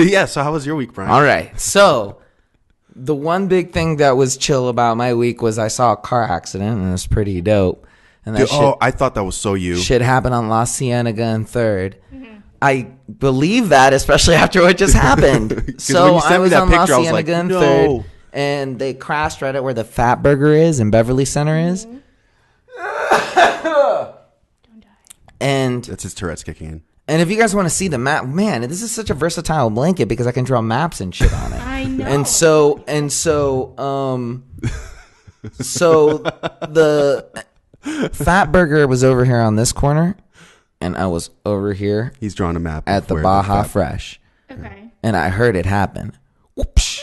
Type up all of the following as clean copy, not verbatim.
Yeah, so how was your week, Bryan? All right. So the one big thing that was chill about my week was I saw a car accident, and it was pretty dope. And that I thought that was so you. Shit happened on La Cienega and 3rd. I believe that, especially after what just happened. So I was on La Cienega and 3rd, and they crashed right at where the Fat Burger is and Beverly Center is. And that's his Tourette's kicking in. And if you guys want to see the map, man, this is such a versatile blanket because I can draw maps and shit on it. I know. So the Fat Burger was over here on this corner, and I was over here. He's drawing a map at the Baja Fresh. Okay. And I heard it happen. Whoopsh.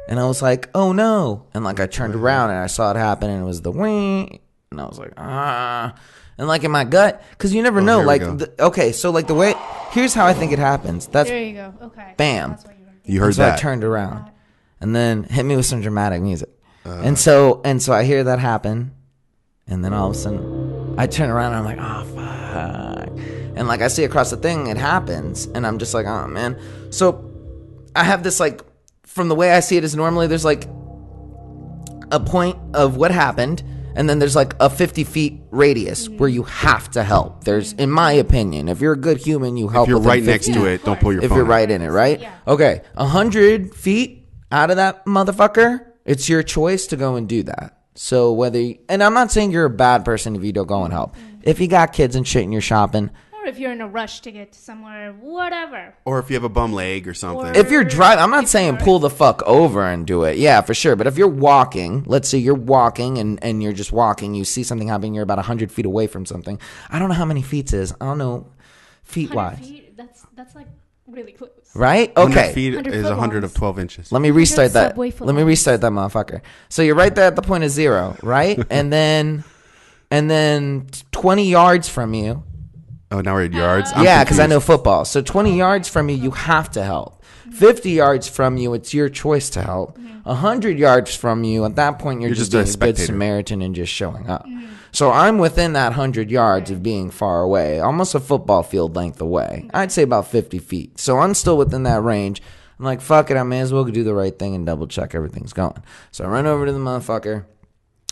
And I was like, oh no. And like I turned around and I saw it happen, and it was the wing. And I was like, ah. And like in my gut, because you never know. Like, okay, so like the way, here's how I think it happens. There you go. Okay. Bam. That's what you heard that. I turned around, and then hit me with some dramatic music. And so I hear that happen, and then all of a sudden I turn around and I'm like, oh fuck. And like I see across the thing, it happens, and I'm just like, oh man. So I have this, like, from the way I see it is normally there's like a point of what happened, and then there's like a 50 feet radius where you have to help. There's, in my opinion, if you're a good human, you help. If you're within right 50. next to it, don't pull your phone. If you're right in it, right? Yeah. Okay, 100 feet out of that motherfucker, it's your choice to go and do that. So whether and I'm not saying you're a bad person if you don't go and help. If you got kids and shit and you're shopping, or if you're in a rush to get to somewhere, whatever. Or if you have a bum leg or something. If you're driving, I'm not saying pull the fuck over and do it. Yeah, for sure. But if you're walking, let's say you're walking and you're just walking, you see something happening, you're about 100 feet away from something. I don't know how many feet is. I don't know feet-wise. Feet, that's like really close. Right? Okay. 100 feet is 100 of 12 inches. Let me restart that. Let me restart that motherfucker. So you're right there at the point of 0, right? and then 20 yards from you. Oh, now we're at yards? Yeah, because I know football. So 20 yards from you, you have to help. 50 yards from you, it's your choice to help. 100 yards from you, at that point, you're just being a good Samaritan and just showing up. So I'm within that 100 yards of being far away, almost a football field length away. I'd say about 50 feet. So I'm still within that range. I'm like, fuck it, I may as well do the right thing and double check everything's going. So I run over to the motherfucker,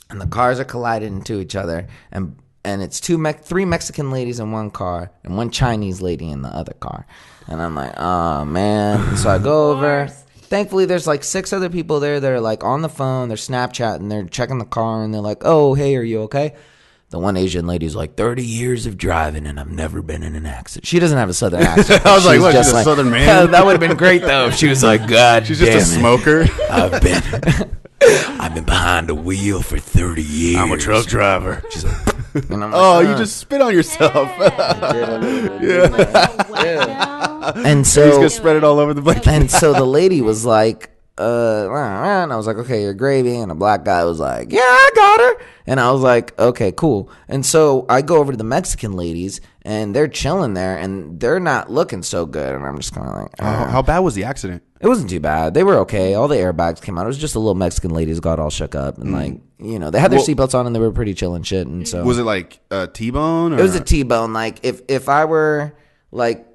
and the cars are colliding into each other, and it's three Mexican ladies in one car and one Chinese lady in the other car. And I'm like, oh, man. So I go over. Thankfully, there's like 6 other people there that are like on the phone. They're Snapchatting. They're checking the car. And they're like, oh, hey, are you okay? The one Asian lady's like, 30 years of driving and I've never been in an accident. She doesn't have a southern accent. I was like, what, she's a southern man? That would have been great, though, if she was like, God she's just a smoker. I've been behind the wheel for 30 years. I'm a truck driver. She's like, and I'm like, oh, you just spit on yourself. And so he's gonna spread it all over the blanket. And so the lady was like, and I was like, okay, you're gravy. And a black guy was like, yeah, I got her. And I was like, okay, cool. And so I go over to the Mexican ladies, and they're chilling there, and they're not looking so good. And I'm just kind of like, how bad was the accident? It wasn't too bad. They were okay. All the airbags came out. It was just a little Mexican ladies got all shook up, and like, you know, they had their seatbelts on and they were pretty chill and shit. And so was it like a T-bone? Or? It was a T-bone. Like if I were like,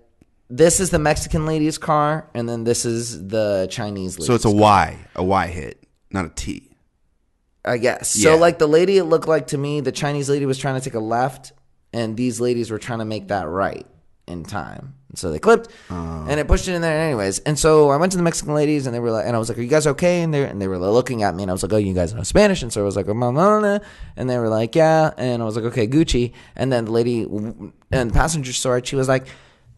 this is the Mexican lady's car, and then this is the Chinese lady's So it's a Y hit, not a T. I guess. Yeah. So like the lady, it looked like to me, the Chinese lady was trying to take a left, and these ladies were trying to make that right in time. And so they clipped, and it pushed it in there anyways. And so I went to the Mexican ladies, and they were like, and I was like, are you guys okay? And they were looking at me, and I was like, oh, you guys know Spanish? And so I was like, oh, mama. And they were like, yeah. And I was like, okay, Gucci. And then the lady in the passenger side, she was like,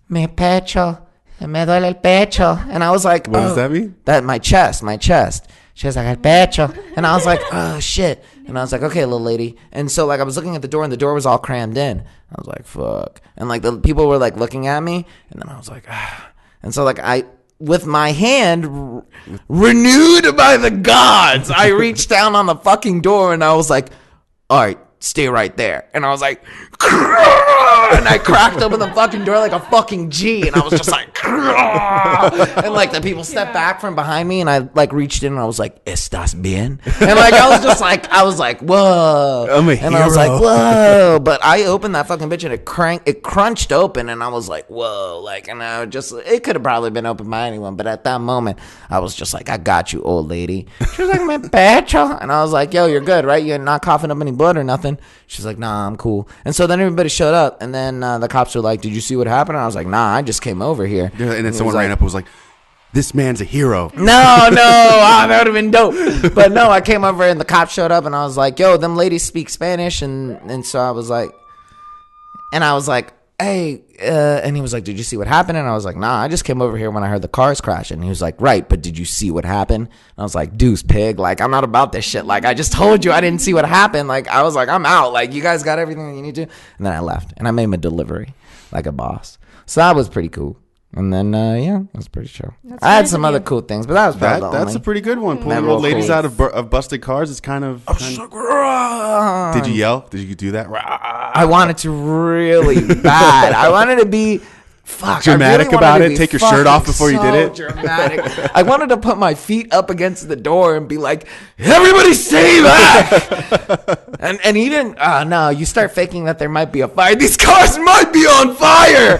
me duele el pecho. And I was like, what does that mean? That my chest. She was like, el pecho. And I was like, oh, shit. And I was like, okay, little lady. And so, like, I was looking at the door, and the door was all crammed in. I was like, fuck. And, like, the people were, like, looking at me. And then I was like, ah. And so, like, with my hand renewed by the gods, I reached down on the fucking door, and I was like, all right, stay right there. And I was like, and I cracked open the fucking door like a fucking G, and I was just like, and like the people stepped back from behind me, and I like reached in and I was like, ¿Estás bien? And like I was like, whoa. I'm a and I was like, whoa. But I opened that fucking bitch and it crunched open, and I was like, whoa. Like, and I just, it could have probably been opened by anyone, but at that moment, I was just like, I got you, old lady. She was like, my pecho. And I was like, yo, you're good, right? You're not coughing up any blood or nothing. She's like, nah, I'm cool. And so then everybody showed up, and then the cops were like, did you see what happened? And I was like, nah, I just came over here. Yeah, and then someone ran up and was like, this man's a hero. No, that would have been dope. But no, I came over and the cops showed up, and I was like, yo, them ladies speak Spanish. And so I was like, hey, and he was like, did you see what happened? And I was like, nah, I just came over here when I heard the cars crashing. And he was like, right, but did you see what happened? And I was like, deuce pig, like, I'm not about this shit. Like, I just told you I didn't see what happened. Like, I was like, I'm out. Like, you guys got everything that you need to. And then I left, and I made him a delivery like a boss. So that was pretty cool. And then, yeah, it was pretty chill. I had some other cool things, but that was probably the That's only. a pretty good one. Pulling old ladies out of busted cars is kind of... Did you yell? Did you do that? I wanted to really bad. I wanted to be... Fuck, dramatic really about it. Take your shirt off before you did it. Dramatic. I wanted to put my feet up against the door and be like, "Everybody, stay back!" and even no, you start faking that there might be a fire. These cars might be on fire.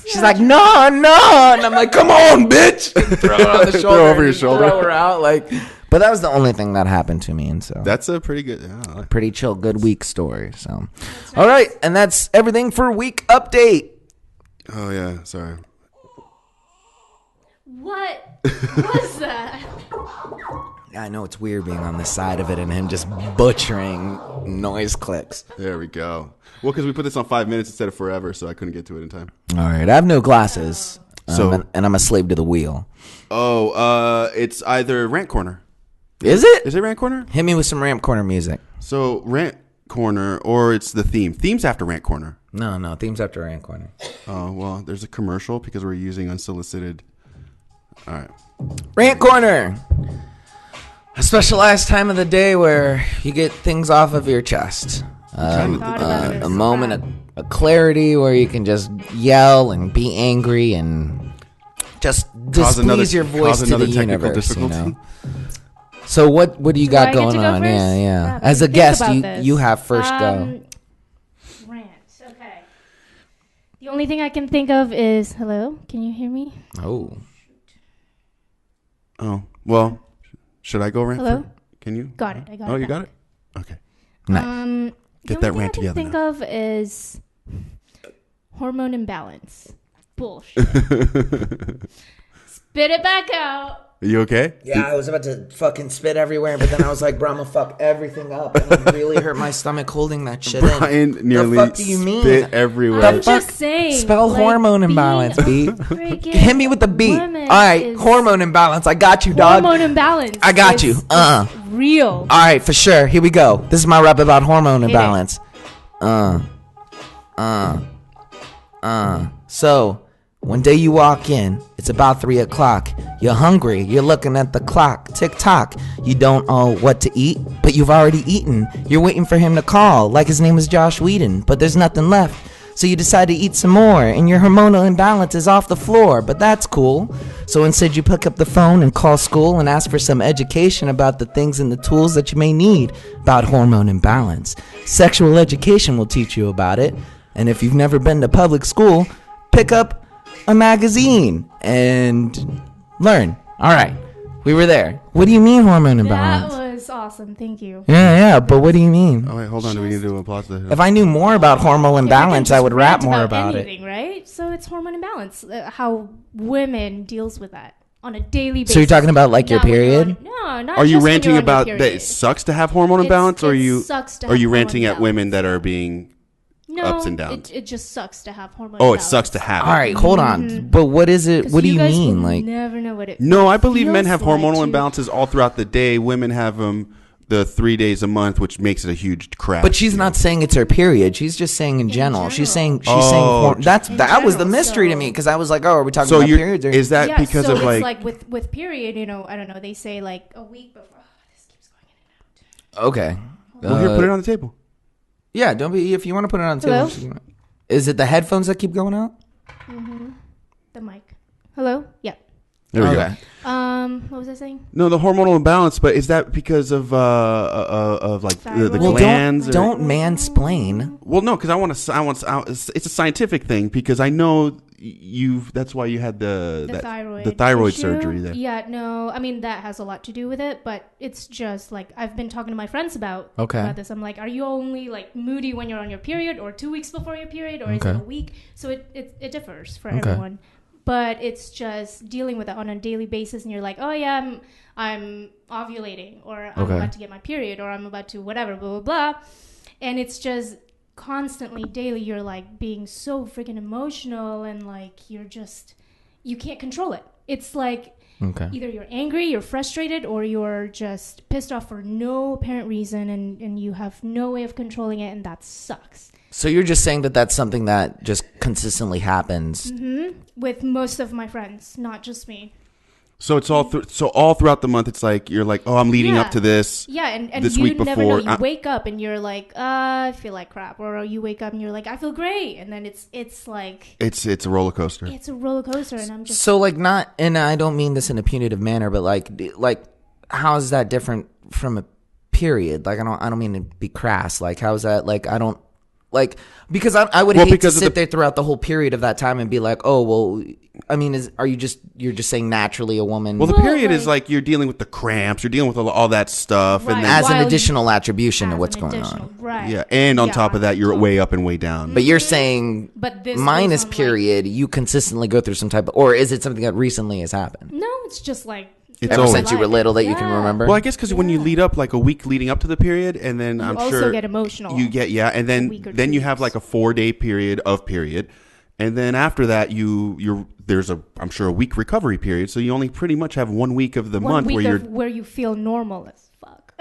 She's like, no, and I'm like, come on, bitch. And throw her on the shoulder. Throw over your shoulder. Throw her out, like. But that was the only thing that happened to me, and so that's a pretty good, pretty chill, good week story. So, nice. All right, and that's everything for week update. Oh yeah, sorry. What was that? Yeah, I know it's weird being on the side of it and him just butchering noise clicks. There we go. Well, because we put this on 5 minutes instead of forever, so I couldn't get to it in time. All right, I have no glasses, and I'm a slave to the wheel. Oh, it's either Rant Corner. Is it? Is it Rant Corner? Hit me with some Rant Corner music. So Rant Corner, or it's the theme. Theme's after Rant Corner. No, theme's after Rant Corner. Oh, well, there's a commercial because we're using unsolicited. All right. Rant Corner. A specialized time of the day where you get things off of your chest. A moment of clarity where you can just yell and be angry and just displease your voice to the universe, you know. So what do you got going on? Yeah. As a guest, you have first go. Rant. Okay. The only thing I can think of is hello. Can you hear me? Oh. Well, should I go rant? Hello. Can you? Got it. I got it. Oh, you got it. Okay. Nice. Get that rant together. The only thing I can think of is hormone imbalance. Bullshit. Spit it back out. Are you okay? Yeah, I was about to fucking spit everywhere, but then I was like, bro, I'm gonna fuck everything up. And it really hurt my stomach holding that shit in. Bryan nearly the fuck do you mean? Spit everywhere. I'm just saying. Spell hormone imbalance, B. Hit me with the B. All right, hormone imbalance. I got you, dog. Hormone imbalance. I got you. Real. All right, for sure. Here we go. This is my rap about hormone imbalance. So, one day you walk in, it's about 3 o'clock. You're hungry, you're looking at the clock, tick tock. You don't know what to eat, but you've already eaten. You're waiting for him to call, like his name is Josh Whedon, but there's nothing left. So you decide to eat some more, and your hormonal imbalance is off the floor, but that's cool. So instead you pick up the phone and call school and ask for some education about the things and the tools that you may need about hormone imbalance. Sexual education will teach you about it, and if you've never been to public school, pick up a magazine and learn. All right, we were there. What do you mean hormone imbalance? That was awesome. Thank you. Yeah, but what do you mean? Oh wait, hold on. Do we need to applause the? If I knew more about hormonal imbalance, I would rap more about anything, right? So it's hormone imbalance. How women deals with that on a daily basis. So you're talking about like your period? No, not. Are you just ranting when you're on about your that period. it sucks to have hormone imbalance, or are you ranting at imbalance. women that are being No, ups and downs? It just sucks to have hormone. Oh, imbalance. it sucks to have. All right, hold on. But what is it? What do you mean? Like, never know what it. No, I believe men have feels hormonal like imbalances all throughout the day. Women have them the 3 days a month, which makes it a huge crash. but she's not saying it's her period. She's just saying in general. She's saying that was the mystery to me because I was like, oh, are we talking about periods? Or? Is that because so of it's like with period? You know, I don't know. They say like a week before. Oh, this keeps going in and out. Okay. Well, here, put it on the table. Yeah, don't be. If you want to put it on the table. Hello? Is it the headphones that keep going out? Mm-hmm. The mic. Hello? Yeah. There we go. What was I saying? No, the hormonal imbalance, but is that because of like the Well, glands? Don't mansplain. Well, no, because I want to. It's a scientific thing because I know that's why you had the thyroid surgery there. Yeah, no, I mean that has a lot to do with it, but it's just like I've been talking to my friends about this. I'm like, are you only like moody when you're on your period, or 2 weeks before your period, or is it a week? So it differs for everyone. But it's just dealing with it on a daily basis, and you're like, oh yeah, I'm ovulating, or I'm about to get my period, or I'm about to whatever, blah, blah, blah. And it's just constantly, daily, you're like being so freaking emotional, and like you can't control it. It's like either you're angry, you're frustrated, or you're just pissed off for no apparent reason, and you have no way of controlling it, and that sucks. So you're just saying that that's something that just consistently happens with most of my friends, not just me. So it's all throughout the month. It's like you're like, oh, I'm leading up to this. Yeah, and this you week never before, know. You wake up and you're like, I feel like crap, or you wake up and you're like, I feel great, and then it's like it's a roller coaster. It's a roller coaster, and I'm just so like not, and I don't mean this in a punitive manner, but like how is that different from a period? Like I don't mean to be crass. Like how is that? Like I don't. Like, because I would hate to sit there throughout the whole period of that time and be like, oh, well, I mean, you're just saying naturally a woman. Well, the period is like you're dealing with the cramps, you're dealing with all that stuff. Right. And as an additional attribution to what's going on. Right. Yeah, and on top of that, you're way up and way down. But you're saying minus period, you consistently go through some type of, or is it something that recently has happened? No, it's just like. Ever since you were little that you can remember? Well, I guess because when you lead up like a week leading up to the period, and then I'm also sure get emotional. You get and then you have like a 4-day period, and then after that there's I'm sure a week recovery period. So you only pretty much have 1 week of the month where you feel normal as fuck.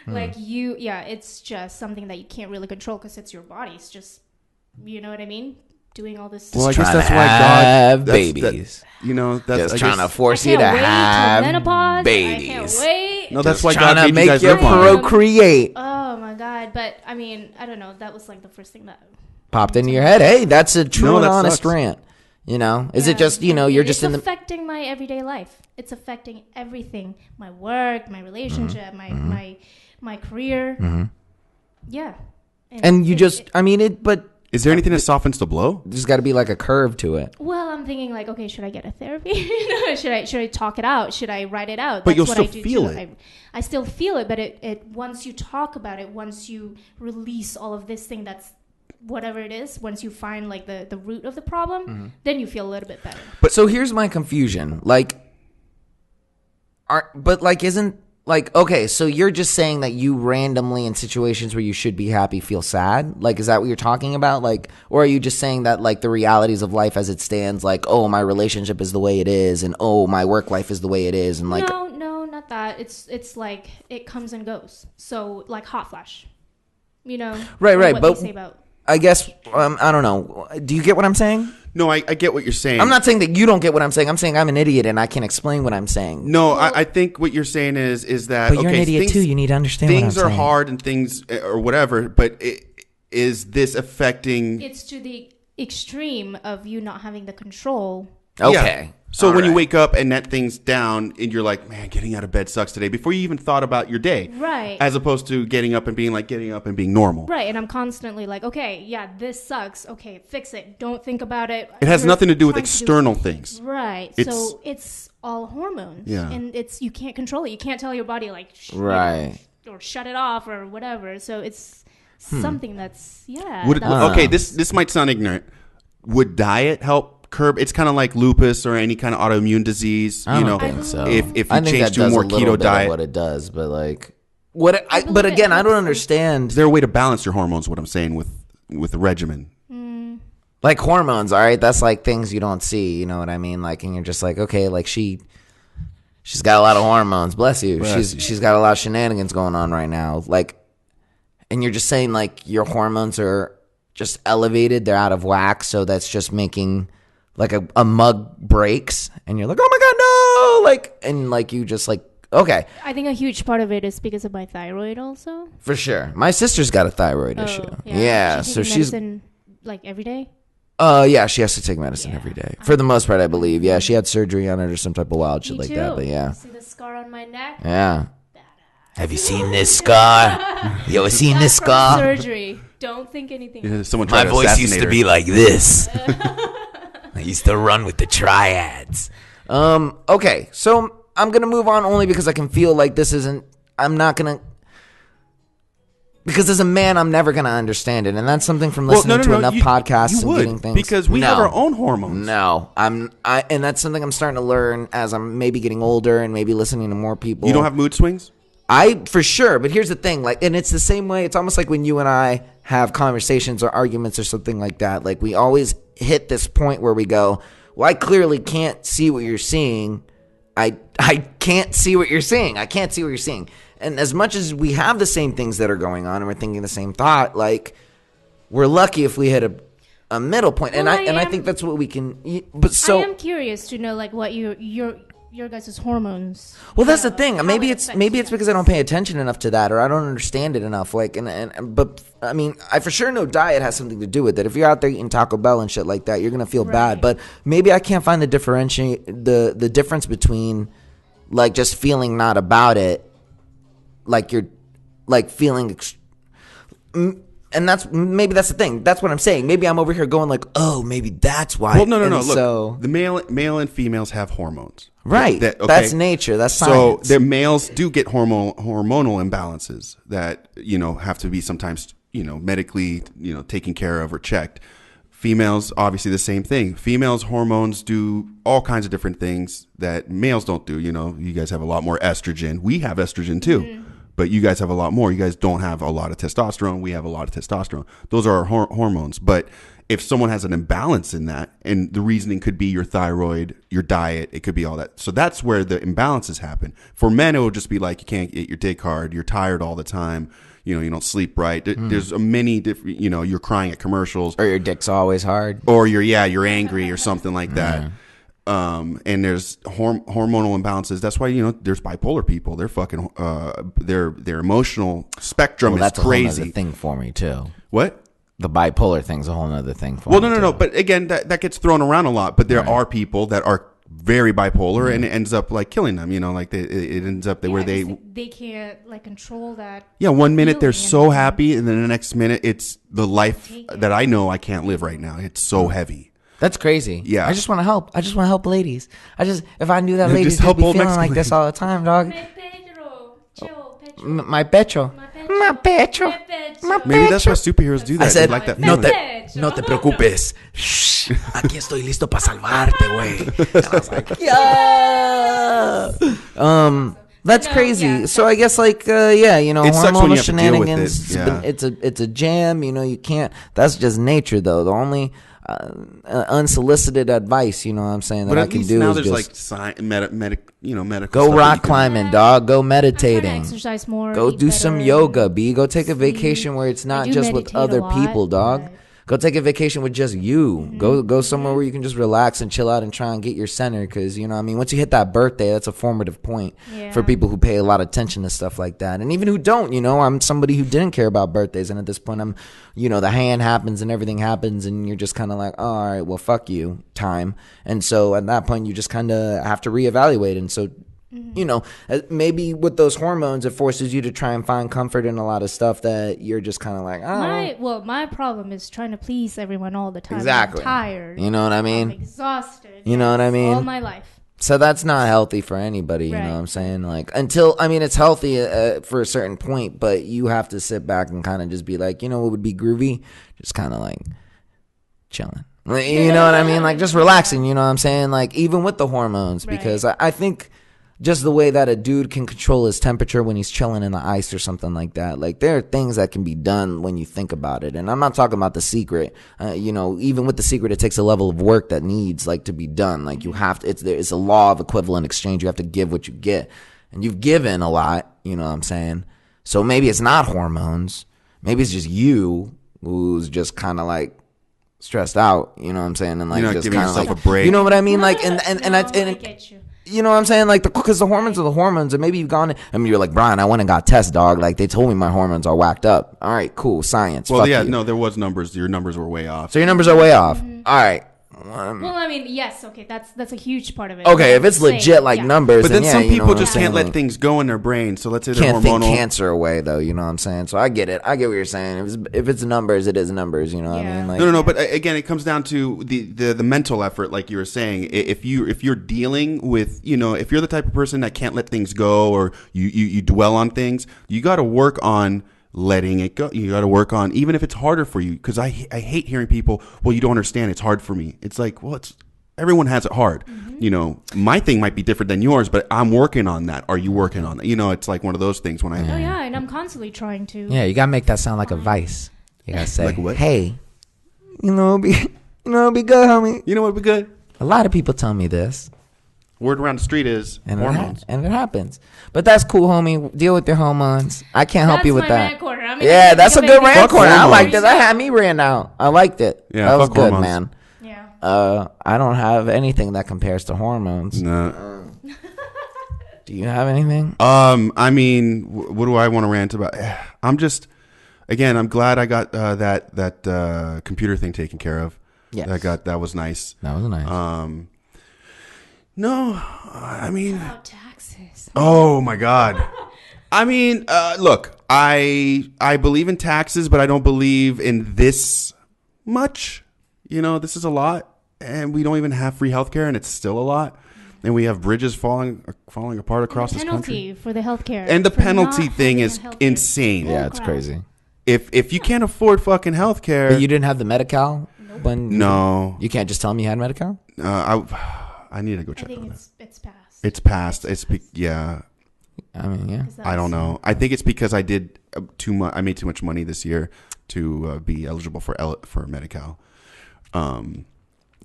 Like it's just something that you can't really control because it's your body. It's just, you know what I mean? Doing all this. Well, I guess that's why God have babies. That's just trying to force you to have babies. I can't wait. No, that's why God made make you guys you procreate. Oh my God! But I mean, I don't know. That was like the first thing that popped into your head. Hey, that's a true and honest rant. Is it just you're just It's affecting my everyday life. It's affecting everything: my work, my relationship, my career. Yeah. And you just, but. Is there anything that softens the blow? There's got to be like a curve to it. Well, I'm thinking like, okay, should I get a therapy? Should I talk it out? Should I write it out? But you'll still feel it. I still feel it, but it once you talk about it, once you release all of this thing that's whatever it is, once you find like the root of the problem, then you feel a little bit better. But so here's my confusion. Okay, so you're just saying that you randomly in situations where you should be happy feel sad? Like, is that what you're talking about? Like, or are you just saying that like the realities of life as it stands, like, oh, my relationship is the way it is, and oh, my work life is the way it is, and like No, not that. It's like it comes and goes. So like hot flash. Right, but they say about I guess I don't know. Do you get what I'm saying? No, I get what you're saying. I'm not saying that you don't get what I'm saying. I'm saying I'm an idiot and I can't explain what I'm saying. No, I think what you're saying is that but you're an idiot too. You need to understand things what I'm are saying. hard and things or whatever. But is this affecting? It's to the extreme of you not having the control. Okay. Yeah. So when you wake up and that thing's down and you're like, man, getting out of bed sucks today, before you even thought about your day. Right. As opposed to getting up and being normal. Right. And I'm constantly like, okay, yeah, this sucks. Okay, fix it. Don't think about it. It has nothing to do with external things. Right. So it's all hormones. Yeah. And you can't control it. You can't tell your body like, right. Or shut it off or whatever. So it's something that's, this might sound ignorant. Would diet help curb? It's kind of like lupus or any kind of autoimmune disease. I don't think so. If you change to a more keto diet, what it does, but like what? But again, I don't understand. Is there a way to balance your hormones? What I'm saying with the regimen, like hormones. All right, that's like things you don't see. You know what I mean? Like, and you're just like, okay, like she's got a lot of hormones. Bless you. Right. She's got a lot of shenanigans going on right now. Like, and you're just saying like your hormones are just elevated. They're out of whack. So that's just making like a mug breaks and you're like, oh my God, no. Like, and like you just like Okay. I think a huge part of it is because of my thyroid also. For sure. My sister's got a thyroid issue. Yeah. So she's like every day? Yeah, she has to take medicine every day. For the most part, I believe. Yeah, she had surgery on it or some type of wild shit like that. But yeah. See the scar on my neck? Yeah. Have you seen this scar? You ever seen this scar? Surgery. Don't think anything. Yeah, my voice used to be like this. I used to run with the triads. Okay, so I'm going to move on only because I can feel like this isn't, I'm not going to, because as a man, I'm never going to understand it. And that's something from listening to enough podcasts and getting things. Because we have our own hormones. No, and that's something I'm starting to learn as I'm maybe getting older and maybe listening to more people. You don't have mood swings? For sure, but here's the thing, like, and it's the same way, it's almost like when you and I have conversations or arguments or something like that, like we always hit this point where we go, well, I clearly can't see what you're seeing. I can't see what you're seeing. I can't see what you're seeing. And as much as we have the same things that are going on and we're thinking the same thought, like, we're lucky if we hit a middle point. Well, and I think that's what we can, but so. I am curious to know, like, what your guys' hormones. Well, that's the thing. Maybe it's because I don't pay attention enough to that, or I don't understand it enough. Like, but I mean, I for sure know diet has something to do with it. If you're out there eating Taco Bell and shit like that, you're gonna feel bad. But maybe I can't find the difference between like just feeling not about it, like you're like feeling. And that's the thing. That's what I'm saying. Maybe I'm over here going like, oh, maybe that's why. Well, no. Look, the male and females have hormones. Right. That's nature. That's science. So the males do get hormonal imbalances that, have to be sometimes, medically, taken care of or checked. Females, obviously the same thing. Females' hormones do all kinds of different things that males don't do. You guys have a lot more estrogen. We have estrogen too. Mm-hmm. But you guys have a lot more. You guys don't have a lot of testosterone. We have a lot of testosterone. Those are our hormones. But if someone has an imbalance in that, and the reasoning could be your thyroid, your diet, it could be all that. So that's where the imbalances happen. For men, it will just be like you can't get your dick hard. You're tired all the time. You don't sleep right. There's many different, you're crying at commercials. Or your dick's always hard. Or you're angry or something like that. And there's hormonal imbalances. That's why there's bipolar people. They're fucking their emotional spectrum is crazy. That's a whole other thing for me too. What? The bipolar thing's a whole other thing for me. Well, no. But again, that gets thrown around a lot. But there are people that are very bipolar, and it ends up like killing them. Like it ends up where they can't like control that. Yeah, 1 minute they're so happy, and then the next minute it's the life that I know I can't live right now. It's so heavy. That's crazy. Yeah. I just want to help. I just want to help ladies. If I knew that ladies would be feeling Mexican like this all the time, dog. My pecho. Maybe that's why superheroes do that. I said, like that. No te preocupes. Shh. Aquí estoy listo para salvarte, güey. And I was like, yeah. That's crazy. Yeah. So I guess hormonal shenanigans. Yeah. It's a jam. You can't. That's just nature, though. The only unsolicited advice, what I'm saying, that I can do is just like medical. Go rock climbing, dog. Go meditating. Exercise more. Go do some yoga, B. Go take a vacation where it's not just with other people, dog. Go take a vacation with just you. Mm-hmm. Go somewhere where you can just relax and chill out and try and get your center. Because, once you hit that birthday, that's a formative point for people who pay a lot of attention to stuff like that. And even who don't, I'm somebody who didn't care about birthdays. And at this point, I'm, the hand happens and everything happens. And you're just kind of like, oh, all right, well, fuck you, time. And so at that point, you just kind of have to reevaluate. And so, maybe with those hormones, it forces you to try and find comfort in a lot of stuff that you're just kind of like, my problem is trying to please everyone all the time. Exactly. I'm tired. You know what I mean? I'm exhausted. You know what I mean? All my life. So that's not healthy for anybody, you know what I'm saying? Like, it's healthy for a certain point, but you have to sit back and kind of just be like, what would be groovy? Just kind of like chilling. You know what I mean? Like, just relaxing, you know what I'm saying? Like, even with the hormones, because I think just the way that a dude can control his temperature when he's chilling in the ice or something like that. Like, there are things that can be done when you think about it. And I'm not talking about The Secret. Even with The Secret, it takes a level of work that needs, to be done. Like, you have to, it's a law of equivalent exchange. You have to give what you get. And you've given a lot, you know what I'm saying? So maybe it's not hormones. Maybe it's just you who's just kind of like stressed out, you know what I'm saying? And like, you're not just giving kind of yourself like a break. You know what I mean? Like, I get you. You know what I'm saying? Like, because the hormones are the hormones, and maybe you've gone. I mean, you're like, Bryan, I went and got tests, dog. Like, they told me my hormones are whacked up. All right, cool, science. Well, Fuck yeah, you. no, there was numbers. Your numbers were way off. So your numbers are way off. All right. Well, I mean, yes, okay, that's a huge part of it. Okay, if it's legit like numbers, but then yeah, some people just can't let things go in their brain. So let's say they're can't hormonal. think cancer away, though. You know what I'm saying? So I get it. I get what you're saying. If it's numbers, it is numbers. You know what I mean? Like, no. But again, it comes down to the mental effort, like you were saying. If you're dealing with, if you're the type of person that can't let things go, or you dwell on things, you got to work on letting it go. You got to work on, even if it's harder for you. Because I hate hearing people, well, you don't understand. It's hard for me. It's like, well, everyone has it hard. My thing might be different than yours, but I'm working on that. Are you working on that? it's like one of those things when I. Oh yeah, and I'm constantly trying to. Yeah, you gotta make that sound like a vice. You gotta say, like what? Hey, it'd be good, homie. You know what would be good? A lot of people tell me this. Word around the street is hormones. And it happens. But that's cool, homie. Deal with your hormones. I can't help you with that. Rant corner. Yeah, that's a good rant corner. I hormones. liked it. That had me ran out. I liked it. Yeah, that was good, hormones. man. Yeah. I don't have anything that compares to hormones. No. Do you have anything? I mean, what do I want to rant about? I'm glad I got that computer thing taken care of. Yes. That was nice. That was nice. No, I mean, About taxes. oh my God. I mean, look, I believe in taxes, but I don't believe in this much. This is a lot, and we don't even have free healthcare, and it's still a lot. And we have bridges falling apart across this country. Penalty for the healthcare. And the penalty thing is insane. Yeah, it's crazy. If you can't afford fucking healthcare, But you didn't have the Medi-Cal? no, You can't just tell me you had Medi-Cal? I need to go I check on think that. it's passed. It's passed. Yeah. I mean, yeah. I don't know. I think it's because I did too much. I made too much money this year to be eligible for Medi-Cal.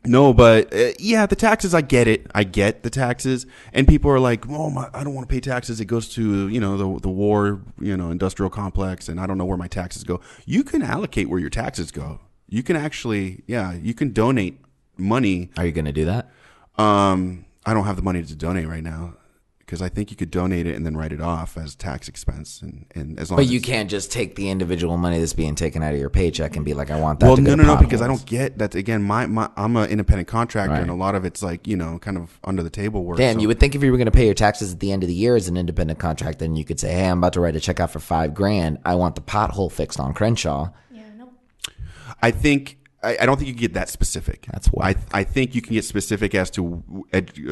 No, but yeah, the taxes. I get it. I get the taxes, and people are like, "Oh, I don't want to pay taxes. It goes to the war, industrial complex, and I don't know where my taxes go." You can allocate where your taxes go. You can actually, you can donate money. Are you going to do that? I don't have the money to donate right now because I think you could donate it and then write it off as tax expense, and as long. But as you can't just take the individual money that's being taken out of your paycheck and be like, I want that. Well, to go no, to because I don't get that. Again, I'm an independent contractor, Right. and a lot of it's like kind of under the table work. Damn, so- you would think if you were going to pay your taxes at the end of the year as an independent contractor, then you could say, hey, I'm about to write a check out for $5,000. I want the pothole fixed on Crenshaw. Yeah, no. I think. I don't think you can get that specific. That's why I think you can get specific as to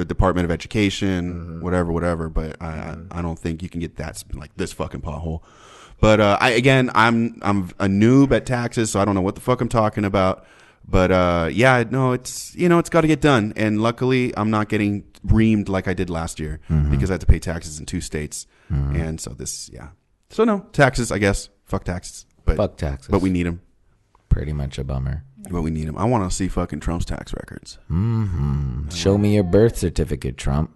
Department of Education, whatever. But I don't think you can get that like this fucking pothole. But I'm a noob at taxes, so I don't know what the fuck I'm talking about. But it's got to get done. And luckily, I'm not getting reamed like I did last year because I had to pay taxes in 2 states. And so So no taxes, I guess. Fuck taxes. But fuck taxes. But we need them. Pretty much a bummer. But we need them. I want to see fucking Trump's tax records. Show me your birth certificate, Trump.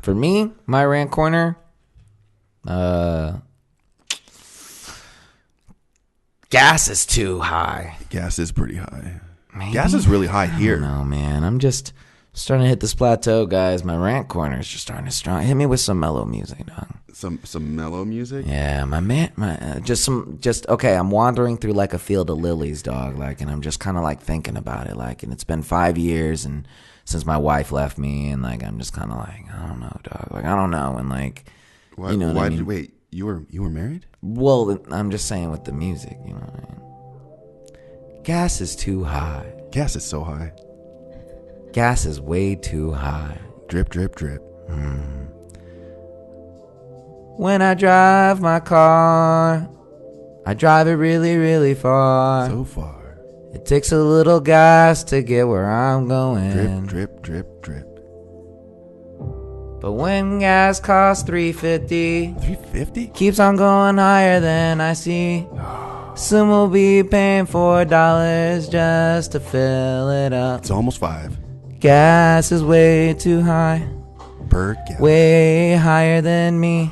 For me, my rant corner, gas is too high. Gas is pretty high. Maybe? Gas is really high here. No, man. I'm just starting to hit this plateau, guys. My rant corner is just starting to strong. Hit me with some mellow music, dog. Some mellow music. Yeah, okay. I'm wandering through like a field of lilies, dog. Like, and I'm just kind of like thinking about it, like, and it's been 5 years and since my wife left me, and like I'm just kind of like, I don't know, dog. Like, I don't know, and like, Why, you know, what why I mean? did wait? You were married? Well, I'm just saying with the music, you know what I mean? Gas is too high. Gas is so high. Gas is way too high. Drip, drip, drip. When I drive my car, I drive it really, really far. So far. It takes a little gas to get where I'm going. Drip, drip, drip, drip. But when gas costs $3.50, $3.50? keeps on going higher than I see. Soon we'll be paying $4 just to fill it up. It's almost $5 Gas is way too high. per gallon. Way higher than me.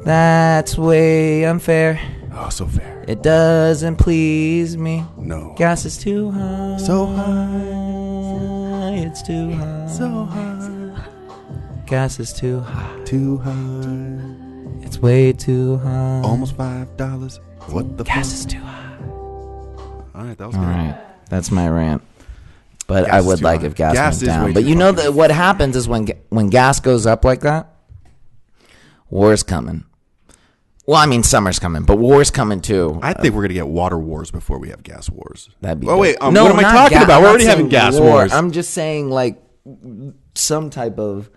That's way unfair. Oh, so fair. It doesn't please me. No. Gas is too high. So high. It's too high. So high. Gas is too high. Too high. It's way too high. Almost $5. What the gas fuck? is too high. All right, that was All good. right, that's my rant. But Gas I is would too like high. if gas Gas went is down. way But too you know fucking that what happens is when gas goes up like that, war's coming. Well, I mean, summer's coming, but war's coming too. I think we're gonna get water wars before we have gas wars. That'd be Oh dope. wait, No, what am I not talking about? I'm We're not already having saying gas war. wars. I'm just saying like some type of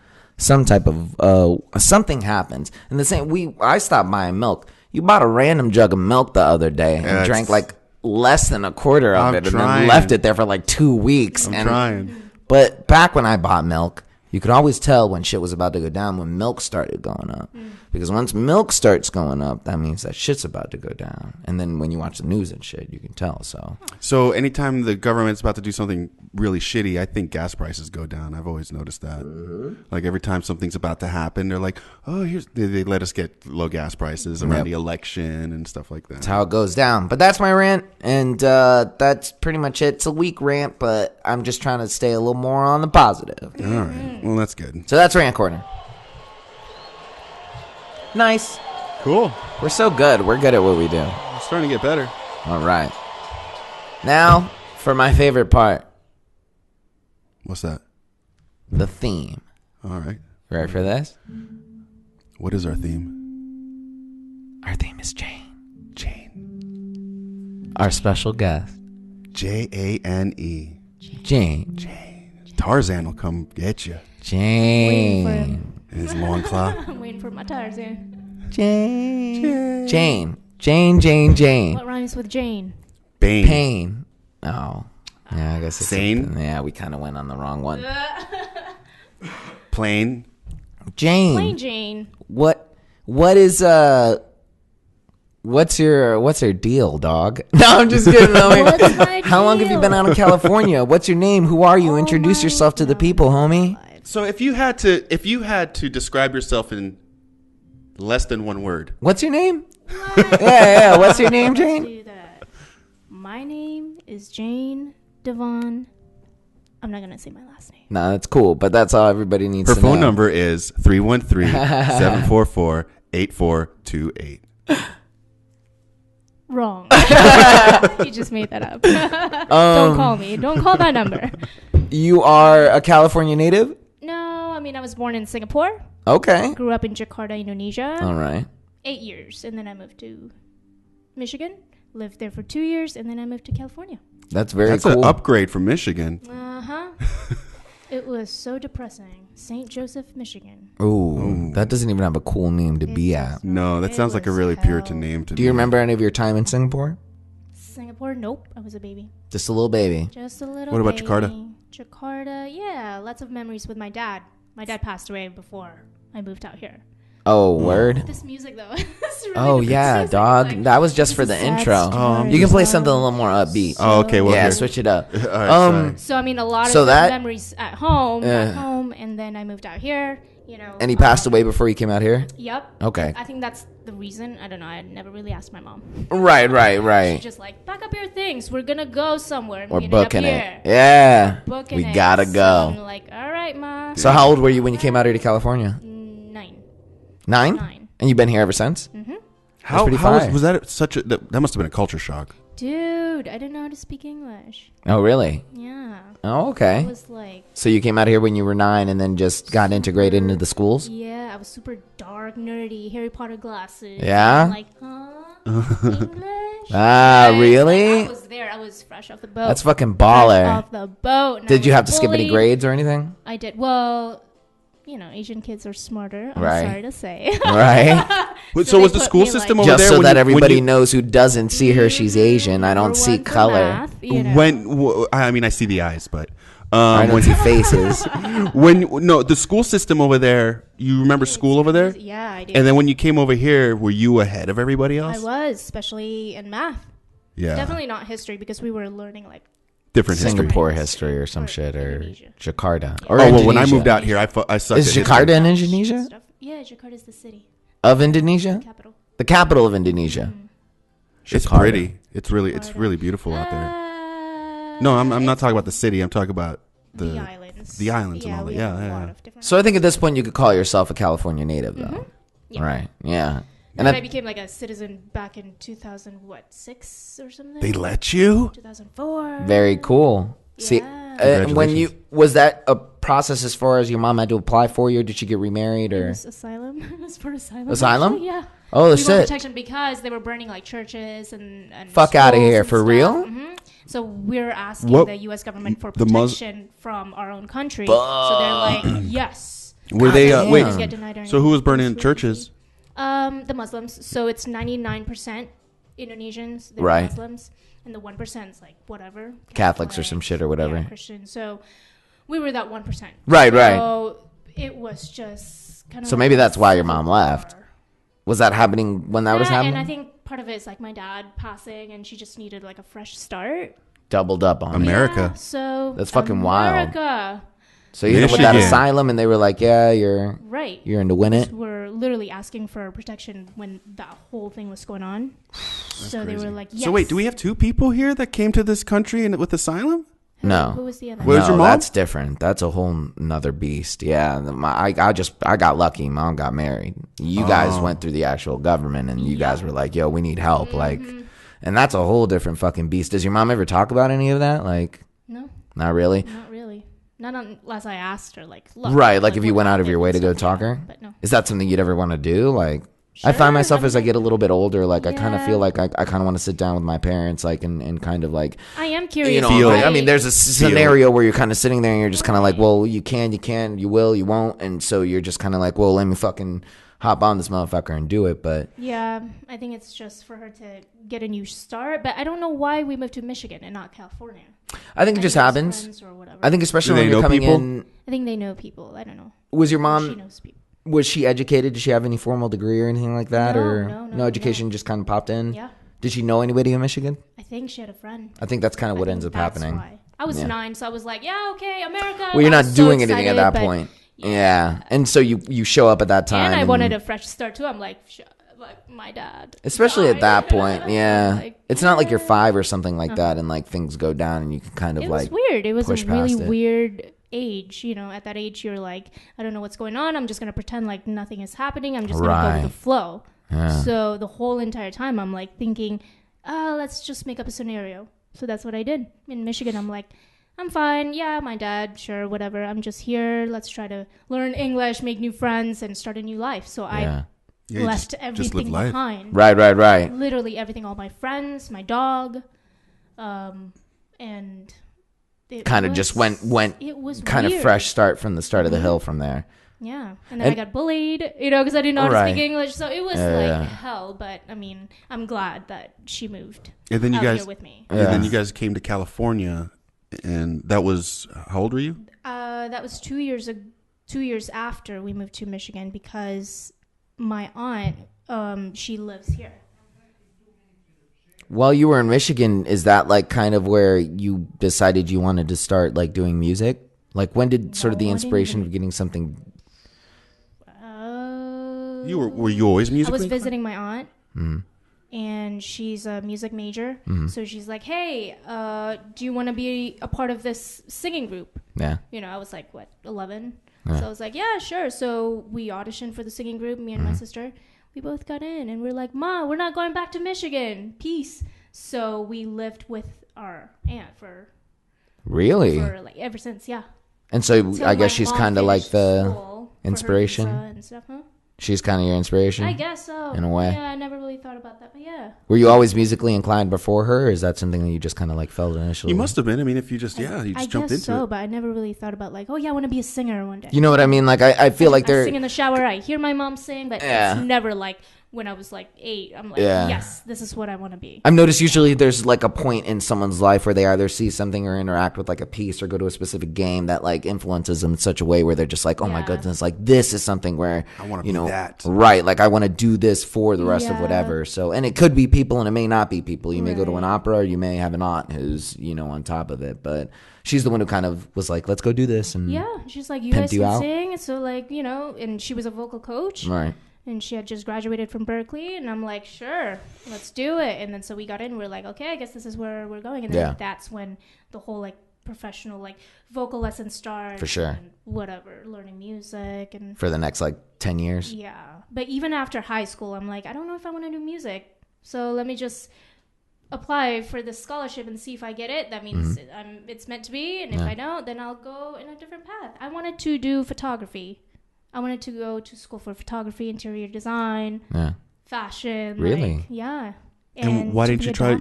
something happens. And the same I stopped buying milk. You bought a random jug of milk the other day and drank like less than a quarter of it and then left it there for like 2 weeks. I'm trying. But back when I bought milk, you could always tell when shit was about to go down when milk started going up. Because once milk starts going up, that means that shit's about to go down. And then when you watch the news and shit, you can tell. So anytime the government's about to do something really shitty, I think gas prices go down. I've always noticed that. Like every time something's about to happen, they're like, oh, they let us get low gas prices around the election and stuff like that. That's how it goes down. But that's my rant. And that's pretty much it. It's a weak rant, but I'm just trying to stay a little more on the positive. All right. Well, that's good. So that's Rant Corner. Nice. Cool. We're so good. We're good at what we do. It's starting to get better. All right. Now for my favorite part. What's that? The theme. All right. Ready for this? What is our theme? Our theme is Jane. Our special guest. Jane. Jane. Tarzan will come get you. Jane. In his long claw. I'm waiting for my Tarzan. Jane. What rhymes with Jane? Bane. Pain. Oh. Yeah, I guess it's Sane. Yeah, we kind of went on the wrong one. Plain. Jane. Plain Jane. What is what's your deal, dog? No, I'm just kidding. What's my How long have you been out of California? What's your name? Who are you? Introduce yourself to the people, homie. So if you had to describe yourself in less than one word. What's your name? Yeah. What's your name, Jane? Do that. My name is Jane Devon. I'm not gonna say my last name. No, that's cool, but that's all everybody needs Her to know. phone number is 313-744-8428. Wrong. You just made that up. Don't call me. Don't call that number. You are a California native? No, I mean I was born in Singapore. Okay. Grew up in Jakarta, Indonesia. All right. 8 years, and then I moved to Michigan. Lived there for 2 years, and then I moved to California. That's very That's cool. an upgrade from Michigan. It was so depressing. St. Joseph, Michigan. Ooh, that doesn't even have a cool name to be at. No, that sounds like a really Puritan name to me. Do you remember any of your time in Singapore? Singapore? Nope. I was a baby. Just a little baby. Just a little What about baby. Jakarta? Jakarta, yeah. Lots of memories with my dad. My dad passed away before I moved out here. Oh, word. This music, though. It's really Oh, yeah, depressing. dog. Like, That was just for the this is a sad intro. story. You can play something a little more upbeat. Oh, okay. Well, Yeah, here. switch it up. All right, sorry. So, I mean, a lot So of that- memories at home, and then I moved out here, you know. And he passed away before you came out here? Yep. Okay. I think that's the reason. I don't know. I never really asked my mom. Right. She's just like, pack up your things. We're going to go somewhere. And We're meet up booking here. it. Yeah. Booking We it. gotta So go. I'm like, all right, Ma. So how old were you when you came out here to California? 9. 9? And you've been here ever since? Mm-hmm. How pretty was fire. that such a that must have been a culture shock. Dude, I didn't know how to speak English. Oh, really? Yeah. Oh, okay. I was like, So you came out here when you were 9 and then just got integrated into the schools? yeah, I was super dark, nerdy, Harry Potter glasses. Yeah? I'm like, English? Really? I was there. I was fresh off the boat. That's fucking Fresh baller. off the boat. and Did I you was have to skip any bullied. grades or anything? I did. Well, you know, Asian kids are smarter. I'm Right. sorry to say. Right? So they was the put school me, system like- over Just there so when that you- when everybody you- knows who doesn't see her, she's Asian. I don't Number see one for color. math, you know. I mean, I see the eyes, but I don't when see faces. the school system over there. You remember school over there? Yeah, I do. And then when you came over here, were you ahead of everybody else? I was, especially in math. Yeah, Definitely not history because we were learning like different history. Singapore history or some shit, or Indonesia. Jakarta. Yeah. Or Oh well, when I Indonesia. moved out here, I sucked. Is at Jakarta history. in Indonesia? stuff. Yeah, Jakarta is the city, Of Indonesia? capital. The capital of Indonesia. It's Jakarta. pretty. It's really beautiful out there. No, I'm not talking about the city. I'm talking about The the island. islands. The islands and all that. Yeah. So I think at this point you could call yourself a California native, though. Yeah. Right. Yeah. And I became like a citizen back in 2006 or something. They let you? 2004. Very cool. Yeah. See, was that a process as far as your mom had to apply for you, or did she get remarried, or? It was Asylum. It was for Asylum. Asylum? Actually, yeah. Oh, that's it. Protection because they were burning like churches and fuck out of here, for real? Mm-hmm. So we're asking the U.S. government for protection from our own country. So they're like, yes. Were they? So who was burning churches? The Muslims. So it's 99% Indonesians. They're right. Muslims. And the 1% is like whatever. Catholics or some shit or whatever. Yeah, Christian. So we were that 1%. Right. So it was just kind of. So maybe that's why your mom left. Was that happening when that was happening? And I think part of it is like my dad passing, and she just needed like a fresh start. Doubled up on America. Yeah, so that's fucking wild. So you ended with that asylum, and they were like, "Yeah, you're in to win it." We're literally asking for protection when that whole thing was going on. So crazy. They were like, "Yes." So wait, do we have two people here that came to this country and with asylum? No. Who was the other? Was your mom? That's different. That's a whole nother beast. Yeah, I got lucky. Mom got married. You guys went through the actual government, and you guys were like, "Yo, we need help." Like, and that's a whole different fucking beast. Does your mom ever talk about any of that? Like, no, not really. Not really. Not unless I asked her. Like, look, right? Like if you went out of your way to go talk her. But no. Is that something you'd ever want to do? Like. Sure, I find myself as I get a little bit older, like I kind of feel like I kind of want to sit down with my parents, like and kind of like. I am curious. You know, I mean, there's a scenario where you're kind of sitting there and you're just kind of like, well, you can, you will, you won't, and so you're just kind of like, well, let me fucking hop on this motherfucker and do it. But yeah, I think it's just for her to get a new start. But I don't know why we moved to Michigan and not California. I think it just happens. I think especially when you're coming in. I think they know people. I don't know. Was your mom? She knows people. Was she educated? Did she have any formal degree or anything like that? No education, just kind of popped in? Yeah. Did she know anybody in Michigan? I think she had a friend. I think that's kind of what ends up happening. Why. I was 9, so I was like, yeah, okay, America. Well, you're not doing anything at that point. Yeah. And so you show up at that time. And I wanted a fresh start, too. I'm like my dad. Especially at that point, yeah. It's not like you're 5 or something like that and like things go down and you can kind of like. It was weird. It was a really weird age. You know, at that age, you're like, I don't know what's going on. I'm just going to pretend like nothing is happening. I'm just going to go with the flow. Yeah. So the whole entire time, I'm like thinking, let's just make up a scenario. So that's what I did. In Michigan, I'm like, I'm fine. Yeah, my dad, sure, whatever. I'm just here. Let's try to learn English, make new friends, and start a new life. So I left everything behind. Right. Literally everything, all my friends, my dog, and it kind of just went it was kind weird. Of fresh start from the start of the hill from there. Yeah, and then I got bullied, because I didn't know how to speak English, so it was hell. But I mean, I'm glad that she moved. And then you guys here with me. And then you guys came to California, and that was how old were you? That was 2 years. 2 years after we moved to Michigan because my aunt, she lives here. While you were in Michigan, is that like kind of where you decided you wanted to start like doing music? Like when did sort of the inspiration of getting something? Were you always musically? I was visiting my aunt, and she's a music major. So she's like, "Hey, do you want to be a part of this singing group?" Yeah. I was like, 11? So I was like, "Yeah, sure." So we auditioned for the singing group. Me and my sister. We both got in, and we're like, "Ma, we're not going back to Michigan. Peace." So we lived with our aunt for like ever since, yeah. And so I guess she's kind of like the inspiration. And stuff, huh? She's kind of your inspiration? I guess so. In a way. Yeah, I never really thought about that, but yeah. Were you always musically inclined before her, or is that something that you just kind of like felt initially? You must have been. I mean, if you just, you just jumped into it. I guess so, but I never really thought about like, I want to be a singer one day. You know what I mean? Like, I feel like they're... I sing in the shower, I hear my mom sing, but it's never like... When I was like 8, I'm like, yes, this is what I want to be. I've noticed usually there's like a point in someone's life where they either see something or interact with like a piece or go to a specific game that like influences them in such a way where they're just like, oh my goodness, like this is something where I want to be that. Right. Like I want to do this for the rest of whatever. So, and it could be people and it may not be people. You may go to an opera or you may have an aunt who's, on top of it. But she's the one who kind of was like, let's go do this. And she's like, you guys can sing. So like, and she was a vocal coach. Right. And she had just graduated from Berkeley, and I'm like, sure, let's do it. And then so we got in, we're like, okay, I guess this is where we're going. And then that's when the whole like professional like vocal lesson start. For sure. And whatever, learning music and for the next like 10 years. Yeah. But even after high school, I'm like, I don't know if I want to do music. So let me just apply for this scholarship and see if I get it. That means it's meant to be. And if I don't, then I'll go in a different path. I wanted to do photography. I wanted to go to school for photography, interior design, fashion. Really? Like, yeah. And why didn't you try?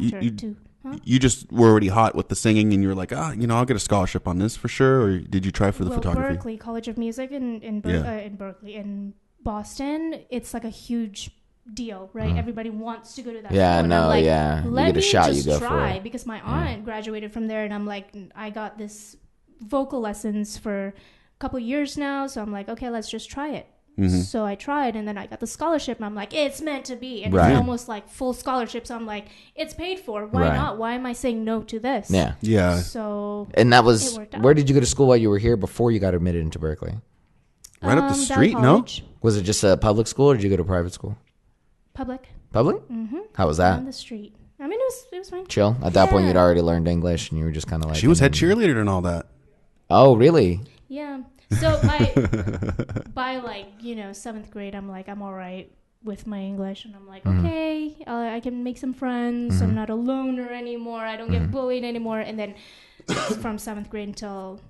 You just were already hot with the singing, and you were like, I'll get a scholarship on this for sure. Or did you try for the photography? Berkeley College of Music in Berkeley, in Boston, it's like a huge deal, right? Everybody wants to go to that. Yeah, school. no, like, yeah. Let you get a me shot, just you go try, for it. because my aunt graduated from there, and I'm like, I got this vocal lessons for a couple years now, so I'm like, okay, let's just try it. So I tried, and then I got the scholarship, and I'm like, it's meant to be. And it's almost like full scholarship, so I'm like, it's paid for. Why not? Why am I saying no to this? Yeah. Yeah. So, and that was, where did you go to school while you were here before you got admitted into Berkeley? Right up the street, no? Was it just a public school, or did you go to private school? Public. Public? Mm-hmm. How was that? On the street. I mean, it was fine. Chill? At that point, you'd already learned English, and you were just kind of like... She was head cheerleader and all that. Oh, really? Yeah. So by like, 7th grade, I'm like, I'm all right with my English. And I'm like, okay, I can make some friends. I'm not a loner anymore. I don't get bullied anymore. And then from 7th grade until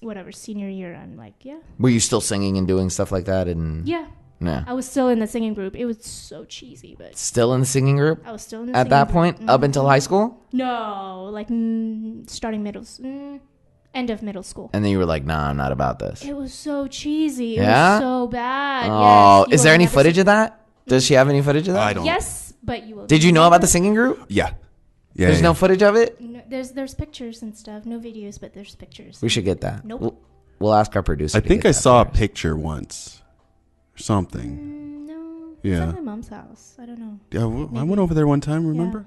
whatever, senior year, I'm like, yeah. Were you still singing and doing stuff like that? And yeah. Yeah. I was still in the singing group. It was so cheesy, but... Still in the singing group? I was still in the singing group. At that point? Up until high school? No, like starting end of middle school. And then you were like, nah, I'm not about this. It was so cheesy. It was so bad. Oh, yes, is there any footage of that? Does she have any footage of that? I don't. Yes, but you will. Did you know about the singing group? Yeah. There's no footage of it? No, there's pictures and stuff. No videos, but there's pictures. We should get that. Nope. We'll ask our producer. I think I saw a picture once. Or something. No. Yeah. It's at my mom's house. I don't know. Yeah, I went over there one time, remember?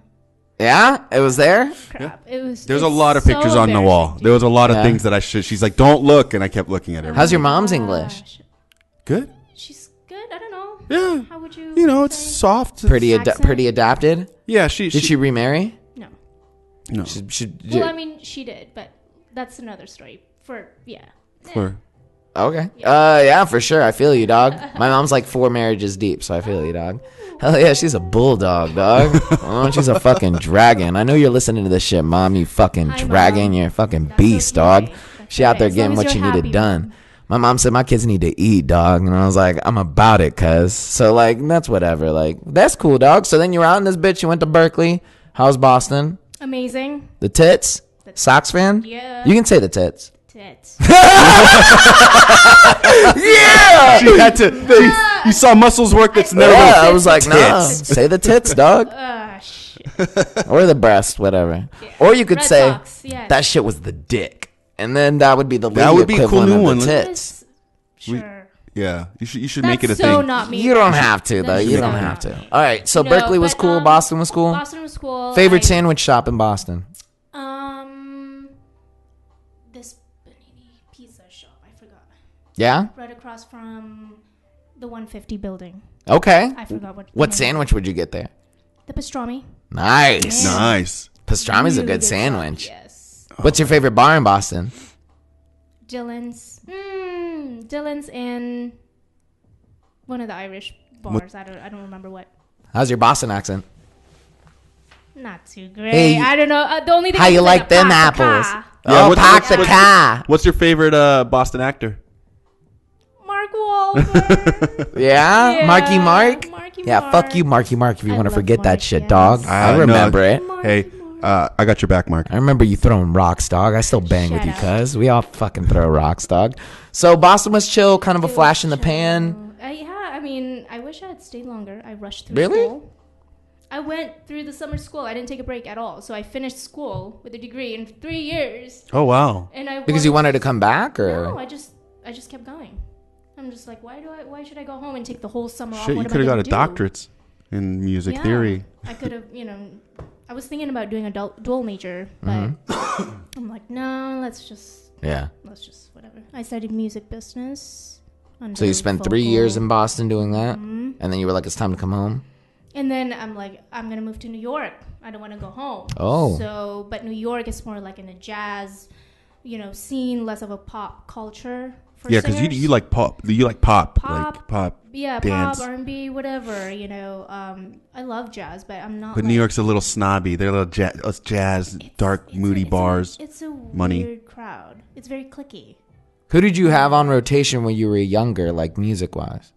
Yeah, it was there. Crap. It was. There's a lot of pictures on the wall. There was a lot of things that she's like, don't look, and I kept looking at her. How's your mom's English? Good. She's good. I don't know. Yeah. How would you? It's soft. Pretty adapted. Yeah. Did she remarry? No. No. Well, I mean, she did, but that's another story. Okay. Yeah, for sure. I feel you, dog. My mom's like 4 marriages deep, so I feel you, dog. Hell yeah, she's a bulldog, dog. Oh, she's a fucking dragon. I know you're listening to this shit, Mom. You fucking dragon. You're a fucking beast, dog. She out there getting what she needed done. My mom said my kids need to eat, dog. And I was like, I'm about it, cuz. So, like, that's whatever. Like, that's cool, dog. So then you were out in this bitch. You went to Berkeley. How's Boston? Amazing. The tits? Sox fan? Yeah. You can say the tits. Tits. Yeah! She had to. You saw muscles work that's never. Yeah, I was like, nah. Say the tits, dog. Shit. Or the breast, whatever. Yeah. Or you could say that shit was the dick, and then that would be the legal equivalent of the tits. Sure. Yeah, you should make it a so thing. Not me. You don't have to though. You don't have to. All right. So Berkeley was cool. Boston was cool. Boston was cool. Favorite sandwich shop in Boston? This panini pizza shop. I forgot. Yeah. Right across from the 150 building. Okay. I forgot what sandwich would you get there? The pastrami. Nice. Yeah. Nice. Pastrami's really a good sandwich. Yes. What's your favorite bar in Boston? Dylan's. Dylan's and one of the Irish bars. I don't remember what. How's your Boston accent? Not too great. Hey, I don't know. The only thing how you like them apples? What's your favorite Boston actor? Mark Wahlberg. Yeah? Marky Mark? Marky Mark. Fuck you, Marky Mark, if you want to forget that shit, dog. I remember it. Hey, I got your back, Mark. I remember you throwing rocks, dog. I still bang with you, cuz. We all fucking throw rocks, dog. So Boston was chill, kind of a flash in the pan. Yeah, I mean, I wish I had stayed longer. I rushed through school. I went through the summer school. I didn't take a break at all. So I finished school with a degree in 3 years. Oh, wow. And because you wanted to come back, or? No, I just kept going. I'm just like, why should I go home and take the whole summer off? Shit, you could have got a doctorate in music theory. I could have, I was thinking about doing a dual major, but I'm like, no, let's just whatever. I studied music business. So you spent 3 years in Boston doing that, and then you were like, it's time to come home. And then I'm like, I'm going to move to New York. I don't want to go home. Oh. So, but New York is more like in a jazz, scene, less of a pop culture for singers. Yeah, because you like pop. You like pop. Like pop. Yeah, dance. Pop, R&B, whatever, I love jazz, but I'm not. But New York's a little snobby. They're a little jazz, dark, moody bars. It's a money. Weird crowd. It's very cliquey. Who did you have on rotation when you were younger, like music-wise?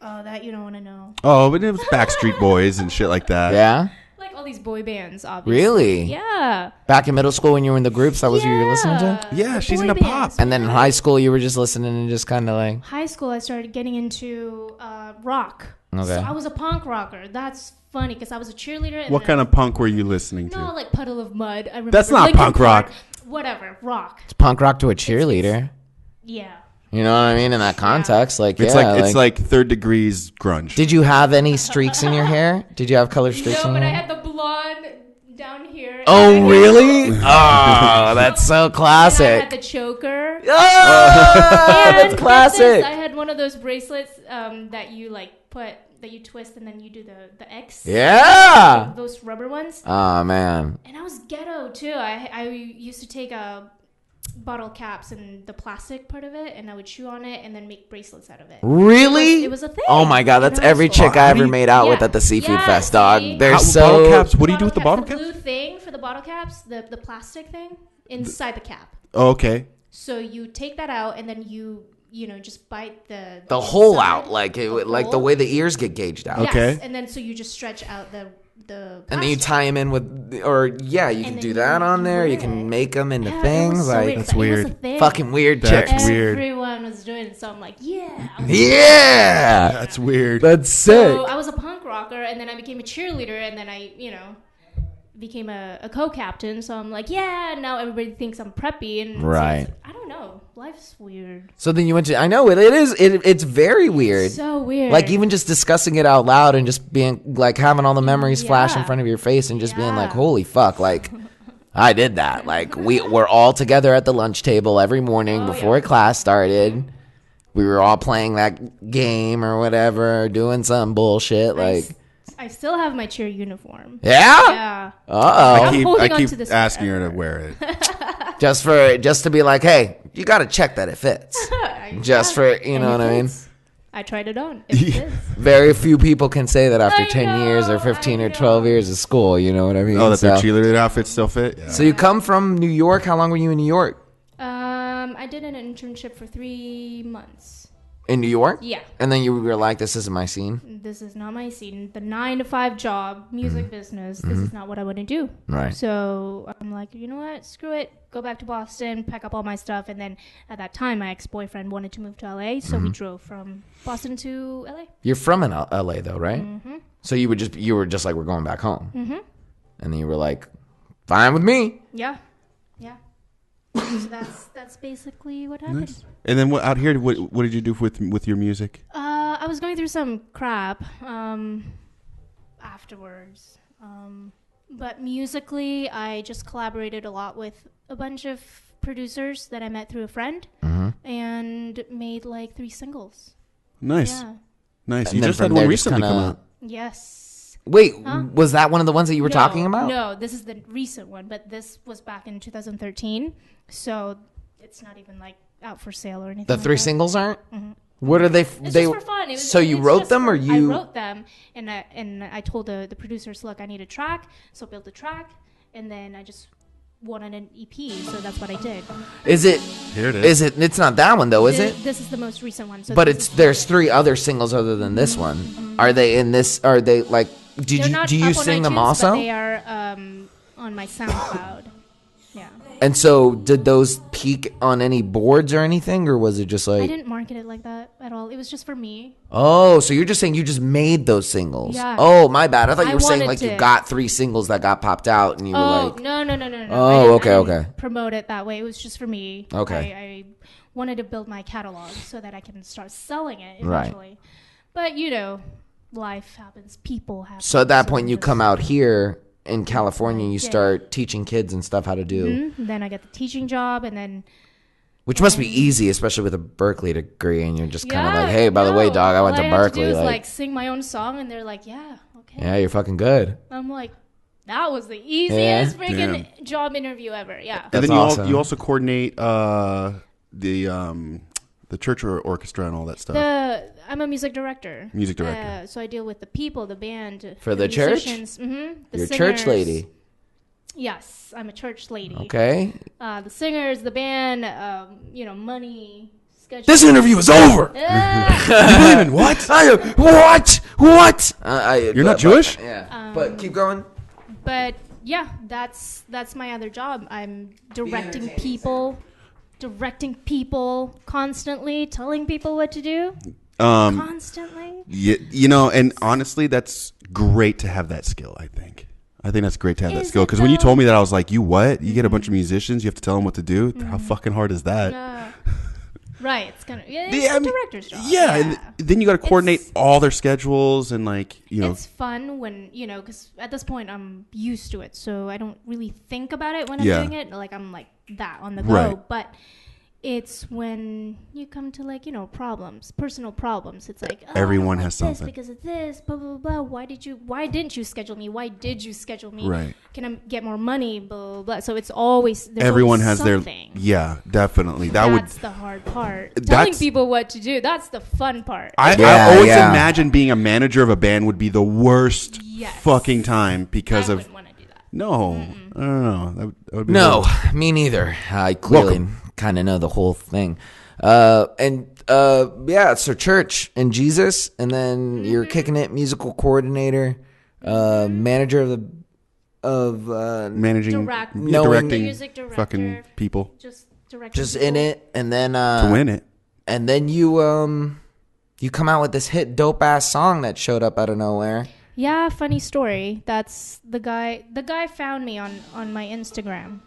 Oh, that you don't want to know. Oh, but it was Backstreet Boys and shit like that. Yeah? Like all these boy bands, obviously. Really? Yeah. Back in middle school when you were in the groups, that was what you were listening to? Yeah, she's into pop. And then in high school, you were just listening and just kind of like... High school, I started getting into rock. Okay. So I was a punk rocker. That's funny because I was a cheerleader. And what kind of punk were you listening to? No, like Puddle of Mud. I remember That's not Linkin punk Park. rock. Whatever, rock. It's punk rock to a cheerleader. Yeah. You know what I mean? In that context, like, it's it's like Third Degree's grunge. Did you have any streaks in your hair? Did you have color streaks in your hair? No, but I had the blonde down here. Oh, really? Oh, that's so classic. And I had the choker. Oh, that's classic. I had one of those bracelets that you that you twist and then you do the X. Yeah. Those rubber ones. Oh, man. And I was ghetto, too. I used to take bottle caps and the plastic part of it, and I would chew on it and then make bracelets out of it. Really? It was a thing. Oh my god, that's every chick I ever made out with at the seafood fest, dog. They're bottle caps. What do you do with the bottle caps? The blue thing for the bottle caps, the plastic thing inside the cap. Oh, okay. So you take that out and then you just bite the hole inside, out, like the way the ears get gauged out. Okay. Yes, and then so you just stretch out the plastic. And then you tie them in with, you can do that on there. You can make them into things. So like that's weird. Fucking weird That's chicks. weird. Everyone was doing it, so I'm like, yeah. That's weird. That's sick. So I was a punk rocker, and then I became a cheerleader, and then I, became a co-captain. So I'm like, yeah. Now everybody thinks I'm preppy, and right. So I don't know. Life's weird. So then you went to. I know it is. It's very weird. It's so weird. Like even just discussing it out loud and just being like having all the memories flash in front of your face and just being like, holy fuck, like. I did that. Like we're all together at the lunch table every morning before class started. We were all playing that game or whatever, doing some bullshit. I still have my cheer uniform. Yeah. Yeah. Uh oh. I keep asking her to wear it. just to be like, hey, you got to check that it fits. Just for you know what I mean. I tried it on. It fits. Very few people can say that after 10 years or 15 or 12 years of school. You know what I mean? Oh, that their cheerleader outfits still fit. Yeah. So you come from New York. How long were you in New York? I did an internship for 3 months. In New York? Yeah. And then you were like, this isn't my scene? This is not my scene. The 9-to-5 job, music business, this is not what I want to do. Right. So I'm like, you know what? Screw it. Go back to Boston, pack up all my stuff. And then at that time, my ex-boyfriend wanted to move to LA. So we drove from Boston to LA. You're from LA though, right? Mm-hmm. So you were just like, we're going back home. Mm-hmm. And then you were like, fine with me. Yeah. Yeah. So that's basically what happened. Nice. And then out here, what did you do with your music? I was going through some crap afterwards. But musically, I just collaborated a lot with a bunch of producers that I met through a friend and made like 3 singles. Nice. Yeah. Nice. You just had one recently come out. Yes. Wait, was that one of the ones that you were talking about? No, this is the recent one, but this was back in 2013. So it's not even like out for sale or anything. The 3 singles aren't? Mm-hmm. What are they? It's just for fun. So you wrote them or you? I wrote them, and I told the producers, look, I need a track. So I built a track, and then I just wanted an EP. So that's what I did. Is it? Here it is. Is it? It's not that one though, is it? This is the most recent one. So but there's 3 other singles other than this one. Mm-hmm. Are they in this? Are they like? Do you sing them also? But they are on my SoundCloud. Yeah. And so, did those peak on any boards or anything, or was it just like? I didn't market it like that at all. It was just for me. Oh, so you're just saying you just made those singles? Yeah. Oh, my bad. I thought you were saying like to. you got 3 singles that got popped out, and you were like, no. Oh, I didn't okay. promote it that way. It was just for me. Okay. I wanted to build my catalog so that I can start selling it Right. eventually. But life happens, people happen. So at that point, you come out here in California, and you start teaching kids and stuff how to do. Mm-hmm. Then I got the teaching job, and then Which must be easy, especially with a Berkeley degree, and you're just kind of like, hey, by the way, dog, I went to Berkeley. All I had to do is like sing my own song, and they're like, yeah, okay. Yeah, you're fucking good. I'm like, that was the easiest freaking job interview ever. Yeah. And then you also coordinate the church orchestra and all that stuff. I'm a music director. So I deal with the people, the band, for the church. Mm-hmm, you're a church lady. Yes, I'm a church lady. Okay. The singers, the band, money. Schedule. This interview is over. You believe in what? What? You're not Jewish? Yeah. But keep going. But yeah, that's my other job. I'm directing people constantly, telling people what to do. Constantly. Yeah, and honestly, that's great to have that skill, I think. That's great to have that skill. Because when you told me that, I was like, you what? You get a bunch of musicians, you have to tell them what to do? How fucking hard is that? Right. It's kind of it's a director's job. Yeah. And then you got to coordinate all their schedules and It's fun when, because at this point I'm used to it. So I don't really think about it when I'm doing it. Like I'm like that on the go. Right. But it's when you come to problems, personal problems. It's like everyone has something because of this, blah blah blah. Why didn't you schedule me? Why did you schedule me? Right. Can I get more money? Blah blah blah. So it's always everyone always has something. their definitely. That's the hard part. Telling people what to do. That's the fun part. I always imagine being a manager of a band would be the worst fucking time because of. Want to do that. No, I don't know. That would be horrible. Me neither. I clearly kind of know the whole thing. So church and Jesus, and then you're kicking it, musical coordinator, manager of managing, directing music director, fucking people, just in it, and then to win it, and then you come out with this hit dope ass song that showed up out of nowhere. Yeah, funny story. That's the guy. The guy found me on my Instagram.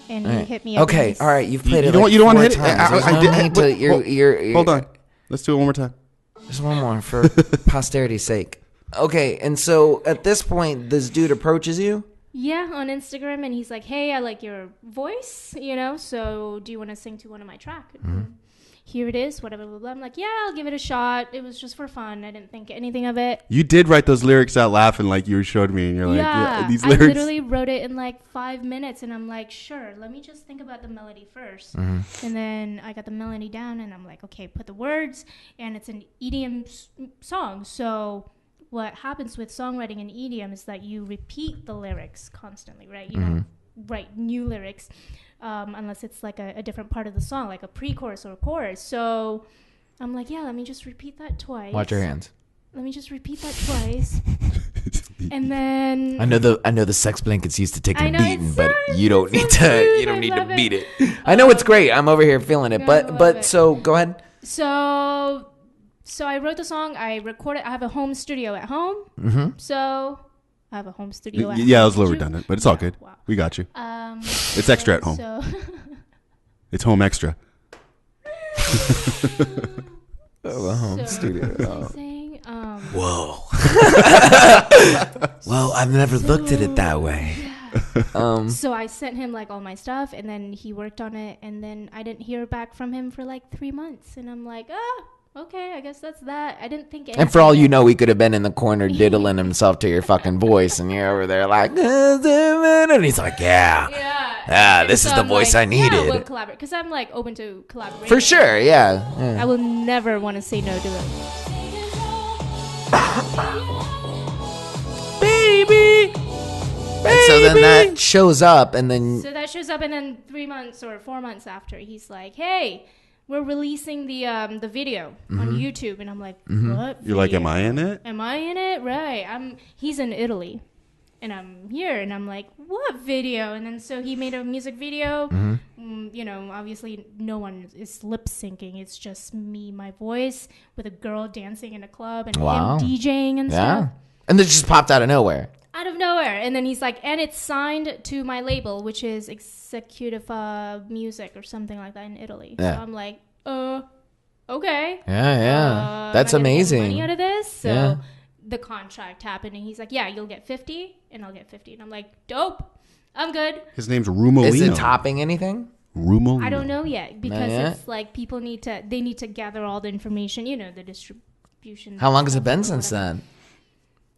And he hit me up. Okay, all right. You've played it. You don't want to hit it. Hold on. Let's do it one more time. Just one more for posterity's sake. Okay, and so at this point, this dude approaches you. Yeah, on Instagram, and he's like, "Hey, I like your voice. So do you want to sing to one of my tracks?" Mm-hmm. Here it is, whatever, blah, blah. I'm like, yeah, I'll give it a shot. It was just for fun. I didn't think anything of it. You did write those lyrics out laughing like you showed me, and you're like, yeah, these lyrics. I literally wrote it in 5 minutes, and I'm like, sure, let me just think about the melody first. Mm-hmm. And then I got the melody down, and I'm like, okay, put the words, and it's an EDM song. So what happens with songwriting in EDM is that you repeat the lyrics constantly, right? You don't write new lyrics. Unless it's like a different part of the song, like a pre-chorus or a chorus. So I'm like, yeah, let me just repeat that twice. Watch your hands. Let me just repeat that twice. And then I know the sex blanket's used to taking a beating, but you don't need to beat it. I know it's great. I'm over here feeling it. But so go ahead. So I wrote the song, I recorded. I have a home studio at home. Mm-hmm. So I have a home studio at home. Yeah, it was a little redundant, but it's all good. Wow. We got you. It's extra at home. So it's home extra. A home studio. Whoa. Well, I've never looked at it that way. Yeah. So I sent him all my stuff, and then he worked on it, and then I didn't hear back from him for 3 months, and I'm like, okay, I guess that's that. I didn't think anything. And for all you know, he could have been in the corner diddling himself to your fucking voice, and you're over there like, and he's like, this is the voice I needed. Yeah, we'll collaborate, because I'm open to collaboration. For sure, yeah. I will never want to say no to it. Baby. And so then that shows up, and then 3 months or 4 months after, he's like, hey, we're releasing the video on YouTube. And I'm like, what? You're like, am I in it? Am I in it? Right. He's in Italy. And I'm here. And I'm like, what video? And then so he made a music video. Obviously no one is lip syncing. It's just me, my voice, with a girl dancing in a club and him DJing and stuff. And this just popped out of nowhere. Out of nowhere. And then he's like, and it's signed to my label, which is Executive Music or something like that in Italy. Yeah. So I'm like, okay. Yeah. That's amazing. Get money out of this. So the contract happened, and he's like, yeah, you'll get 50 and I'll get 50. And I'm like, dope. I'm good. His name's Rumolino. Is it topping anything? Rumel? I don't know yet because it's like people need to gather all the information. You know, the distribution. How long has it been since then?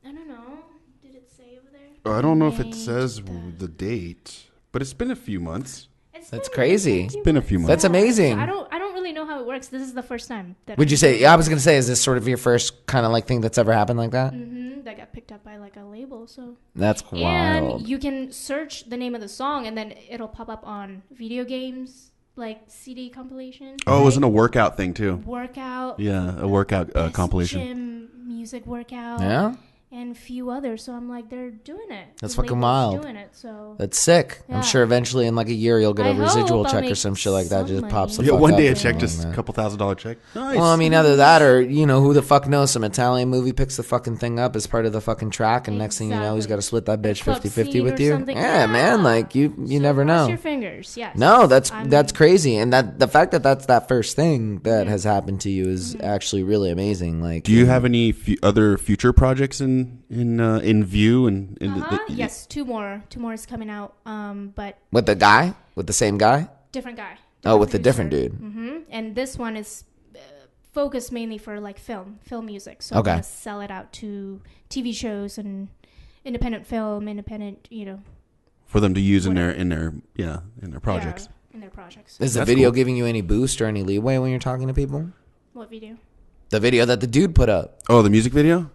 I don't know. Did it say over there? I don't know if it says the date, but it's been a few months. That's crazy. It's been a few months. That's amazing. I don't really know how it works. This is the first time. Would you say? Yeah, I was gonna say, is this sort of your first kind of like thing that's ever happened like that? Mm-hmm. That got picked up by like a label. So that's wild. And you can search the name of the song, and then it'll pop up on video games, like CD compilation. Oh, right? It wasn't a workout thing too. Workout. Yeah, a workout compilation. Gym music workout. Yeah. And a few others, so I'm like, they're doing it. That's fucking wild. Doing it, so that's sick. Yeah. I'm sure eventually in like a year you'll get a residual check or some shit like that. Just pops. Yeah, one day a check, just a couple $1,000 check. Nice. Well, I mean, either that or who the fuck knows? Some Italian movie picks the fucking thing up as part of the fucking track, and next thing you know, he's got to split that bitch 50-50 with you. Yeah, man. Like you never know. Cross your fingers. Yes. No, that's crazy, and that the fact that that's that first thing that has happened to you is actually really amazing. Like, do you have any other future projects in view and yes, two more is coming out, but with the same guy, different guy, with a different dude. And this one is focused mainly for like film music, so I'm gonna sell it out to TV shows and independent for them to use in their projects. In their projects. Is the video giving you any boost or any leeway when you're talking to people? What video? The video that the dude put up. Oh, the music video?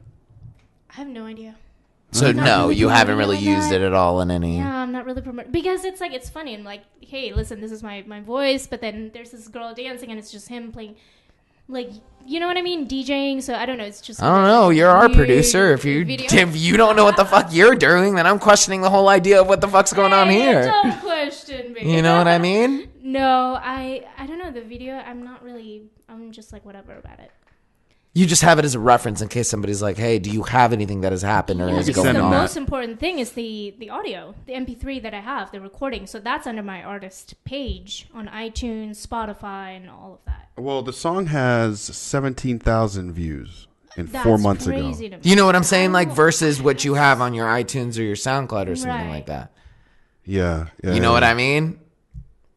I have no idea. So no, you haven't really used it at all in any. Yeah, I'm not really promoting because it's like it's funny and like, hey, listen, this is my voice, but then there's this girl dancing and it's just him playing, like, you know what I mean, DJing. So I don't know. It's just I don't know. You're our producer. If you don't know what the fuck you're doing, then I'm questioning the whole idea of what the fuck's going on here. Don't question me. You know what I mean? No, I don't know the video. I'm just like whatever about it. You just have it as a reference in case somebody's like, hey, do you have anything that has happened or is going on? The most important thing is the audio, the MP3 that I have, the recording. So that's under my artist page on iTunes, Spotify, and all of that. Well, the song has 17,000 views 4 months ago. You know what I'm saying? Like versus what you have on your iTunes or your SoundCloud or something like that. Yeah. You know what I mean?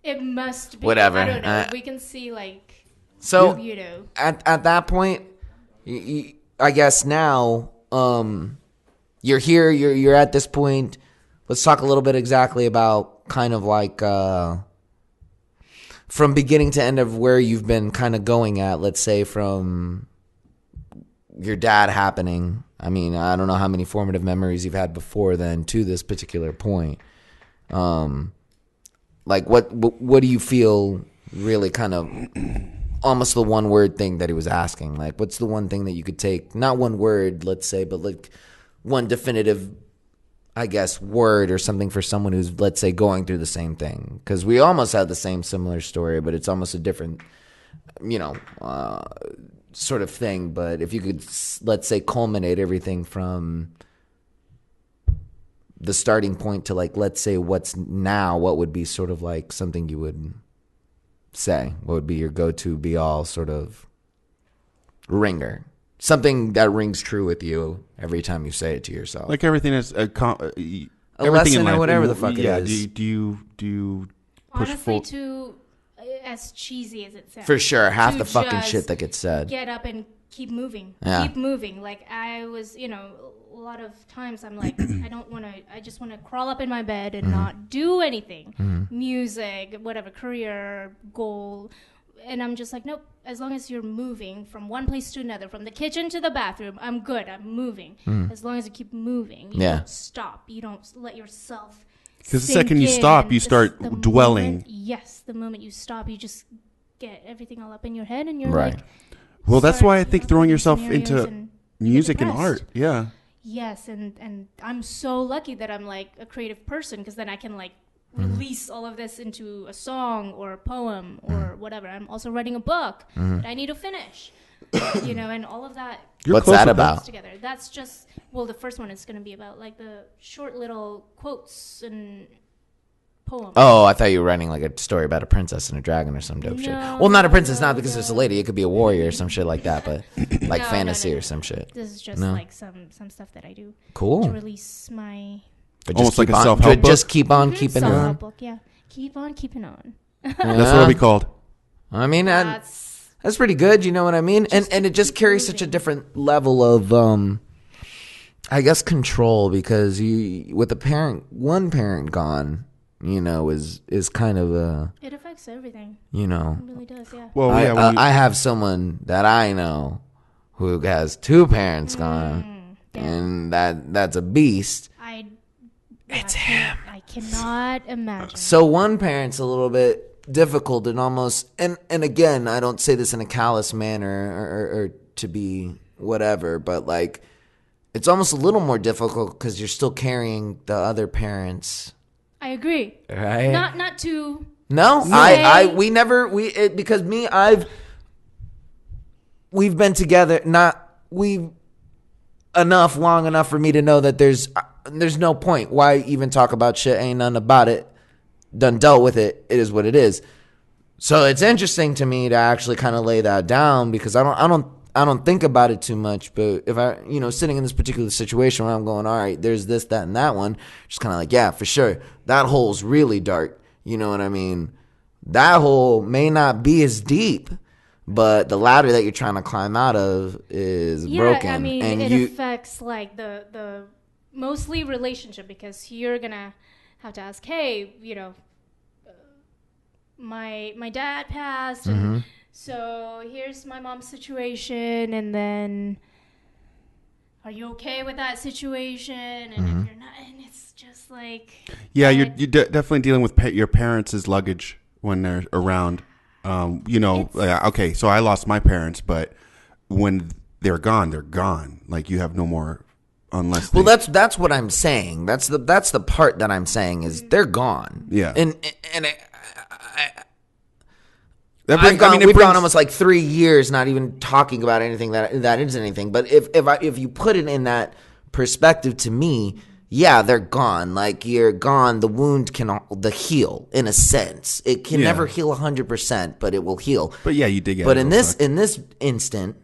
It must be. Whatever. I don't know. We can see like. So at that point. I guess now you're here. You're at this point. Let's talk a little bit exactly about kind of like from beginning to end of where you've been kind of going at. Let's say from your dad happening. I mean, I don't know how many formative memories you've had before then to this particular point. Like what do you feel really kind of almost the one word thing that he was asking? Like, what's the one thing that you could take, not one word, let's say, but like one definitive, I guess, word or something for someone who's, let's say, going through the same thing? Because we almost have the same similar story, but it's almost a different, sort of thing. But if you could, let's say, culminate everything from the starting point to like, let's say, what's now, what would be sort of like something you would say? What would be your go-to, be-all sort of ringer? Something that rings true with you every time you say it to yourself. Like everything is a lesson in life, or whatever the fuck it is. Yeah. Do you push honestly to as cheesy as it sounds? For sure, half the fucking shit that gets said. Get up and keep moving. Yeah. Keep moving. Like I was, a lot of times I'm like, I just want to crawl up in my bed and not do anything. Music, whatever, career, goal. And I'm just like, nope, as long as you're moving from one place to another, from the kitchen to the bathroom, I'm good. I'm moving. As long as you keep moving, you don't stop. You don't let yourself because the second you stop, you start dwelling. The moment you stop, you just get everything all up in your head and you're right. like... Well, that's why I think throwing yourself into music and art, Yes, and I'm so lucky that I'm like a creative person because then I can like release all of this into a song or a poem or whatever. I'm also writing a book that I need to finish, and all of that. What's that about? Together. That's just, the first one is going to be about like the short little quotes and poems. Oh, I thought you were writing like a story about a princess and a dragon or some dope shit. Well, not a princess, not because it's a lady. It could be a warrior or some shit like that, but like fantasy or some shit. This is just like some stuff that I do. Cool. To release my... Almost like a self-help book? Just keep on keeping on. Self-help book, yeah. Keep on keeping on. That's what it'll be called. I mean, that's pretty good. You know what I mean? And it just carries such a different level of, I guess, control, because you, with one parent gone, you know, is kind of it affects everything. You know, it really does. Yeah. Well, I have someone that I know who has two parents gone, and that's a beast. It's him. I cannot imagine. So one parent's a little bit difficult and almost, and again, I don't say this in a callous manner or to be whatever, but like, it's almost a little more difficult because you're still carrying the other parents. I agree. Right? Not to. No, because we've been together. Long enough for me to know that there's no point. Why even talk about shit? Ain't nothing about it. Done dealt with it. It is what it is. So it's interesting to me to actually kind of lay that down, because I don't think about it too much. But if I, sitting in this particular situation where I'm going, all right, there's this, that, and that one, just kind of like, yeah, for sure, that hole's really dark. You know what I mean? That hole may not be as deep, but the ladder that you're trying to climb out of is broken. I mean, and it affects like the mostly relationship, because you're gonna have to ask, hey, my dad passed, and so here's my mom's situation, and then are you okay with that situation? And if you're not, and it's just like, yeah, you're definitely dealing with your parents' luggage when they're around. Okay, so I lost my parents, but when they're gone. Like, you have no more, unless. Well, that's what I'm saying. That's the part that I'm saying is they're gone. Yeah, and we've gone almost like 3 years not even talking about anything that is anything. But if you put it in that perspective, to me, yeah, they're gone. Like, you're gone. The wound can heal in a sense. It can never heal 100%, but it will heal. But yeah, you did get. But in this instant,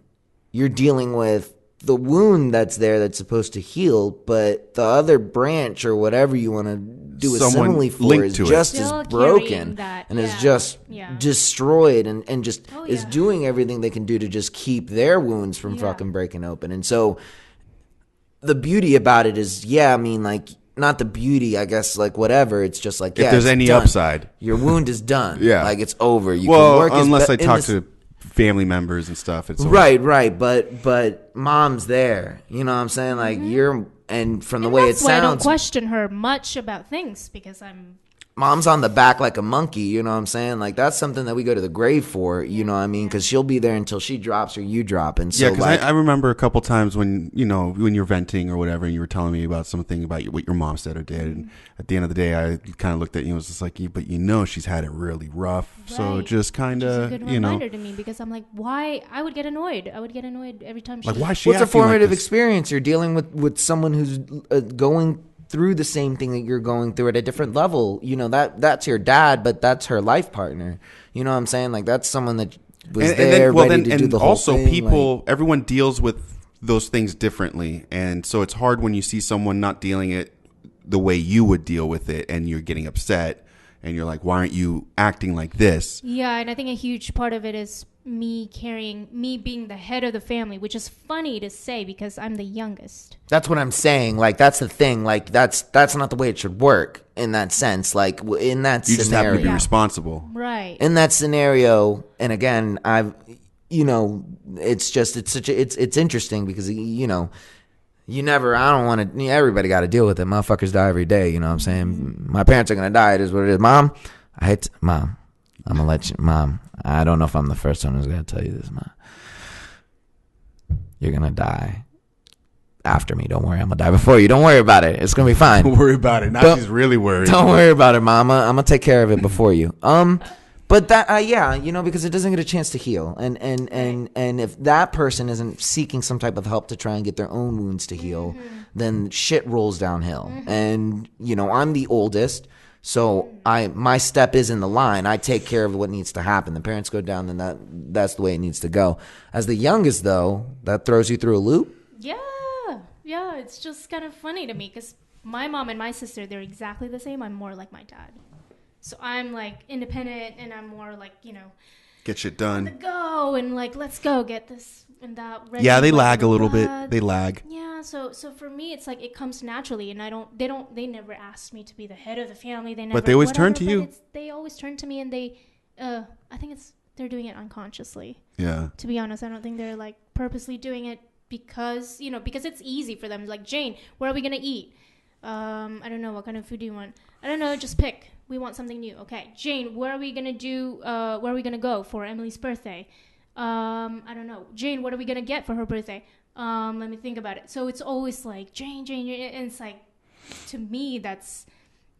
you're dealing with the wound that's there that's supposed to heal, but the other branch or whatever you want to do a simile for is just as broken and is just destroyed and just is doing everything they can do to just keep their wounds from fucking breaking open. And so the beauty about it is, I mean, like, not the beauty, I guess, like, whatever. It's just like, if there's any done. upside, your wound is done. Yeah, like, it's over. You can work unless I talk to family members and stuff. It's right. But mom's there. You know what I'm saying? Like, and from the way it sounds, I don't question her much about things, because mom's on the back like a monkey, you know what I'm saying? Like, that's something that we go to the grave for, you know what I mean? Because she'll be there until she drops or you drop. And so, because I remember a couple times when you're venting or whatever, and you were telling me about something about what your mom said or did, and at the end of the day, I kind of looked at you and was just like, but she's had it really rough. Right. So just kind of, a good reminder to me, because I'm like, why? I would get annoyed every time she. Like, why is she? What's a formative experience? You're dealing with someone who's going through the same thing that you're going through at a different level. That's your dad, but that's her life partner. You know what I'm saying? Like, that's someone that was ready to do the whole thing. And also, everyone deals with those things differently, and so it's hard when you see someone not dealing it the way you would deal with it, and you're getting upset, and you're like, why aren't you acting like this? Yeah, and I think a huge part of it is me being the head of the family, which is funny to say because I'm the youngest. That's what I'm saying. Like, that's the thing. Like, that's not the way it should work in that sense. Like, in that you scenario. You just have to be responsible. Right. In that scenario, and again, it's interesting because, I don't want to, everybody got to deal with it. Motherfuckers die every day, you know what I'm saying? My parents are going to die. It is what it is. Mom, Mom, I'm going to let you, Mom, I don't know if I'm the first one who's going to tell you this, Mom. You're going to die after me. Don't worry. I'm going to die before you. Don't worry about it. It's going to be fine. Don't worry about it. Now she's really worried. Don't worry about it, Mama. I'm going to take care of it before you. But that, because it doesn't get a chance to heal. And if that person isn't seeking some type of help to try and get their own wounds to heal, then shit rolls downhill. And, I'm the oldest. So my step is in the line. I take care of what needs to happen. The parents go down, then that's the way it needs to go. As the youngest, though, that throws you through a loop. Yeah. It's just kind of funny to me because my mom and my sister, they're exactly the same. I'm more like my dad. So I'm like independent, and I'm more like, get shit done. Go and like, let's go get this and that. Ready, yeah, they lag a little bit. They lag. Yeah. So for me, it's like it comes naturally, and they never asked me to be the head of the family. They never. But they always turn to you. They always turn to me, and I think they're doing it unconsciously. Yeah. To be honest, I don't think they're like purposely doing it because it's easy for them. Like, Jane, where are we gonna eat? I don't know. What kind of food do you want? I don't know. Just pick. We want something new. Okay, Jane, where are we gonna where are we gonna go for Emily's birthday? I don't know. Jane, what are we gonna get for her birthday? Let me think about it. So it's always like Jane, and it's like, to me, that's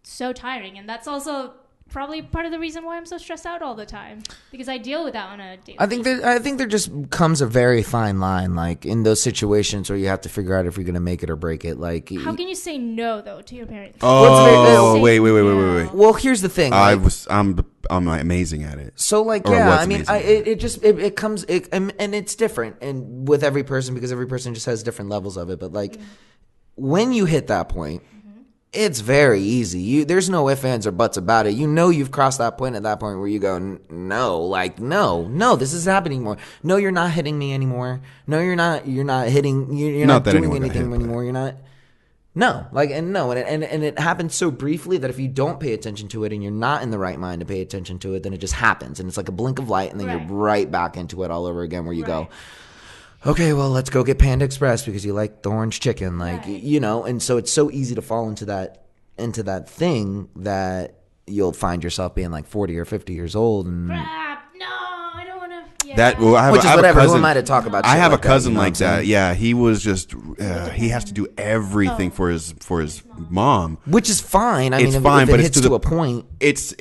so tiring, and that's also probably part of the reason why I'm so stressed out all the time, because I deal with that on a daily basis. I think there just comes a very fine line, like in those situations where you have to figure out if you're gonna make it or break it. Like, how can you say no though to your parents? Oh, wait. Well, here's the thing. I'm amazing at it. So like, yeah, I mean, it comes, and it's different, and with every person, because every person just has different levels of it. But like, when you hit that point, it's very easy. There's no ifs, ands, or buts about it. You've crossed that point at that point where you go, no, this is happening more. No, you're not hitting me anymore. No, you're not hitting. You're not doing anything anymore. You're not. No, and it happens so briefly that if you don't pay attention to it and you're not in the right mind to pay attention to it, then it just happens, and it's like a blink of light, and then you're right back into it all over again, where you go, okay, well, let's go get Panda Express because you like the orange chicken, like, and so it's so easy to fall into that thing that you'll find yourself being like 40 or 50 years old and. Crap, no, I don't want to. Yeah. That well, I have, which is I have whatever. a cousin, Who am I to talk about? I have like a cousin that, like that. Yeah, he was just he has to do everything for his mom, which is fine. I mean, if but it hits to a point, it's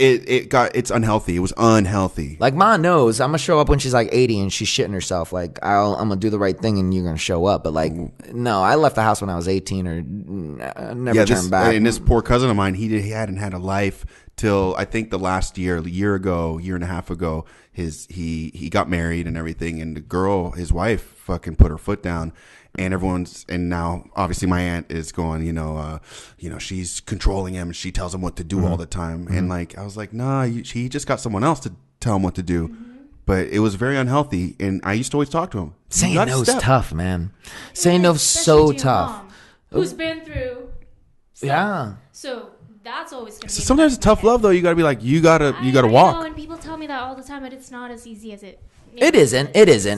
unhealthy. It was unhealthy. Like, Ma knows I'm gonna show up when she's like 80 and she's shitting herself. Like, I'm gonna do the right thing and you're gonna show up. But like, no, I left the house when I was 18 or never turned back. And this poor cousin of mine, he hadn't had a life till I think the last year and a half ago. He got married and everything, and the girl, his wife, fucking put her foot down, and now obviously my aunt is going, she's controlling him, and she tells him what to do all the time, and like I was like, nah, he just got someone else to tell him what to do, but it was very unhealthy, and I used to always talk to him. Saying no's tough, man. Saying no's so tough. Mom, who's been through? Yeah. So. That's always going to be. Sometimes it's tough love though. You gotta be like, you gotta walk. I know, and people tell me that all the time, but it's not as easy as it. It isn't.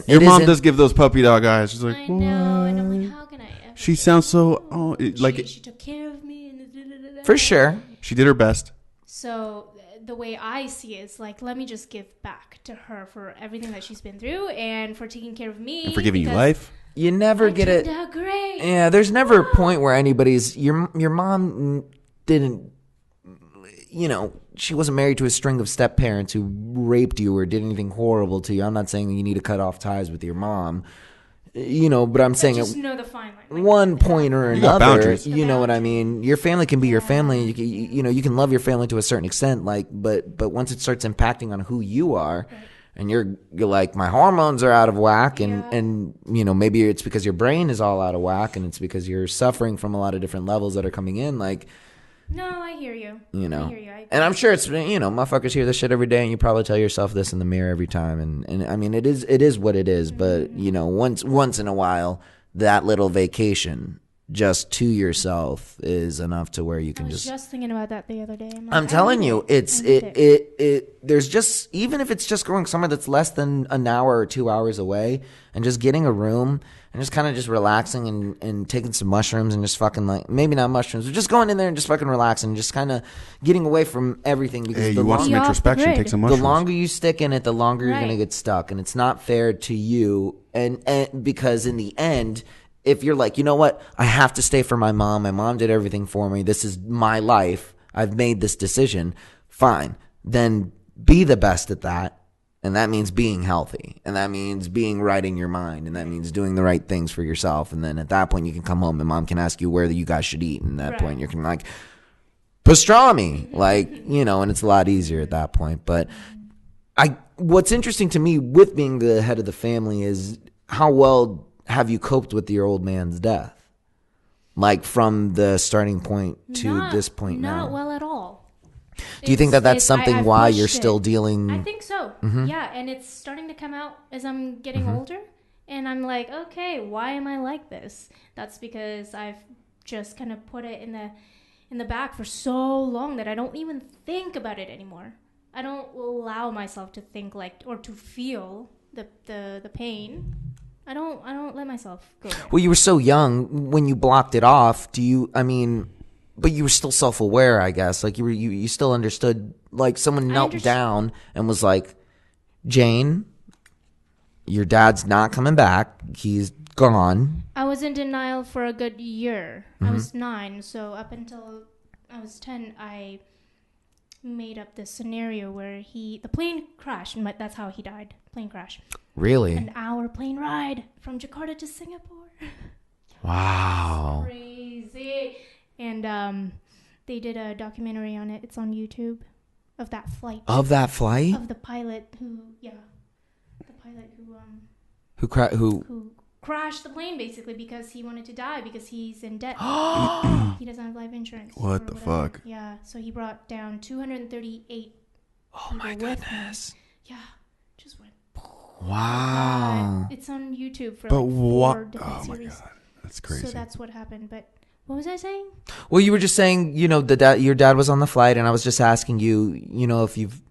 Your mom does give those puppy dog eyes. She's like, I know, and I'm like, how can I? She sounds so she took care of me, and for sure. She did her best. So the way I see it is like, let me just give back to her for everything that she's been through and for taking care of me and for giving you life. You never get it. Great. Yeah, there's never a point where anybody's your mom didn't. She wasn't married to a string of step parents who raped you or did anything horrible to you. I'm not saying you need to cut off ties with your mom, but I'm saying just know the fine line. Like one point or another, you know what I mean? Your family can be your family. You can love your family to a certain extent, like, but once it starts impacting on who you are, and you're like, my hormones are out of whack, and maybe it's because your brain is all out of whack, and it's because you're suffering from a lot of different levels that are coming in, like. No, I hear you. I hear you. And I'm sure it's motherfuckers hear this shit every day, and you probably tell yourself this in the mirror every time. And I mean, it is what it is. But once in a while, that little vacation just to yourself is enough to where you can just thinking about that the other day. I'm telling you, there's just, even if it's just going somewhere that's less than an hour or 2 hours away, and just getting a room and just kind of just relaxing and taking some mushrooms and just fucking, like, maybe not mushrooms, but just going in there and just fucking relaxing and just kind of getting away from everything. Because you want some introspection, take some mushrooms. The longer you stick in it, the longer you're going to get stuck. And it's not fair to you. And because in the end, if you're like, you know what, I have to stay for my mom. My mom did everything for me. This is my life. I've made this decision. Fine. Then be the best at that. And that means being healthy. And that means being right in your mind. And that means doing the right things for yourself. And then at that point, you can come home and mom can ask you where you guys should eat. And at that point, you can like, pastrami. Like, and it's a lot easier at that point. But what's interesting to me with being the head of the family is how well have you coped with your old man's death? Like from the starting point to this point now. Not well at all. Do you think that that's something why you're still dealing? I think so. Mm-hmm. Yeah, and it's starting to come out as I'm getting older. And I'm like, okay, why am I like this? That's because I've just kind of put it in the back for so long that I don't even think about it anymore. I don't allow myself to think like or to feel the pain. I don't let myself go there. Well, you were so young when you blocked it off. But you were still self-aware, I guess. Like you still understood. Like someone knelt down and was like, "Jane, your dad's not coming back. He's gone." I was in denial for a good year. I was 9, so up until I was 10, I made up this scenario where the plane crashed, and that's how he died. Plane crash. Really? An hour plane ride from Jakarta to Singapore. Wow. That's crazy. And they did a documentary on it. It's on YouTube of that flight. Of that flight? Of the pilot who crashed the plane basically because he wanted to die because he's in debt. He doesn't have life insurance. What the fuck? Yeah, so he brought down 238. Oh my goodness. Yeah, just went. Wow. It's on YouTube for but like 4 different series. My god, that's crazy. So that's what happened. But what was I saying? Well, you were just saying, your dad was on the flight, and I was just asking you, if you've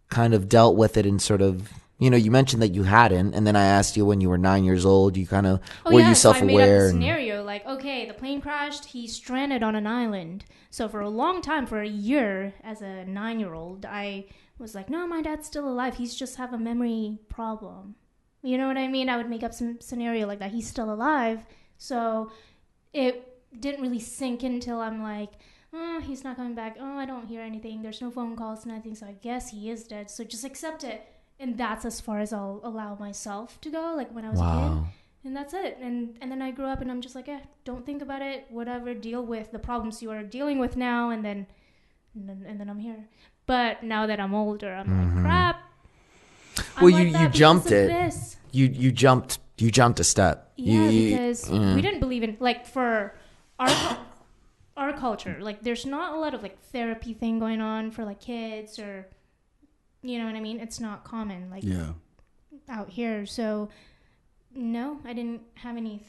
kind of dealt with it and sort of. You mentioned that you hadn't, and then I asked you when you were 9 years old, you kind of, were you self-aware? So I made up a scenario, like, okay, the plane crashed, he's stranded on an island. So for a long time, for a year, as a 9-year-old, I was like, no, my dad's still alive. He's just have a memory problem. You know what I mean? I would make up some scenario like that. He's still alive. So it didn't really sink in until I'm like, oh, he's not coming back. Oh, I don't hear anything. There's no phone calls, nothing. So I guess he is dead. So just accept it. And that's as far as I'll allow myself to go, like when I was a kid. And that's it. And then I grew up and I'm just like, don't think about it, whatever, deal with the problems you are dealing with now, and then I'm here. But now that I'm older, I'm like, crap. Well, you jumped it. You jumped a step. Yeah, because we didn't believe in, like, for our culture, like there's not a lot of like therapy thing going on for like kids, or you know what I mean? It's not common, like, out here. So, no, I didn't have any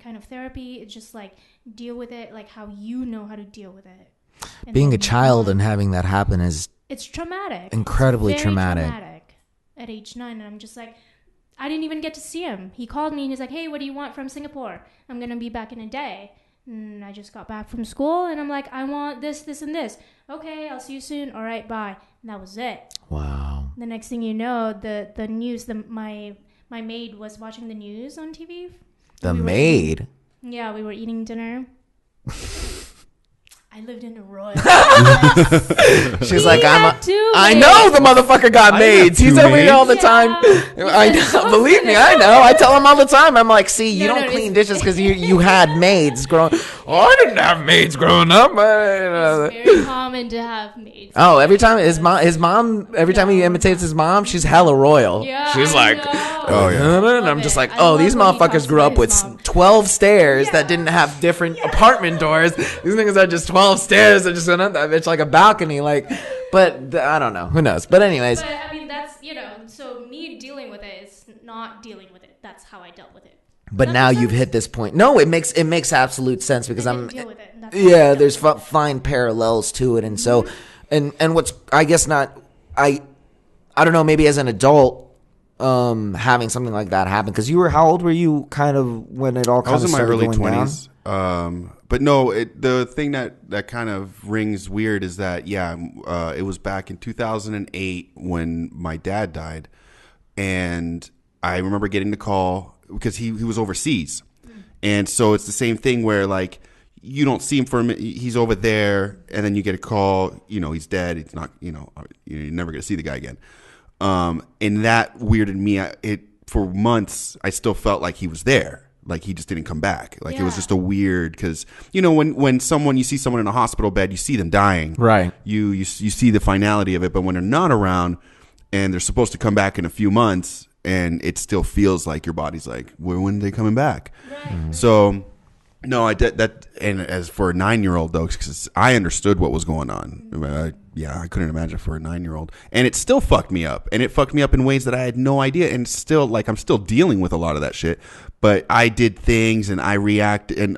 kind of therapy. It's just, like, deal with it, like, how you know how to deal with it. And being a child and having that happen is... It's traumatic. Incredibly it's traumatic. At age 9, and I'm just like... I didn't even get to see him. He called me, and he's like, hey, what do you want from Singapore? I'm going to be back in a day. And I just got back from school, and I'm like, I want this, this, and this. Okay, I'll see you soon. All right, bye. And that was it. Wow. The next thing you know, the news, my maid was watching the news on TV. The maid? Yeah, we were eating dinner. I lived in a royal. She's like, I know the motherfucker got maids. He's over here all the time. I know, believe me, I know. I tell him all the time. I'm like, see, you don't clean dishes because you had maids growing. Oh, I didn't have maids growing up. It's very common to have maids. Oh, every time his mom, every time he imitates his mom, she's hella royal. Yeah, she's like, oh yeah. And I'm just like, oh, these motherfuckers grew up with 12 stairs that didn't have different apartment doors. These niggas are just 12 stairs that just went up that bitch like a balcony, like. But I don't know, who knows? But anyways, but I mean, that's, so me dealing with it is not dealing with it. That's how I dealt with it. But now you've hit this point. No, it makes absolute sense because deal with it, there's fine parallels to it, and so and what's, I guess, not, I don't know, maybe as an adult having something like that happen, because how old were you kind of when it all kind of started going down? I was in my early 20s. But no, the thing that kind of rings weird is that, it was back in 2008 when my dad died. And I remember getting the call because he was overseas. And so it's the same thing where, like, you don't see him for a minute. He's over there, and then you get a call, he's dead. It's not, you're never going to see the guy again. And that weirded me. For months, I still felt like he was there. Like, he just didn't come back. Like, it was just a weird, because, when you see someone in a hospital bed, you see them dying. Right. You see the finality of it. But when they're not around and they're supposed to come back in a few months, and it still feels like your body's like, when are they coming back? Right. So No, I did that. And as for a 9-year-old though, because I understood what was going on. I couldn't imagine for a 9-year-old, and it still fucked me up, and it fucked me up in ways that I had no idea, and still, like, I'm still dealing with a lot of that shit. But I did things, and I react, and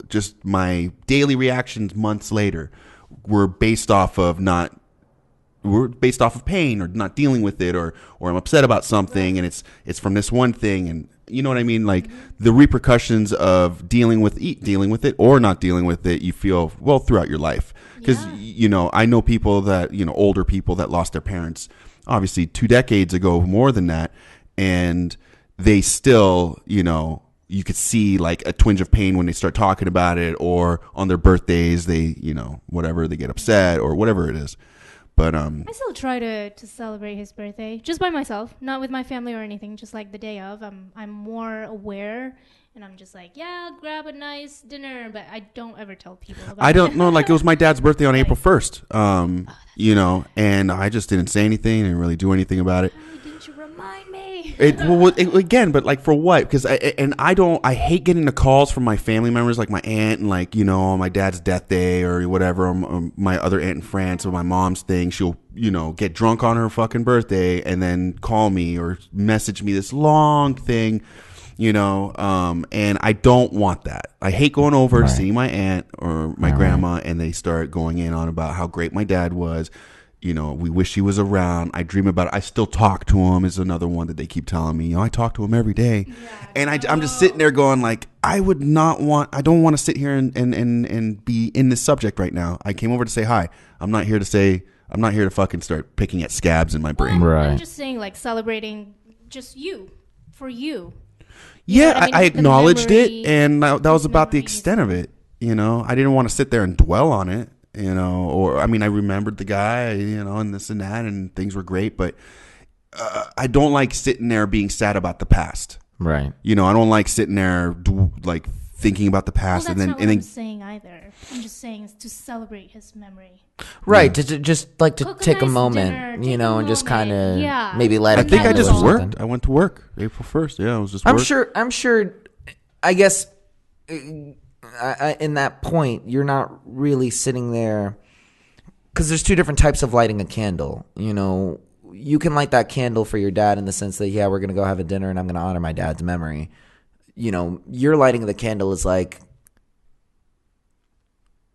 just my daily reactions months later were based off of pain or not dealing with it, or I'm upset about something, and it's from this one thing, and you know what I mean? Like the repercussions of dealing with it or not dealing with it, you feel well throughout your life. Because, I know people that, older people that lost their parents, obviously 2 decades ago, more than that. And they still, you could see like a twinge of pain when they start talking about it, or on their birthdays, they, whatever, they get upset or whatever it is. But I still try to celebrate his birthday just by myself, not with my family or anything. Just like the day of, I'm more aware, and I'm just like, I'll grab a nice dinner, but I don't ever tell people about it. I don't know. Like, it was my dad's birthday on April 1st, and I just didn't say anything, didn't really do anything about it. Why didn't you remind me? Again, but like for what? Because I hate getting the calls from my family members, like my aunt, and like, on my dad's death day or whatever, or my other aunt in France, or my mom's thing. She'll, get drunk on her fucking birthday and then call me or message me this long thing, and I don't want that. I hate going over to see my aunt or my grandma, and they start going in on about how great my dad was. We wish he was around. I dream about it. I still talk to him is another one that they keep telling me. I talk to him every day. Yeah, and I'm just sitting there going like, I don't want to sit here and be in this subject right now. I came over to say hi. I'm not here to fucking start picking at scabs in my brain. Right. I'm just saying, like, celebrating just for you. Yeah, I acknowledged it, and that was about the extent of it. I didn't want to sit there and dwell on it. I remembered the guy, and this and that, and things were great, but I don't like sitting there being sad about the past. Right. I don't like sitting there like thinking about the past, and then I'm saying either. I'm just saying to celebrate his memory. Right. Yeah. To just like to cook take a moment, dinner, and just kind of maybe let it. I think I just worked. I went to work April 1st. Yeah, I was just. I'm sure. I guess. In that point, you're not really sitting there, because there's 2 different types of lighting a candle. You can light that candle for your dad in the sense that, we're going to go have a dinner and I'm going to honor my dad's memory. Your lighting of the candle is like,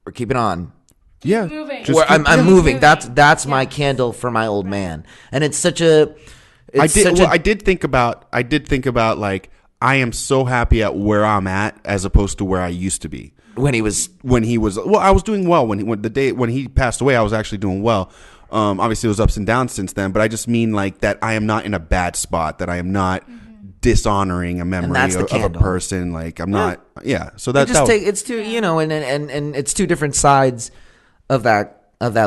we're keeping on. Yeah. I'm moving. That's my candle for my old man. And it's such a... I did think about like, I am so happy at where I'm at as opposed to where I used to be. When he was, I was doing well when he passed away. I was actually doing well. Obviously, it was ups and downs since then, but I just mean like that I am not in a bad spot. That I am not dishonoring a memory of a person. Like I'm not. Yeah. So it's two. And it's 2 different sides of that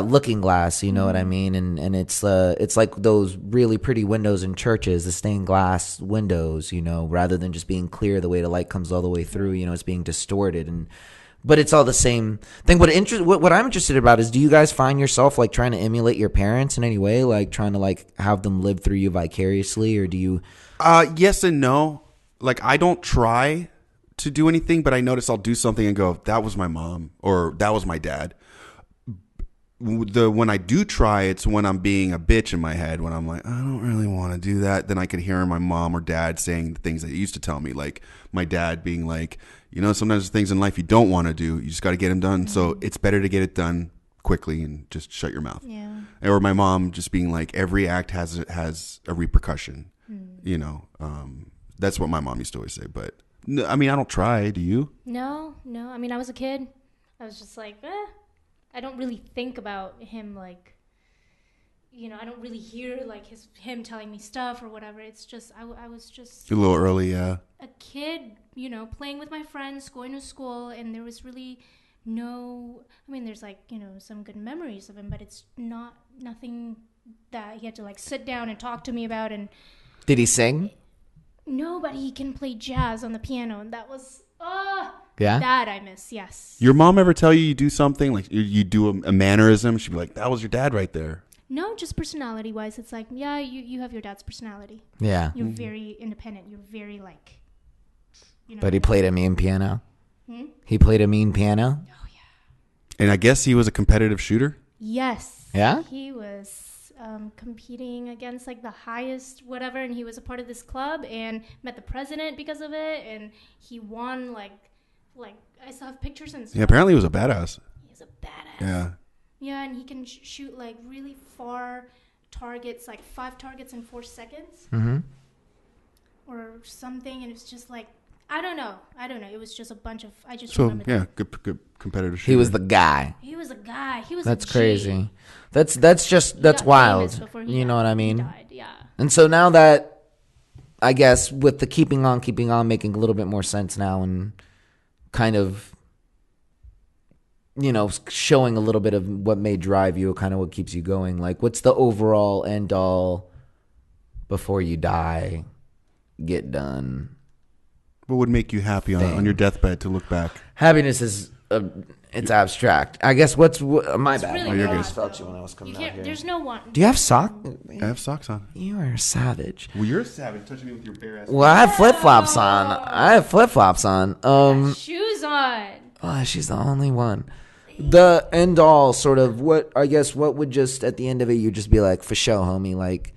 looking glass, you know what I mean? And it's like those really pretty windows in churches, the stained glass windows, rather than just being clear the way the light comes all the way through, it's being distorted, but it's all the same thing. What I'm interested about is, do you guys find yourself like trying to emulate your parents in any way, like trying to like have them live through you vicariously, or do you? Yes and no. Like I don't try to do anything, but I notice I'll do something and go, that was my mom or that was my dad. When I do try, it's when I'm being a bitch in my head, when I'm like, I don't really want to do that. Then I could hear my mom or dad saying the things that they used to tell me, like my dad being like, sometimes there's things in life you don't want to do. You just got to get them done. Mm-hmm. So it's better to get it done quickly and just shut your mouth. Yeah. Or my mom just being like, every act has a repercussion. Mm. That's what my mom used to always say. But I don't try. Do you? No. I was a kid. I was just like, I don't really think about him like, I don't really hear like him telling me stuff or whatever. It's just I was just a little early, yeah. A kid, playing with my friends, going to school, and there was really no. There's like some good memories of him, but it's nothing that he had to like sit down and talk to me about. And did he sing? No, but he can play jazz on the piano, and that was yeah. That I miss, yes. Your mom ever tell you do something like you do a mannerism? She'd be like, "That was your dad right there." No, just personality wise, it's like, you have your dad's personality. Yeah, you're very independent. You're very like But he played a mean piano. He played a mean piano. Oh yeah. And I guess he was a competitive shooter. Yes. Yeah. He was competing against like the highest whatever, and he was a part of this club and met the president because of it, and he won like I still have pictures and stuff. Yeah, apparently he was a badass. He's a badass. Yeah. Yeah, and he can shoot like really far targets, like 5 targets in 4 seconds. Or something, and it's just like I don't know. It was just a bunch of. I just remember. Yeah, good competitive shooter. He was the guy. He was a guy. He was. That's a G. crazy. That's wild. You know what I mean? He died, yeah. And so now that, I guess, with the keeping on, making a little bit more sense now, and kind of, showing a little bit of what may drive you, kind of what keeps you going. Like, what's the overall end all before you die? Get done. What would make you happy on your deathbed to look back? Happiness is it's abstract. I guess my bad. Really I just felt you when I was coming out here. There's no one. Do you have socks? I have socks on. You are a savage. Well, you're a savage, touching me with your bare ass. Well, I have flip flops on. Shoes on. Oh, she's the only one. The end all sort of what would just at the end of it you just be like, for show, homie, like.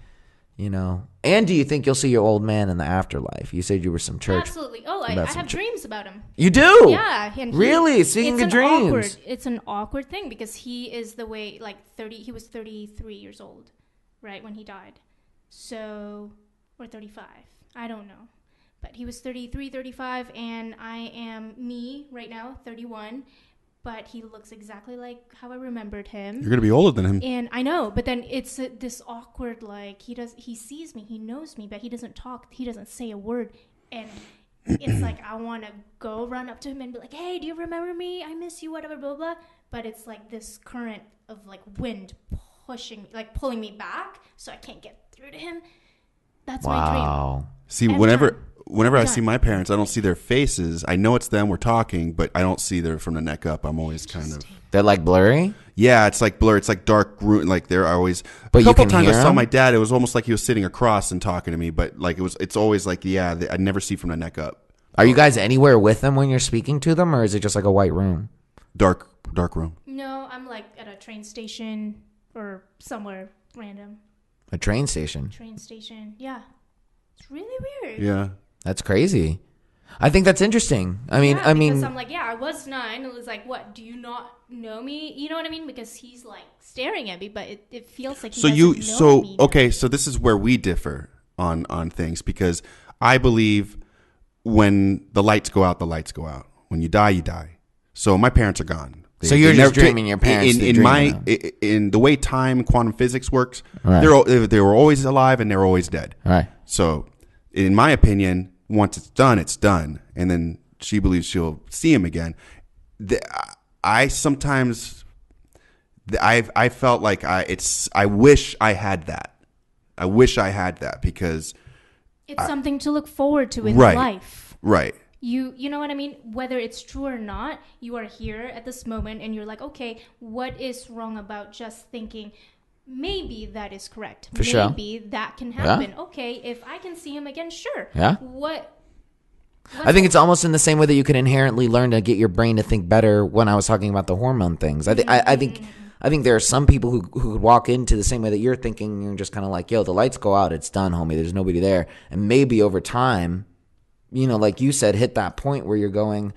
And do you think you'll see your old man in the afterlife? You said you were some church. Absolutely. Oh, I have dreams about him. You do? Yeah. And really? Speaking of dreams. It's an awkward thing because he is the way, like 30, he was 33 years old, right, when he died. So, or 35. I don't know. But he was 33, 35, and I am me right now, 31. But he looks exactly like how I remembered him. You're going to be older than him. And I know, but then it's this awkward, like, he sees me, he knows me, but he doesn't talk, he doesn't say a word. And it's like, I want to go run up to him and be like, hey, do you remember me? I miss you, whatever, blah, blah. But it's like this current of, like, wind pushing, like, pulling me back so I can't get through to him. That's my dream. See, whenever I see my parents, I don't see their faces. I know it's them. We're talking, but I don't see them from the neck up. I'm always kind of. They're like blurry. Yeah, it's like blur. It's like dark. Like they're always. But a couple you can times hear I saw them? my dad. It was almost like he was sitting across and talking to me. But like it's always like I never see from the neck up. Are you guys anywhere with them when you're speaking to them, or is it just like a white room? Dark room. No, I'm like at a train station or somewhere random. A train station. Yeah. It's really weird. Yeah. That's crazy. I think that's interesting. I mean, because I'm like, yeah, I was 9. It was like, what? Do you not know me? You know what I mean? Because he's like staring at me, but it feels like he doesn't know me. Okay, so this is where we differ on things because I believe when the lights go out, the lights go out. When you die, you die. So my parents are gone. So you're just dreaming your parents. In the way time quantum physics works, right. They were always alive and they're always dead. Right. So, in my opinion, once it's done, and then she believes she'll see him again. I sometimes, I felt like I wish I had that. I wish I had that because it's something to look forward to in life. Right. You know what I mean? Whether it's true or not, you are here at this moment and you're like, okay, what is wrong about just thinking maybe that is correct? Maybe that can happen. Yeah. Okay, if I can see him again, sure. Yeah. I think it's almost in the same way that you can inherently learn to get your brain to think better when I was talking about the hormone things. I think there are some people who could walk into the same way that you're thinking and you're just kind of like, yo, the lights go out, it's done, homie, there's nobody there. And maybe over time, like you said, hit that point where you're going,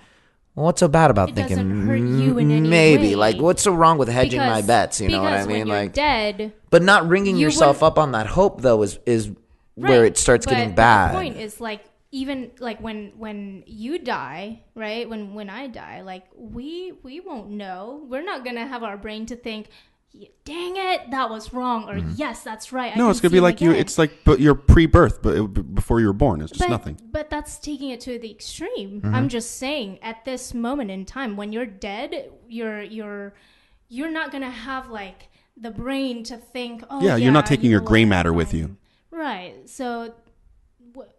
well, what's so bad about thinking? Doesn't hurt you in any maybe way. Like, what's so wrong with hedging my bets? You know what I mean? When you're dead, but not ringing yourself up on that hope though is where it starts getting bad. The point is like even like when you die, right? When I die, like we won't know. We're not gonna have our brain to think, dang it, that was wrong, or yes, that's right. No, it's gonna be like you. It's like your pre-birth, but before you were born, it's just nothing. But that's taking it to the extreme. I'm just saying, at this moment in time, when you're dead, you're not gonna have like the brain to think. Oh, yeah, you're not taking your gray matter with you. Right. So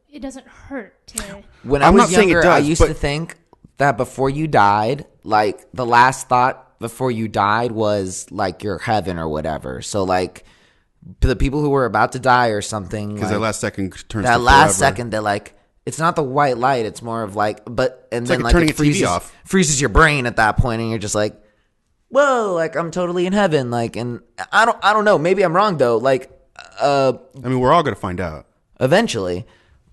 it doesn't hurt to. When I was younger, I used to think that before you died, like the last thought before you died was like your heaven or whatever. So like the people who were about to die or something, because that last second turns that to last forever. second, they're like, it's not the white light. It's more of like, it's then like turning a TV off. Freezes your brain at that point, and you're just like, whoa, like I'm totally in heaven. Like, and I don't know. Maybe I'm wrong though. Like, I mean, we're all gonna find out eventually.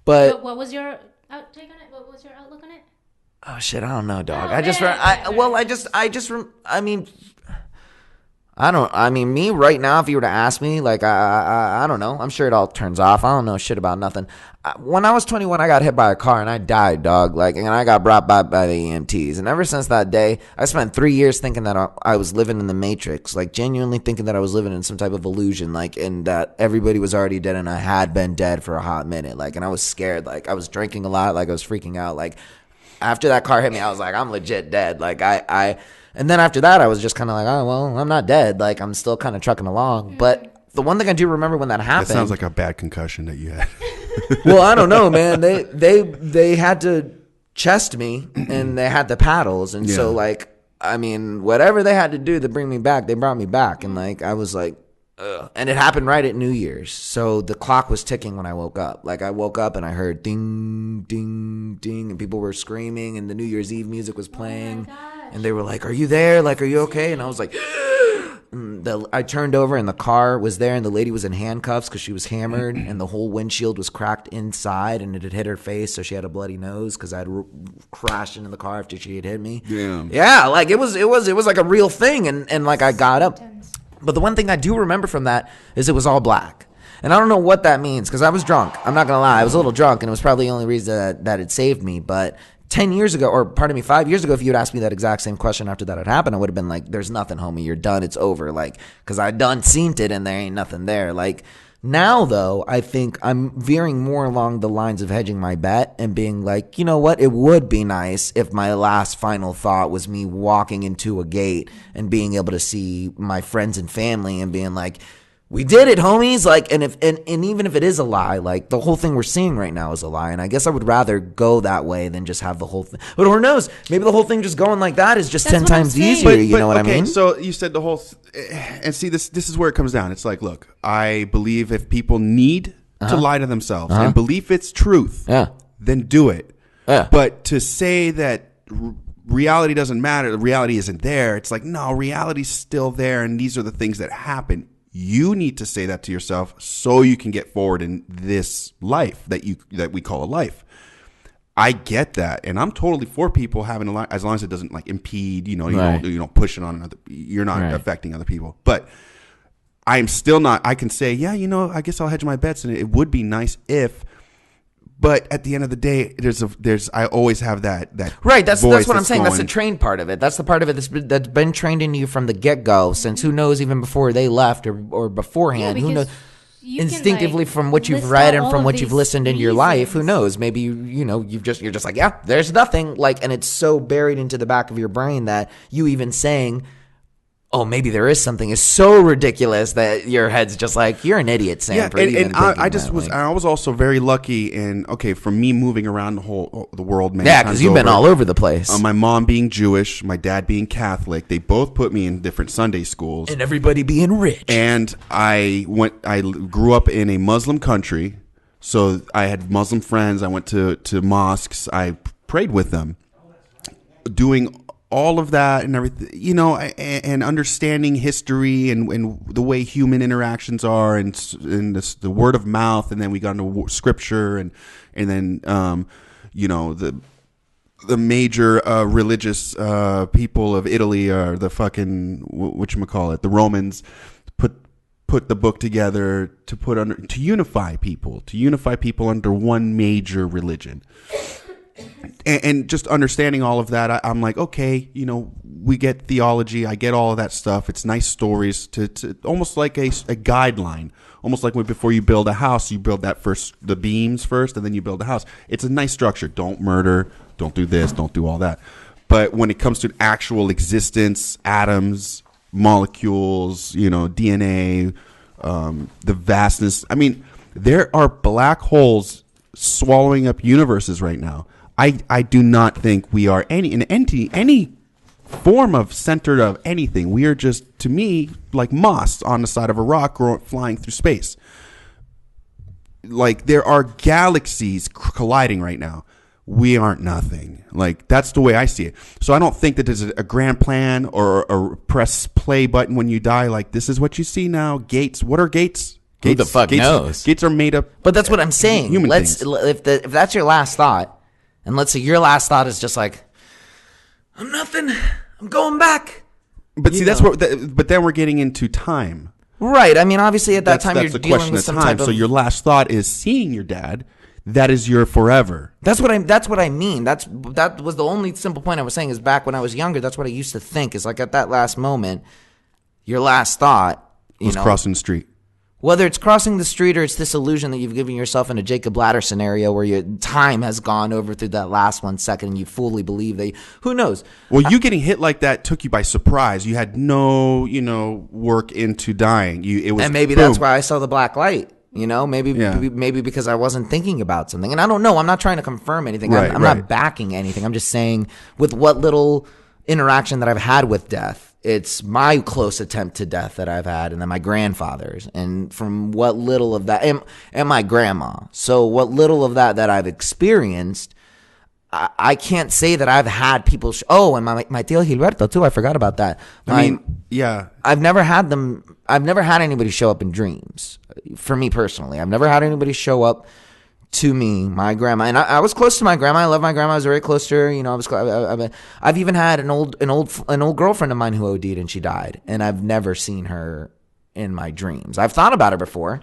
But what was your take on it? What was your outlook on it? Oh shit, I don't know, dog. I mean, me right now, if you were to ask me, like, I don't know. I'm sure it all turns off. I don't know shit about nothing. When I was 21, I got hit by a car and I died, dog. Like, and I got brought back by the EMTs. And ever since that day, I spent 3 years thinking that I was living in the Matrix. Like, genuinely thinking that I was living in some type of illusion. Like, and that everybody was already dead and I had been dead for a hot minute. Like, and I was scared. Like, I was drinking a lot. Like, I was freaking out. Like, after that car hit me, I was like, I'm legit dead. Like, and then after that, I was just kind of like, oh, well, I'm not dead. Like, I'm still kind of trucking along. But the one thing I do remember when that happened. That sounds like a bad concussion that you had. Well, I don't know, man. They had to chest me and they had the paddles. And so, like, I mean, whatever they had to do to bring me back, they brought me back. And, like, I was like, ugh. And it happened right at New Year's. So the clock was ticking when I woke up. Like, I woke up and I heard ding, ding, ding. And people were screaming and the New Year's Eve music was playing. And they were like, are you there? Like, are you okay? And I was like, I turned over and the car was there and the lady was in handcuffs because she was hammered and the whole windshield was cracked inside and it had hit her face. So she had a bloody nose because I had crashed into the car after she had hit me. Yeah, like it was like a real thing. And like I got up. But the one thing I do remember from that is it was all black. And I don't know what that means because I was drunk. I'm not going to lie. I was a little drunk and it was probably the only reason that it saved me. But 10 years ago, or pardon me, 5 years ago, if you had asked me that exact same question after that had happened, I would have been like, there's nothing, homie. You're done. It's over. Like, because I done seen it and there ain't nothing there. Like, now, though, I think I'm veering more along the lines of hedging my bet and being like, you know what? It would be nice if my last final thought was me walking into a gate and being able to see my friends and family and being like, we did it, homies. Like, and even if it is a lie, like the whole thing we're seeing right now is a lie. And I guess I would rather go that way than just have the whole thing. But who knows? Maybe the whole thing just going like that is just 10 times easier. You know what I mean? So you said the whole, and see, this is where it comes down. It's like, look, I believe if people need to lie to themselves and believe it's truth, then do it. But to say that reality doesn't matter, the reality isn't there. It's like, no, reality's still there. And these are the things that happen. You need to say that to yourself so you can get forward in this life that we call a life. I get that, and I'm totally for people having a life as long as it doesn't like impede. You don't push it on another. You're not affecting other people. But I'm still not. I can say, yeah, I guess I'll hedge my bets, and it would be nice if. But at the end of the day, I always have that right. That's what I'm saying. That's the trained part of it. That's the part of it that's been trained into you from the get-go. Since who knows, even before they left or beforehand, who knows? Instinctively, from what you've read and from what you've listened in your life, who knows? Maybe you're just like, yeah, there's nothing. Like, and it's so buried into the back of your brain that you even saying, oh, maybe there is something, is so ridiculous that your head's just like, you're an idiot, Sam. Yeah, and I was also very lucky for me moving around the world many times. Yeah, because you've been all over the place. My mom being Jewish, my dad being Catholic, they both put me in different Sunday schools. And everybody being rich. And I grew up in a Muslim country, so I had Muslim friends. I went to mosques. I prayed with them, doing all of that and everything, and understanding history and the way human interactions are and the word of mouth. And then we got into scripture and then, the major religious people of Italy are the fucking, the Romans put the book together to unify people under one major religion. And just understanding all of that, I'm like, okay, we get theology. I get all of that stuff. It's nice stories to almost like a guideline, almost like before you build a house, you build the beams first, and then you build a house. It's a nice structure. Don't murder. Don't do this. Don't do all that. But when it comes to actual existence, atoms, molecules, DNA, the vastness. I mean, there are black holes swallowing up universes right now. I do not think we are any form of center of anything. We are just, to me, like moss on the side of a rock flying through space. like there are galaxies colliding right now. We aren't nothing. Like, that's the way I see it. So I don't think that there's a grand plan or a press play button when you die. Like, this is what you see now. Gates. What are gates? Who the fuck knows? Gates are made up. But that's what I'm saying. If that's your last thought, and let's say your last thought is just like, I'm nothing. I'm going back. But see, that's what. But then we're getting into time. Right. I mean, obviously at that time you're dealing with some type of. So your last thought is seeing your dad. That is your forever. That's what I mean. That was the only simple point I was saying is back when I was younger. That's what I used to think is like at that last moment, your last thought was crossing the street. Whether it's crossing the street or it's this illusion that you've given yourself in a Jacob Ladder scenario where your time has gone over through that last 1 second and you fully believe that. Who knows? Well, you getting hit like that took you by surprise. You had no, work into dying. And maybe boom. That's why I saw the black light. Maybe because I wasn't thinking about something. And I don't know. I'm not trying to confirm anything. Right, I'm not backing anything. I'm just saying with what little interaction that I've had with death, it's my close attempt to death that I've had and then my grandfather's. And from what little of that, and my grandma. So what little of that I've experienced, I can't say that I've had people. And my tío Gilberto too. I forgot about that. Yeah. I've never had anybody show up in dreams. For me personally, I've never had anybody show up to me, my grandma, and I was close to my grandma. I love my grandma. I was very close to her. I've even had an old girlfriend of mine who OD'd and she died, and I've never seen her in my dreams. I've thought about her before.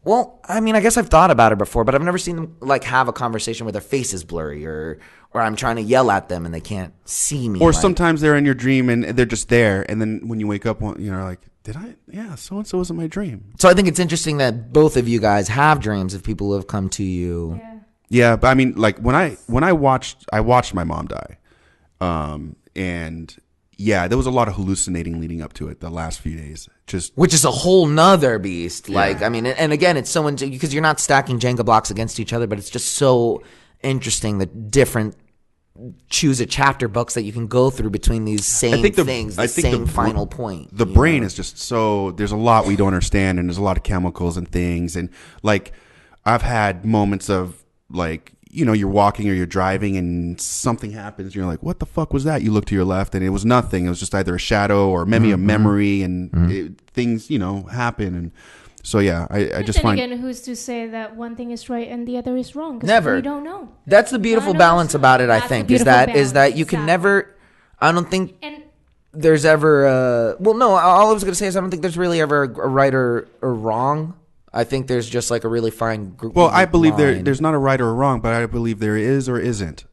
Well, I mean, I guess I've thought about her before, but I've never seen them like have a conversation where their face is blurry or I'm trying to yell at them and they can't see me. Or sometimes they're in your dream and they're just there, and then when you wake up, like, did I? Yeah, so and so was in my dream. So I think it's interesting that both of you guys have dreams of people who have come to you. Yeah, but I mean, like when I watched my mom die, and yeah, there was a lot of hallucinating leading up to it the last few days. Which is a whole nother beast. Yeah. Like, I mean, and again, it's so because you're not stacking Jenga blocks against each other, but it's just so interesting that different choose a chapter books that you can go through between these same things, the same final point. The brain is just so, there's a lot we don't understand, and there's a lot of chemicals and things. And like, I've had moments of like, you're walking or you're driving and something happens. And you're like, what the fuck was that? You look to your left and it was nothing. It was just either a shadow or maybe a memory, and things, happen. And so, yeah, I just find. Again, who's to say that one thing is right and the other is wrong? Never. We don't know. That's the beautiful balance about it, I think, is that you can never, I don't think there's ever, all I was going to say is I don't think there's really ever a right or wrong. I think there's just like a really fine group. Well, I believe there's not a right or a wrong, but I believe there is or isn't.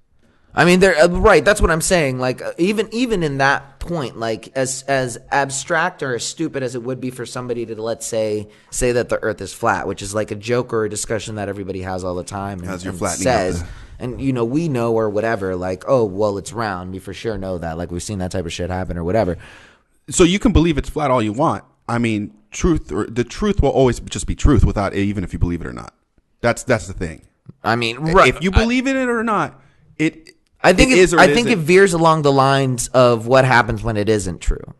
I mean, right. That's what I'm saying. Like, even in that point, like as abstract or as stupid as it would be for somebody to, let's say that the Earth is flat, which is like a joke or a discussion that everybody has all the time and says, and we know or whatever, like, oh, well, it's round. We for sure know that. Like, we've seen that type of shit happen or whatever. So you can believe it's flat all you want. I mean, the truth will always just be truth without even if you believe it or not. That's the thing. I mean, right. If you believe in it or not, I think it veers along the lines of what happens when it isn't true.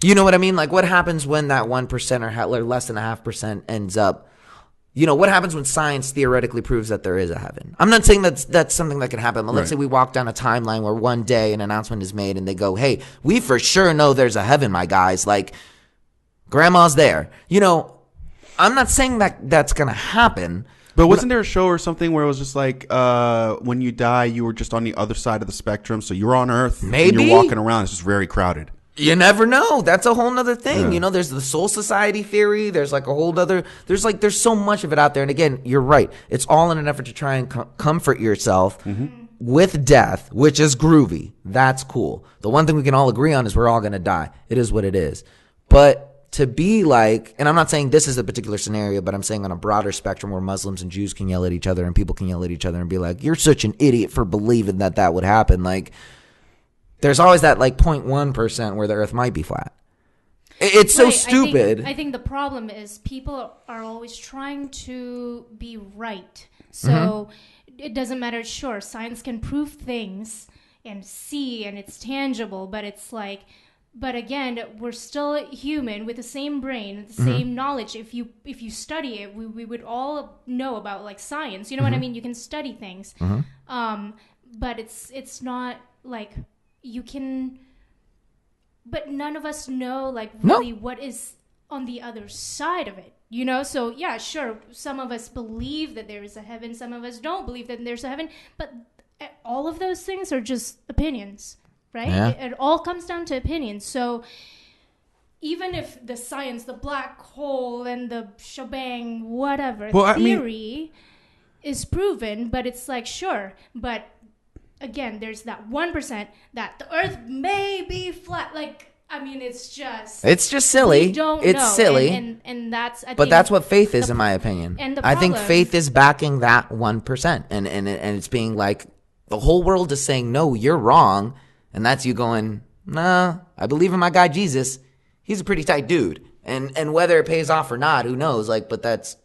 You know what I mean? Like, what happens when that 1% or less than 0.5% ends up? What happens when science theoretically proves that there is a heaven? I'm not saying that's something that can happen. But let's say we walk down a timeline where one day an announcement is made and they go, "Hey, we for sure know there's a heaven, my guys. Like, grandma's there." I'm not saying that that's gonna happen. But wasn't there a show or something where it was just like, when you die, you were just on the other side of the spectrum, so you're on Earth, maybe, and you're walking around, it's just very crowded. You never know. That's a whole nother thing. Yeah. There's the soul society theory. There's like a whole other. There's so much of it out there. And again, you're right. It's all in an effort to try and comfort yourself with death, which is groovy. That's cool. The one thing we can all agree on is we're all gonna die. It is what it is. But to be like, and I'm not saying this is a particular scenario, but I'm saying on a broader spectrum where Muslims and Jews can yell at each other and people can yell at each other and be like, "You're such an idiot for believing that would happen." Like, there's always that like 0.1% where the Earth might be flat. It's so stupid. I think the problem is people are always trying to be right. So it doesn't matter. Sure, science can prove things and see, and it's tangible, but it's like, But again, we're still human with the same brain, the same knowledge. If you study it, we would all know about like science. You know what I mean? You can study things, but it's not like you can. But none of us know like really what is on the other side of it. You know, so yeah, sure. Some of us believe that there is a heaven. Some of us don't believe that there's a heaven. But all of those things are just opinions. Right? Yeah. It all comes down to opinions. So even if the science, the black hole and the shebang, whatever, theory is proven, but it's like, sure. But again, there's that 1% that the earth may be flat. Like, I mean, it's just silly. We don't it's know. silly. And that's, but that's what faith is, in my opinion. And I think faith is backing that 1%. And it's being like, the whole world is saying, no, you're wrong. And that's you going, nah, I believe in my guy Jesus. He's a pretty tight dude. And whether it pays off or not, who knows? Like, but that's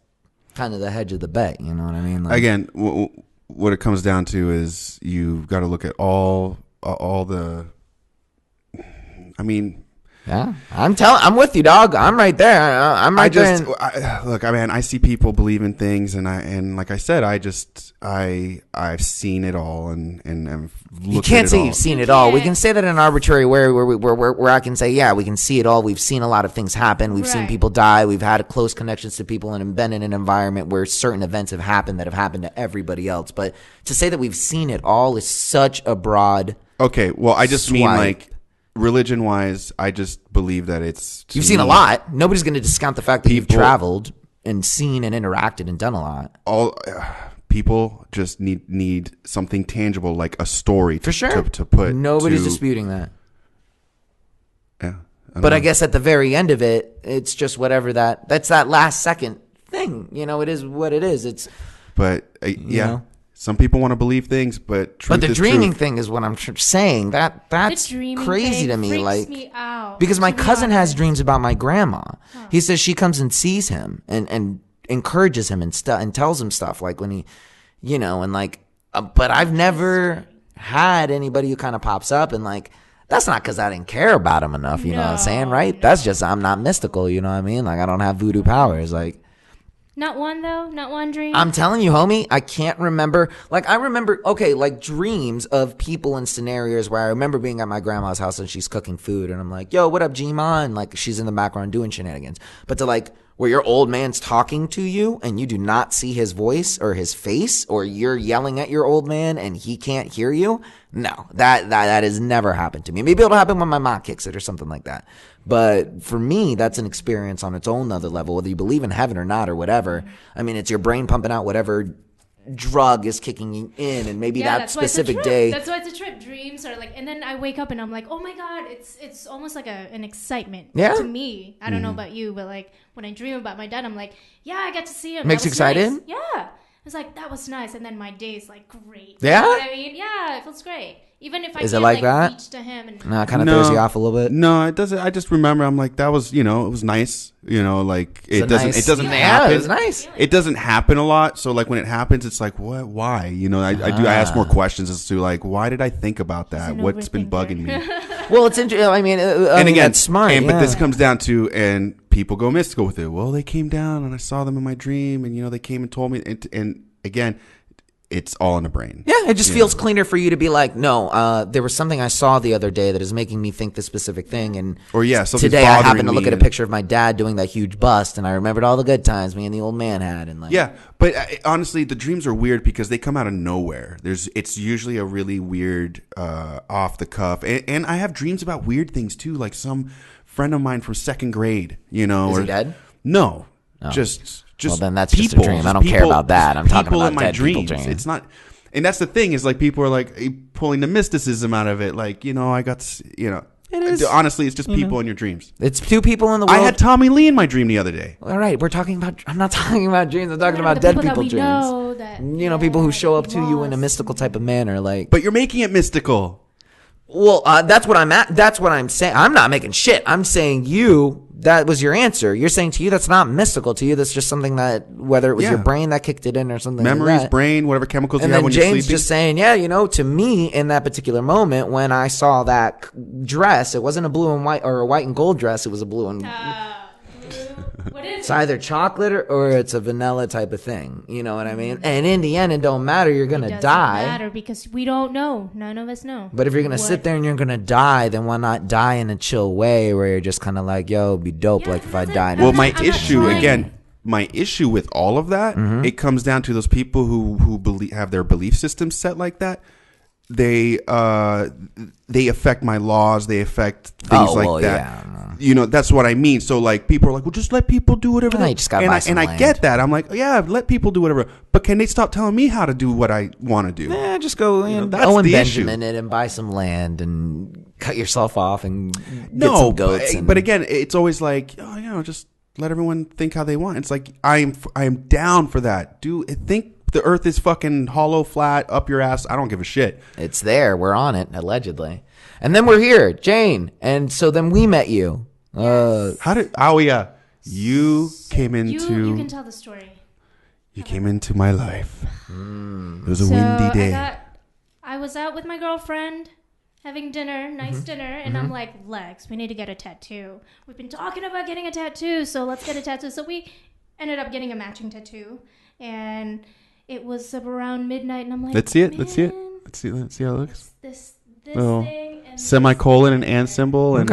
kind of the hedge of the bet. You know what I mean? Like, again, what it comes down to is you've got to look at all the. I mean. Yeah, I'm with you, dog. I'm right there. I'm right there. Look, I mean, I see people believe in things, and like I said, I've seen it all, and you can't say you've seen it all. We can say that in an arbitrary way, where I can say, yeah, we can see it all. We've seen a lot of things happen. We've seen people die. We've had close connections to people, and been in an environment where certain events have happened that have happened to everybody else. But to say that we've seen it all is such a broad. Okay, well, I just mean like. Religion wise, I just believe that you've seen a lot. Nobody's going to discount the fact that you've traveled and seen and interacted and done a lot. All people just need something tangible, like a story for sure to put. Nobody's disputing that. Yeah, I guess at the very end of it, it's just whatever that's that last second thing. You know, it is what it is. But yeah. You know? Some people want to believe things, but the dreaming thing is what I'm saying. That's crazy to me. Like, me out, because my cousin has dreams about my grandma. Huh. He says she comes and sees him and encourages him and tells him stuff like when he, you know, and like. But I've never had anybody who kind of pops up and like. That's not because I didn't care about him enough. You know what I'm saying, right? No. That's just I'm not mystical. You know what I mean? Like I don't have voodoo powers. Like. Not one, though? Not one dream? I'm telling you, homie, I can't remember. Like, I remember, okay, like dreams of people and scenarios where I remember being at my grandma's house and she's cooking food and I'm like, yo, what up, G-Ma? And like, she's in the background doing shenanigans. But to like, where your old man's talking to you and you do not see his voice or his face, or you're yelling at your old man and he can't hear you. No, that has never happened to me. Maybe it'll happen when my mom kicks it or something like that. But for me, that's an experience on its own other level, whether you believe in heaven or not or whatever. I mean, it's your brain pumping out whatever drug is kicking you in, and maybe that specific day. That's why it's a trip. Dreams are like, and then I wake up and I'm like, oh my God, it's almost like an excitement to me. I don't know about you, but like when I dream about my dad, I'm like, yeah, I got to see him. Makes you excited? Nice. Yeah. It's like, that was nice. And then my day's like great. Yeah? You know what I mean? Yeah, it feels great. Even if I can't like reach to him. And no, it kind of throws you off a little bit. No, it doesn't. I just remember, I'm like, that was, you know, it was nice. You know, like it doesn't happen. Yeah, it was nice. It doesn't happen a lot. So like when it happens, it's like, what, why? You know, I ask more questions as to like, why did I think about that? What's been bugging me? Well, it's interesting. I mean, and again, it's smart. But this comes down to, and people go mystical with it. Well, they came down and I saw them in my dream, and you know, they came and told me, and again, it's all in the brain. Yeah, it just feels cleaner for you to be like, no, there was something I saw the other day that is making me think this specific thing. And today I happened to look at a picture of my dad doing that huge bust, and I remembered all the good times me and the old man had. And like, yeah, but honestly, the dreams are weird because they come out of nowhere. It's usually a really weird, off the cuff, and I have dreams about weird things too. Like some friend of mine from second grade, you know, is he dead? No, just well, then that's people, just a dream. I don't care about that. I'm talking about my dead dreams. People dreams. It's not, and that's the thing is like people are like pulling the mysticism out of it. Like, you know, I got, you know, it is honestly, it's just people in your dreams. It's two people in the world. I had Tommy Lee in my dream the other day. All right, we're talking about. I'm not talking about dreams. I'm talking about dead people dreams. You know, people who show up to you in a mystical type of manner, like. But you're making it mystical. Well, that's what I'm at. That's what I'm saying. I'm not making shit. I'm saying you that was your answer. You're saying to you that's not mystical. To you, that's just something that, whether it was your brain that kicked it in or something memories, like that. brain, whatever chemicals and you have when James you're sleeping. Just saying, to me in that particular moment when I saw that dress, it wasn't a blue and white or a white and gold dress. It was a blue and what is it's either chocolate or it's a vanilla type of thing. You know what I mean? And in the end, it don't matter. You're going to die. It doesn't matter because we don't know. None of us know. But if you're going to sit there and you're going to die, then why not die in a chill way where you're just kind of like, yo, it'd be dope like if I died. Well, my issue with all of that, it comes down to those people who have their belief system set like that. They affect my laws. They affect things like that. Yeah. You know, that's what I mean. So like people are like, well, just let people do whatever they just gotta buy some and I get that. I'm like, yeah, let people do whatever. But can they stop telling me how to do what I want to do? Yeah, just go and that's Owen the Benjamin issue. it and buy some land and cut yourself off and get some goats. But again, it's always like, just let everyone think how they want. It's like I am down for that. Think the earth is fucking hollow, flat, up your ass. I don't give a shit. It's there. We're on it, allegedly. And then we're here, Jane. And so then we met you. Yes. You came into... You can tell the story. You came into my life. It was a windy day. I was out with my girlfriend having dinner, nice dinner, and I'm like, Lex, we need to get a tattoo. We've been talking about getting a tattoo, so let's get a tattoo. So we ended up getting a matching tattoo, and it was around midnight, and I'm like, Let's see it. Let's see how it looks. This Oh. thing. And Semicolon and and symbol and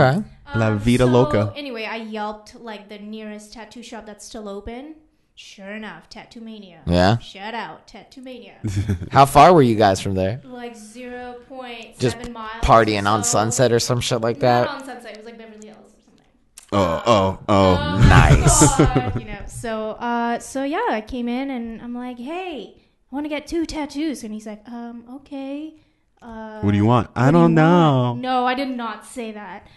La Vida Loca. Anyway, I yelped like the nearest tattoo shop that's still open. Sure enough, Tattoo Mania. Yeah. Shout out, Tattoo Mania. How far were you guys from there? Like 0.7 Just miles. partying on Sunset or some shit like that? Not on Sunset. It was like Beverly Hills or something. Nice. So yeah, I came in and I'm like, hey, I want to get 2 tattoos. And he's like, okay. What do you want? I don't know. No, I did not say that.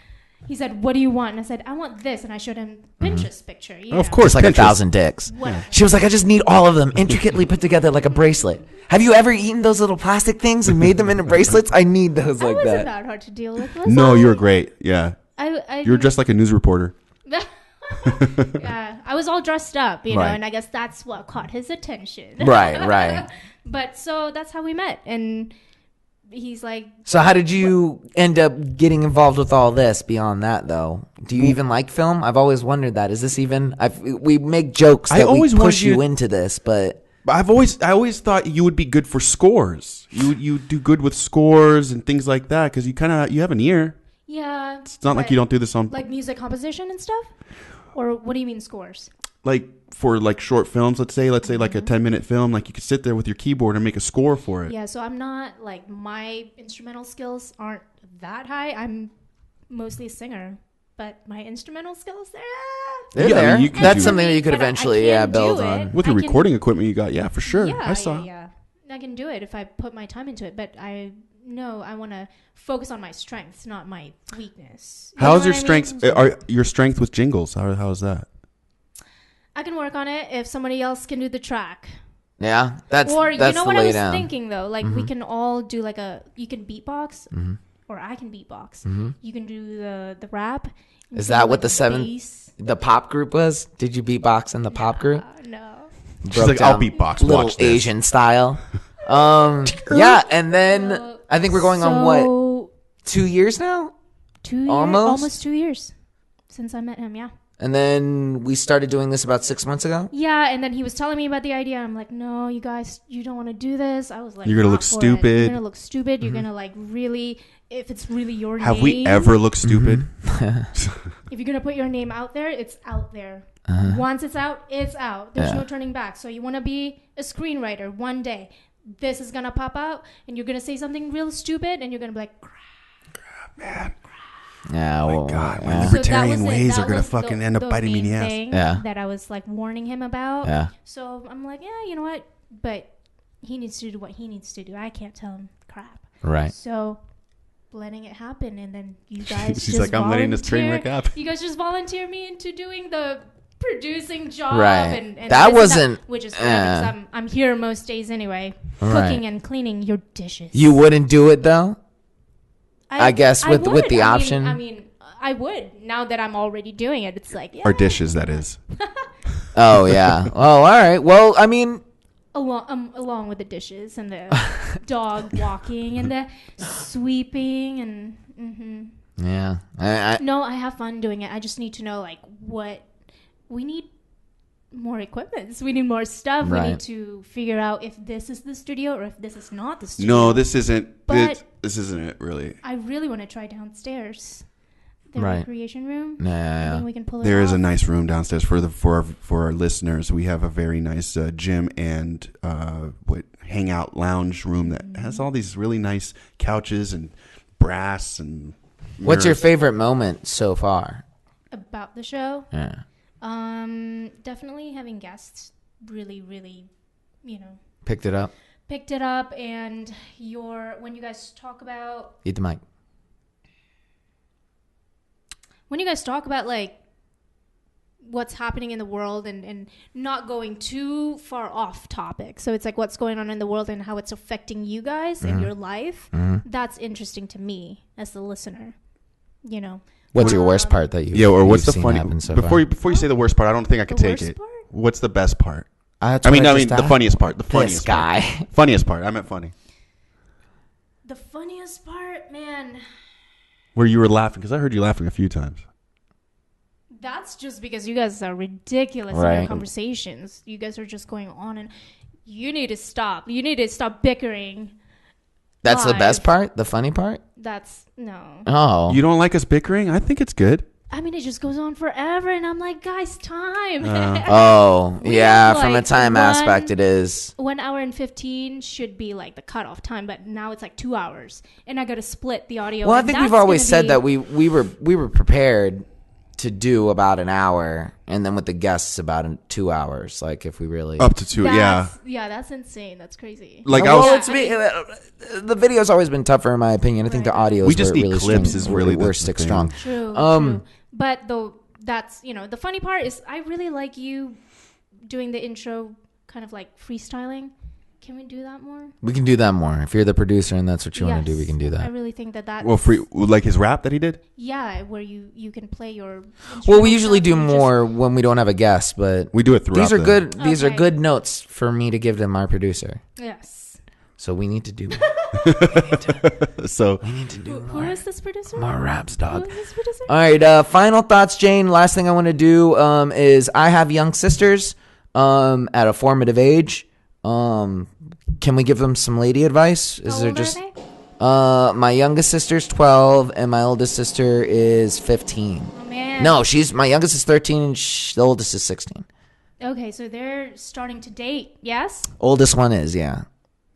He said, what do you want? And I said, I want this. And I showed him Pinterest picture. Of course, it's like Pinterest. 1,000 dicks. Whatever. She was like, I just need all of them intricately put together like a bracelet. Have you ever eaten those little plastic things and made them into bracelets? I need those like I wasn't that. hard to deal with. No, you were great. Yeah. You were dressed like a news reporter. Yeah, I was all dressed up, you know, Right. and I guess that's what caught his attention. Right. But so that's how we met. And he's like, So how did you end up getting involved with all this beyond that, though? Do you even like film? I've always wondered that. Is this even... we make jokes that we push you into this, but... I always thought you would be good for scores. You do good with scores and things like that because you have an ear. yeah. It's not like you don't do this on like music composition and stuff? Or what do you mean scores? like for like short films. Let's say like a 10-minute film. Like you could sit there with your keyboard and make a score for it. Yeah, so I'm not like my instrumental skills aren't that high. I'm mostly a singer, but my instrumental skills They're Yeah, I there. mean, you can That's do something it. that you could But I eventually can build do on. it. With your I can- recording equipment you got, yeah, for sure. Yeah, I saw. Yeah. I can do it if I put my time into it, but I want to focus on my strengths, not my weakness. You know How's your what I mean? strengths? Are your strength with jingles? How is that? I can work on it if somebody else can do the track. Yeah, that's Or you that's know the what I was laydown. thinking though, like we can all do like you can beatbox, or I can beatbox. You can do the rap. You Is can that do, what like, the seventh- bass. The pop group was? Did you beatbox in the pop group? No. She's Broke like, I'll down beatbox. little Watch this. Asian style. Yeah, and then I think we're going on what, 2 years now? 2 years, Almost? almost 2 years since I met him. Yeah. And then we started doing this about 6 months ago. Yeah, and then he was telling me about the idea. I'm like, no, you guys, you don't want to do this. I was like, You're gonna not look for it. stupid. You're gonna look stupid. You're gonna like really, if it's really your name. Have we ever looked stupid? If you're gonna put your name out there, it's out there. Once it's out, it's out. There's no turning back. So you want to be a screenwriter one day. This is gonna pop out, and you're gonna say something real stupid, and you're gonna be like, Man, Yeah, my well, God, my yeah. libertarian So that was it. ways That are gonna was fucking end up biting me in the main ass. thing Yeah. that I was like warning him about. Yeah. So I'm like, yeah, you know what? But he needs to do what he needs to do. I can't tell him crap. Right. So letting it happen, and then you guys She's just like, I'm letting this train volunteer- wreck happen. You guys just volunteer me into doing the producing job. Right. And That this and wasn't- which is fine because I'm here most days anyway, Right. cooking and cleaning your dishes. You wouldn't do it though? I guess with the would. option. I mean, I would. Now that I'm already doing it, it's like, yeah. Or dishes, that is. Oh, yeah. Oh, all right. Well, I mean... Along with the dishes and the dog walking and the sweeping and... Mm-hmm. Yeah. No, I have fun doing it. I just need to know, like, what... We need more equipment. We need more stuff. Right. We need to figure out if this is the studio or if this is not the studio. No, this isn't. But this isn't it, really. I really want to try downstairs. The Right. recreation room. Yeah. I think we can pull it There off. is a nice room downstairs for our listeners. We have a very nice gym and hangout lounge room that has all these really nice couches and brass and. What's your mirrors. favorite moment so far? About the show. Yeah. Definitely having guests really, Picked it up. picked it up, and when you guys talk about Eat the mic. like what's happening in the world and not going too far off topic. So it's like what's going on in the world and how it's affecting you guys in your life. That's interesting to me as the listener, What's your worst part that you? Yeah, or what's you've the seen funny? happen so Before far? you say the worst part, I don't think I could The take worst it. part? What's the best part? That's I what mean, just the asked. funniest part. The This funniest guy. part. Funniest part. I meant funny. The funniest part, man. Where you were laughing, because I heard you laughing a few times. That's just because you guys are ridiculous in Right. your conversations. You guys are just going on, and you need to stop. You need to stop bickering. That's the Live. best part. The funny part. That's no. Oh. You don't like us bickering? I think it's good. I mean, it just goes on forever, and I'm like, guys, time. Oh, We yeah. have, From a like, time aspect, it is. 1 hour and 15 should be like the cutoff time, but now it's like 2 hours, and I got to split the audio. Well, I and think we've that's always gonna said be- that we were prepared to do about an hour, and then with the guests about 2 hours. Like if we really Up to 2, yeah. Yeah, that's insane. That's crazy. Like well, I it's the video's always been tougher in my opinion. I think the audio We just need really clips strong, is really we're the stick thing. strong. True. But that's the funny part is I really like you doing the intro kind of like freestyling. Can we do that more? We can do that more. If you're the producer and that's what you want to do, we can do I that. really think that. Well, like his rap that he did? Yeah, where you can play your. Well, we usually do instrumental stuff more when we don't have a guest, but We do it throughout. these are good. These are Okay. good notes for me to give to my producer. Yes. So we need to do. So We need to do Who is this producer? more raps, Who dog. is this producer? All right. Final thoughts, Jane. Last thing I want to do is I have young sisters at a formative age. Can we give them some lady advice? Is How there old just are they? my youngest sister's 12 and my oldest sister is 15. Oh man. No, my youngest is 13 and the oldest is 16. Okay, so they're starting to date. Yes. Oldest one is, yeah.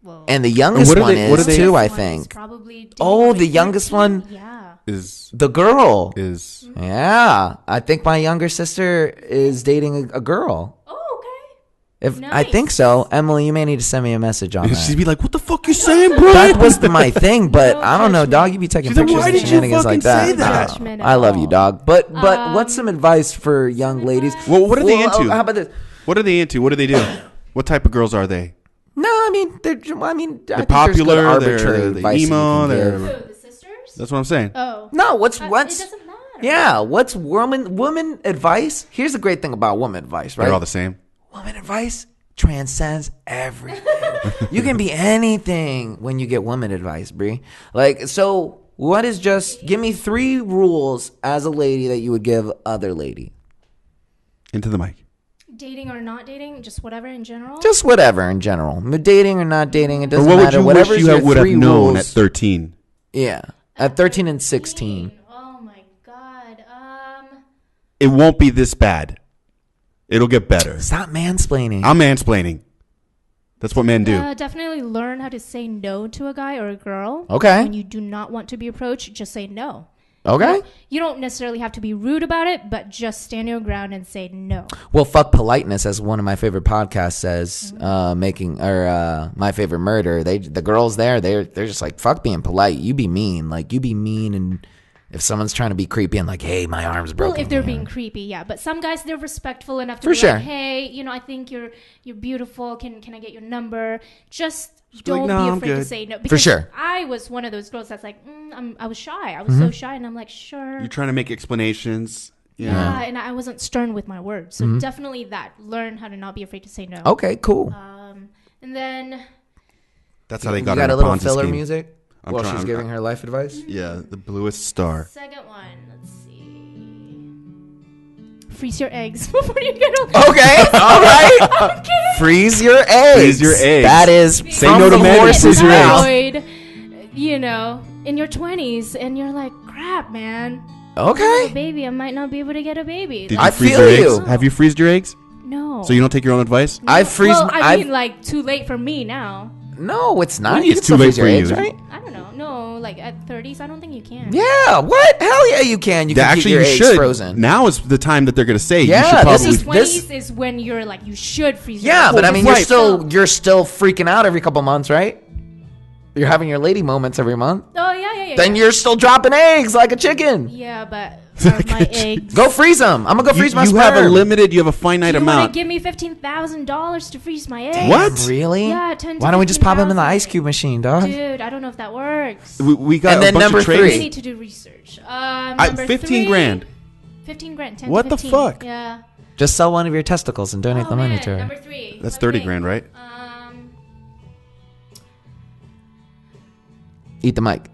Well, And the youngest what are one they- what is are they- too, I one is think. Probably dating Oh, like the youngest 13. one? Yeah. is The girl. is Yeah. I think my younger sister is dating a girl. Oh, okay. I think Nice. so. Emily, you may need to send me a message on she'd that. be like, "What the fuck you saying, bro?" That was my thing, but No I don't know, judgment. dog. You be taking She's like, pictures "Why of did you shenanigans like fucking that. say that?" No. Judgment at I love you, all. dog. But what's some advice for young ladies? Well, what are they into? How about this? What are they into? What do they do? What type of girls are they? No, I mean they're Popular. They're arbitrary advice that you emo. can They're. give. So the sisters? That's what I'm saying. Oh. No, what's It doesn't matter. yeah? What's woman advice? Here's the great thing about woman advice, right? They're all the same. Woman advice transcends everything. You can be anything when you get woman advice, Bree. Like, so what is give me 3 rules as a lady that you would give other lady? Into the mic. Dating or not dating, just whatever in general. Just whatever in general. Dating or not dating, it Or doesn't what would matter. you Whatever wish is you your would have 3 known rules. at 13? Yeah. At 13 and 16. Oh my god. It won't be this bad. It'll get better. Stop mansplaining. I'm mansplaining. That's what men do. Definitely learn how to say no to a guy or a girl. Okay. When you do not want to be approached, just say no. Okay. You don't necessarily have to be rude about it, but just stand your ground and say no. Well, fuck politeness, as one of my favorite podcasts says. My favorite murder. The girls they're just like, fuck being polite. You be mean. Like, you be mean, and if someone's trying to be creepy and like, hey, my arm's broken. Well, if they're yeah. being creepy, yeah. But some guys, they're respectful enough to For be sure. like, hey, I think you're beautiful. Can I get your number? Just don't be afraid to say no. For sure. I was one of those girls that's like, I was shy. I was so shy, and I'm like, sure. You're trying to make explanations. Yeah, and I wasn't stern with my words. So definitely that. Learn how to not be afraid to say no. Okay, cool. And then... That's how they got a her little Ponzi filler scheme. music while she's giving her life advice? Yeah, the bluest star. Second one, let's see. Freeze your eggs before you get on. Okay, all right. Freeze your eggs. Freeze your eggs. That is say no to men. Freeze your eggs. You know, in your 20s, and you're like, crap, man. Okay. Baby, I might not be able to get a baby. Did you freeze your eggs? Have you freezed your eggs? No. So you don't take your own advice? No. I mean, like, too late for me now. No, it's not. It's too late for you, right? I don't know. No, like at 30s, I don't think you can. Yeah, what? Hell yeah, you can. You can keep your eggs frozen. Now is the time that they're going to say. Yeah, you should probably. 20s is when you're like, you should freeze your eggs. Yeah, but I mean, you're still freaking out every couple months, right? You're having your lady moments every month. Oh, yeah. Then you're still dropping eggs like a chicken. Yeah, but my eggs. Go freeze them. I'm going to go freeze my sperm. You have a finite amount. You want to give me $15,000 to freeze my eggs? What? Really? Yeah, 10 to Why don't we just pop them in the 15,000? ice cube machine, dog? Dude, I don't know if that works. We got And a then bunch number of trades. three. We need to do research. Number 15 grand. 15 grand. 10 What to the 15. fuck? Yeah. Just sell one of your testicles and donate the money to her. Number 3. That's 30 grand, right? Eat the mic.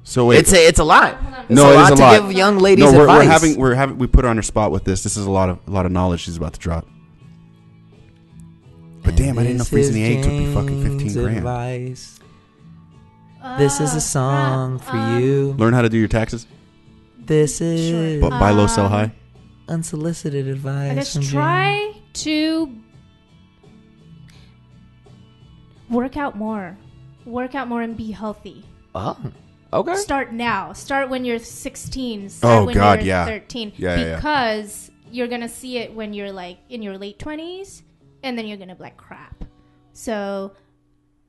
So wait, it's a lot. No, it is a lot to give young ladies no, advice. we put her on her spot with this. This is a lot of knowledge she's about to drop. But damn, I didn't know freezing the eggs would be fucking 15 grand. Advice. This is a song for you. Learn how to do your taxes. This is buy low, sell high. Unsolicited advice. I guess try to work out more and be healthy. Oh, okay. Start now. Start when you're 16. Start when you're 13. Because you're gonna see it when you're like in your late 20s, and then you're gonna be like crap. So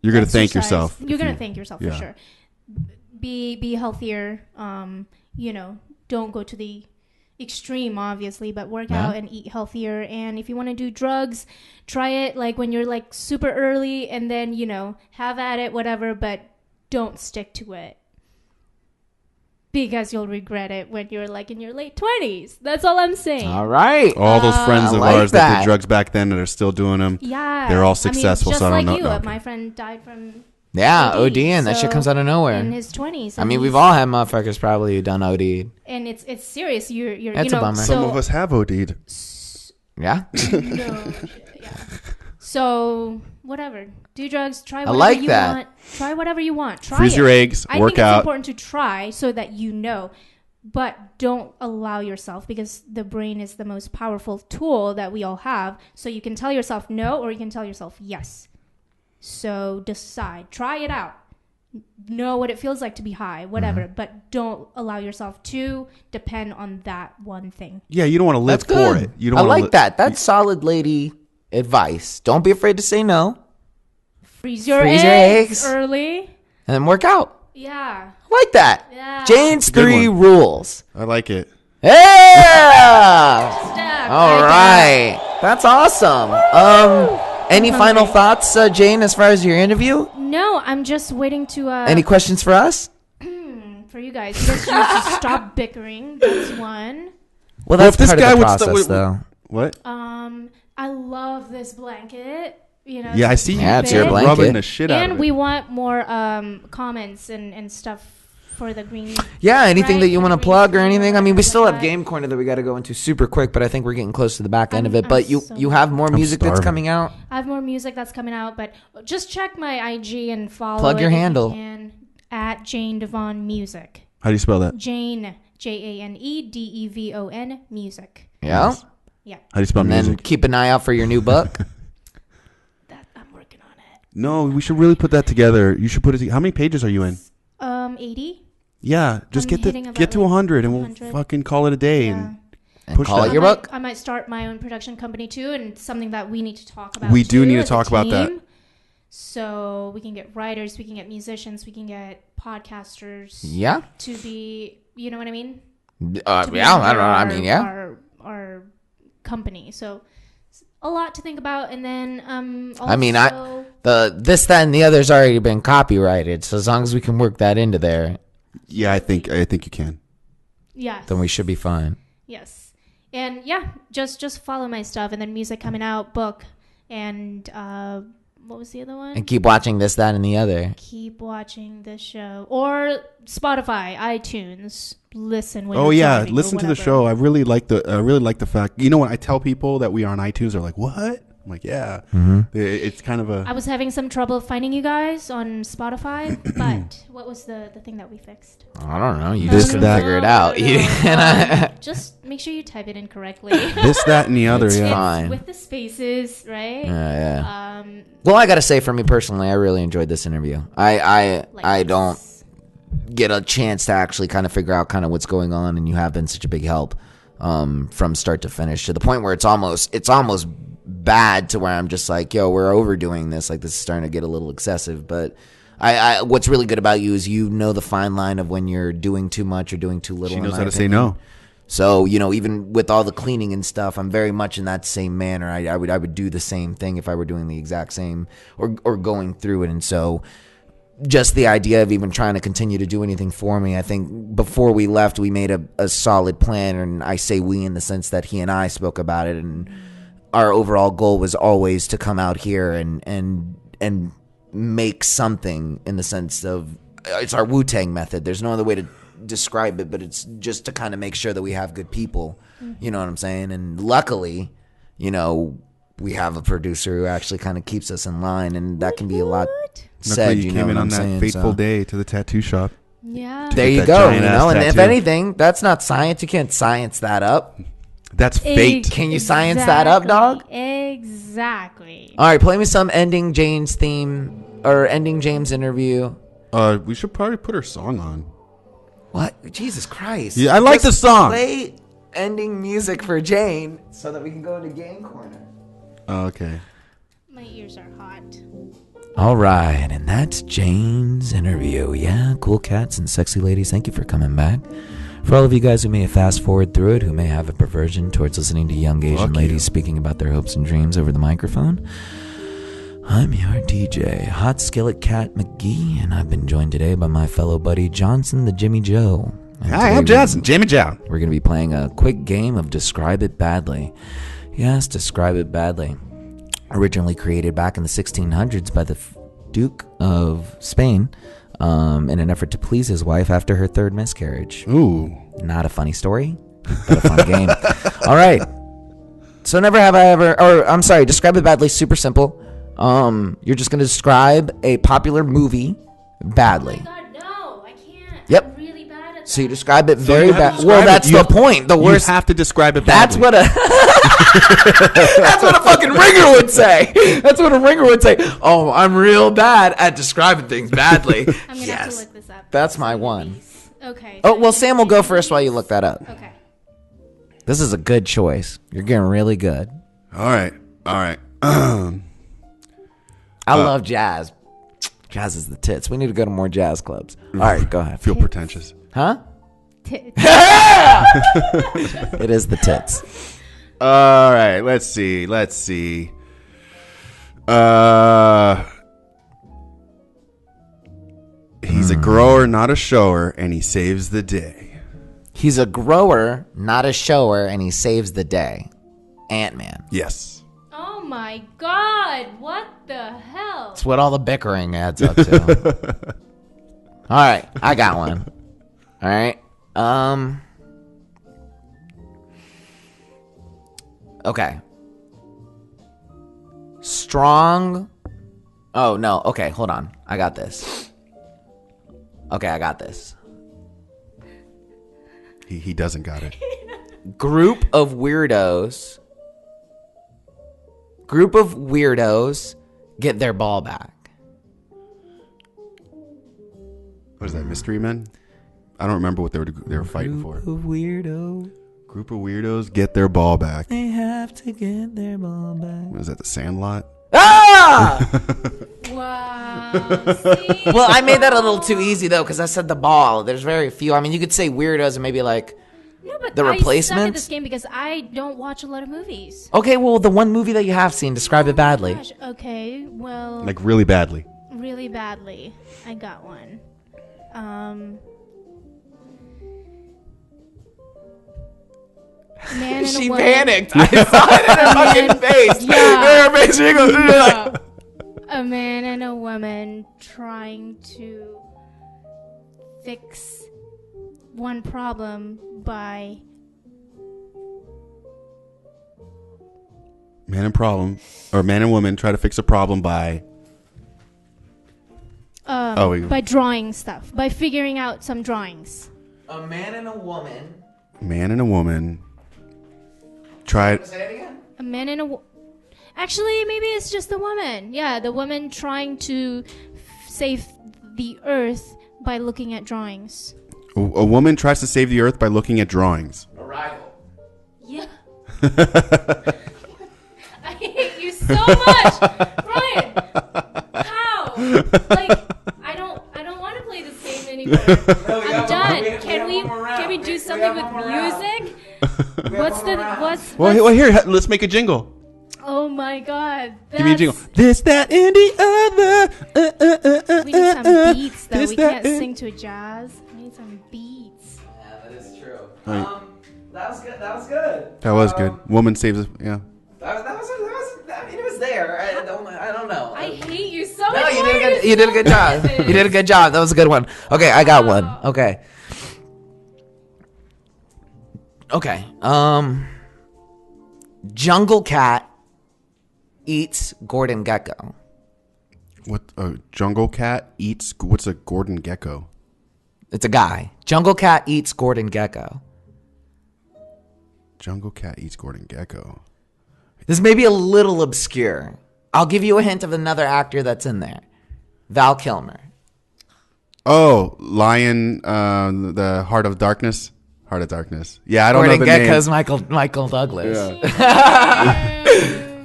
you're gonna thank yourself. You're gonna thank yourself for sure. Be healthier. Don't go to the extreme, obviously, but work out and eat healthier. And if you want to do drugs, try it like when you're like super early, and then have at it, whatever. But don't stick to it, because you'll regret it when you're like in your late 20s. That's all I'm saying. All right. All those friends of ours that did drugs back then that are still doing them. Yeah. They're all successful. Just so I don't like know. you. My friend died from ODing. That shit comes out of nowhere. In his 20s. I mean, we've all had motherfuckers probably who done OD'd. And it's serious. You're That's a bummer. Some of us have OD'd. Yeah. So whatever. Do drugs. Try whatever you want. Try whatever you want. Try Freeze your eggs. I work think out. It's important to try so that you know. But don't allow yourself, because the brain is the most powerful tool that we all have. So you can tell yourself no, or you can tell yourself yes. So decide. Try it out. Know what it feels like to be high, whatever. But don't allow yourself to depend on that one thing. Yeah, you don't want to live for it. You don't. I like that. That's solid lady advice. Don't be afraid to say no. Freeze your eggs early. And then work out. Yeah. I like that. Yeah. Jane's 3 rules. I like it. Yeah. All right. That's awesome. Any final thoughts, Jane, as far as your interview? No, I'm just waiting to... Any questions for us? For you guys. You guys need to stop bickering. That's one. Well, that's part of the process, though. What? I love this blanket. Yeah, I see you. Yeah, it's your blanket. Rubbing the shit out of it. And we want more comments and stuff for the green. Yeah, anything that you want to plug or anything. I mean, we still have Game Corner that we got to go into super quick, but I think we're getting close to the back end of it. But you have more music that's coming out? I have more music that's coming out, but just check my IG and follow Plug your handle. At Jane Devon Music. How do you spell that? Jane, JaneDevon Music. Yeah? Yeah. How do you spell music? And then keep an eye out for your new book. I'm working on it. No, we should really put that together. You should put it. How many pages are you in? 80. Yeah, just get to 100 and we'll fucking call it a day and push call it your book. I might start my own production company too, and something that we need to talk about. We do need to talk about that. So we can get writers, we can get musicians, we can get podcasters. Yeah. To be, you know what I mean? Yeah, I don't know. I mean, yeah. Our company. So a lot to think about. And then also, I mean, the this, that, and the other's already been copyrighted, so as long as we can work that into there, yeah, I think you can. Yes. Then we should be fine. Yes. And yeah, just follow my stuff, and then music coming out, book, and what was the other one? And keep watching this, that, and the other. Keep watching this show, or Spotify, iTunes. Listen when. Oh you're yeah, driving listen to the show. I really like the fact. You know, when I tell people that we are on iTunes, they're like, "What?" I'm like, "Yeah." Mm-hmm. It's kind of a. I was having some trouble finding you guys on Spotify, but what was the thing that we fixed? I don't know. You just couldn't figure it out. Just make sure you type it in correctly. This, that, and the other. It's yeah, fine. With the spaces, right? Yeah. Well, I gotta say, for me personally, I really enjoyed this interview. I don't get a chance to actually kind of figure out kind of what's going on, and you have been such a big help from start to finish, to the point where it's almost bad to where I'm just like, yo, we're overdoing this. Like, this is starting to get a little excessive. But I what's really good about you is you know the fine line of when you're doing too much or doing too little. She knows how to say no. So, you know, even with all the cleaning and stuff, I'm very much in that same manner. I would do the same thing if I were doing the exact same or going through it. And so just the idea of even trying to continue to do anything for me, I think before we left, we made a solid plan. And I say we in the sense that he and I spoke about it. And our overall goal was always to come out here and make something, in the sense of it's our Wu-Tang method. There's no other way to describe it, but it's just to kind of make sure that we have good people. You know what I'm saying? And luckily, you know, we have a producer who actually kind of keeps us in line, and that can be a lot said. You came in on that fateful day to the tattoo shop. Yeah. There you go. You know, and if anything, that's not science. You can't science that up. That's fate. Can you science that up, dog? Exactly. All right, play me some ending James theme or ending James interview. We should probably put her song on. What? Jesus Christ. Yeah, I like the song. Play ending music for Jane so that we can go into Game Corner. Oh, okay. My ears are hot. All right, and that's Jane's interview. Yeah, cool cats and sexy ladies, thank you for coming back. For all of you guys who may fast forward through it, who may have a perversion towards listening to young Asian ladies speaking about their hopes and dreams over the microphone, I'm your DJ, Hot Skillet Cat McGee, and I've been joined today by my fellow buddy Johnson the Jimmy Joe. Hi, I'm Johnson, Jimmy Joe. We're going to be playing a quick game of Describe It Badly. Yes, Describe It Badly. Originally created back in the 1600s by the Duke of Spain, in an effort to please his wife after her third miscarriage. Ooh. Not a funny story, but a fun game. All right. So never have I ever, or I'm sorry, Describe It Badly, super simple. You're just going to describe a popular movie badly. Oh my God, no, I can't. Yep. I'm really bad at that. So you describe it very bad. Well, that's the point. The worst. You have to describe it badly. That's what a fucking ringer would say. That's what a ringer would say. Oh, I'm real bad at describing things badly. I'm going to have to look this up. That's my one. Okay. Oh, well, Sam will go first while you look that up. Okay. This is a good choice. You're getting really good. All right. I love jazz. Jazz is the tits. We need to go to more jazz clubs. All right, go ahead. Feel pretentious. Huh? Tits. It is the tits. All right. Let's see. He's a grower, not a shower, and he saves the day. He's a grower, not a shower, and he saves the day. Ant-Man. Yes. Oh my God! What the hell? That's what all the bickering adds up to. All right, I got one. All right. Okay. Strong. Oh no. Okay, hold on. I got this. Okay, I got this. He doesn't got it. Group of weirdos get their ball back. What is that, Mystery Men? I don't remember what they were fighting for. Group of weirdos get their ball back. They have to get their ball back. Was that The Sandlot? Ah! Wow. See? Well, I made that a little too easy, though, because I said the ball. There's very few. I mean, you could say weirdos and maybe like... No, but The I Replacements? suck at this game because I don't watch a lot of movies. Okay, well, the one movie that you have seen, describe it badly. Gosh, okay, well... Like really badly. Really badly. I got one. Man and She a woman. panicked. I saw it in her fucking face. Yeah. Her face, she goes, Yeah. A man and a woman trying to fix one problem by... Man and woman try to fix a problem by... by drawing stuff. By figuring out some drawings. A man and a woman. Man and a woman tried... Say it again? A man and a... Actually, maybe it's just the woman. Yeah, the woman trying to save the earth by looking at drawings. A woman tries to save the earth by looking at drawings. Arrival. Yeah. I hate you so much, Bryan. How? Like, I don't want to play this game anymore. I'm done. Can we do something with music? Well, here, let's make a jingle. Oh my God! Give me a jingle. This, that, and the other. We need some beats, though. We can't sing to a jazz. We need some beats. Yeah, that is true. Right. That was good. That was good. That was good. Woman saves us. Yeah. That was. I mean, it was there. I don't know. I hate you so much. No, you did a good job. You did a good job. That was a good one. Okay, I got one. Okay. Okay. Jungle Cat eats Gordon Gecko. What? A jungle cat eats... What's a Gordon Gecko? It's a guy. Jungle Cat eats Gordon Gecko. Jungle cat eats Gordon Gecko. This may be a little obscure. I'll give you a hint of another actor that's in there. Val Kilmer. Oh, Lion, the Heart of Darkness. Heart of Darkness. Yeah, I don't Gordon know the Gecko's name. Michael Douglas. Yeah.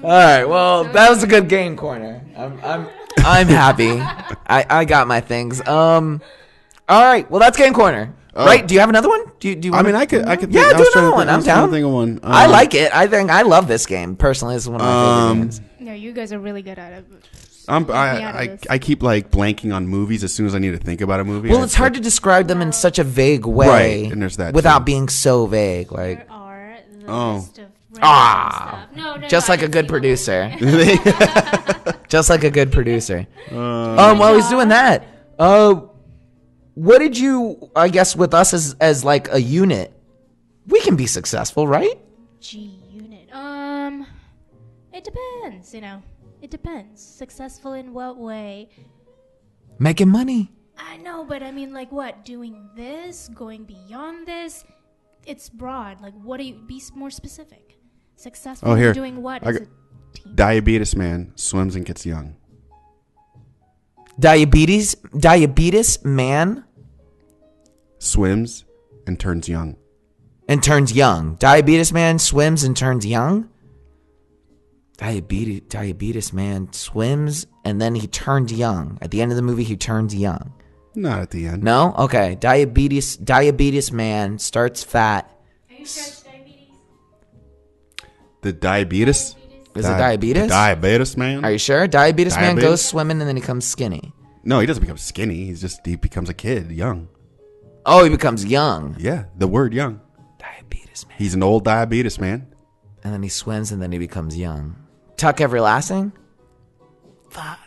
All right. Well, that was a good game corner. I'm happy. I got my things. All right. Well, that's game corner. Right? Do you have another one? Do you? I mean, I could. Think, yeah, do another one. I'm down. Think of one. I like it. I love this game personally. This is one of my favorite games. No, you guys are really good at it. I keep like blanking on movies as soon as I need to think about a movie. Well, it's hard to describe them in such a vague way, right? And there's that without too. being so vague. Like, are the list of ah, stuff. No, just like a good producer. Just like a good producer. While he's doing that, what did you? I guess with us as like a unit, we can be successful, right? G-unit. It depends. It depends. Successful in what way? Making money. I know, but I mean, like what? Doing this? Going beyond this? It's broad. Like, what do you? Be more specific. Successful in doing what? As a team? Diabetes man swims and gets young. Diabetes man swims and turns young. Diabetes man swims and turns young. Diabetes man swims and then he turns young. At the end of the movie, he turns young. Not at the end. No? Okay. Diabetes man starts fat. Are you sure it's diabetes? The diabetes? Is it diabetes? Diabetes man? Are you sure? Diabetes man goes swimming and then he becomes skinny. No, he doesn't become skinny. He becomes a kid, young. Oh, he becomes young. Yeah, the word young. Diabetes man. He's an old diabetes man. And then he swims and then he becomes young. Tuck Everlasting? Fuck.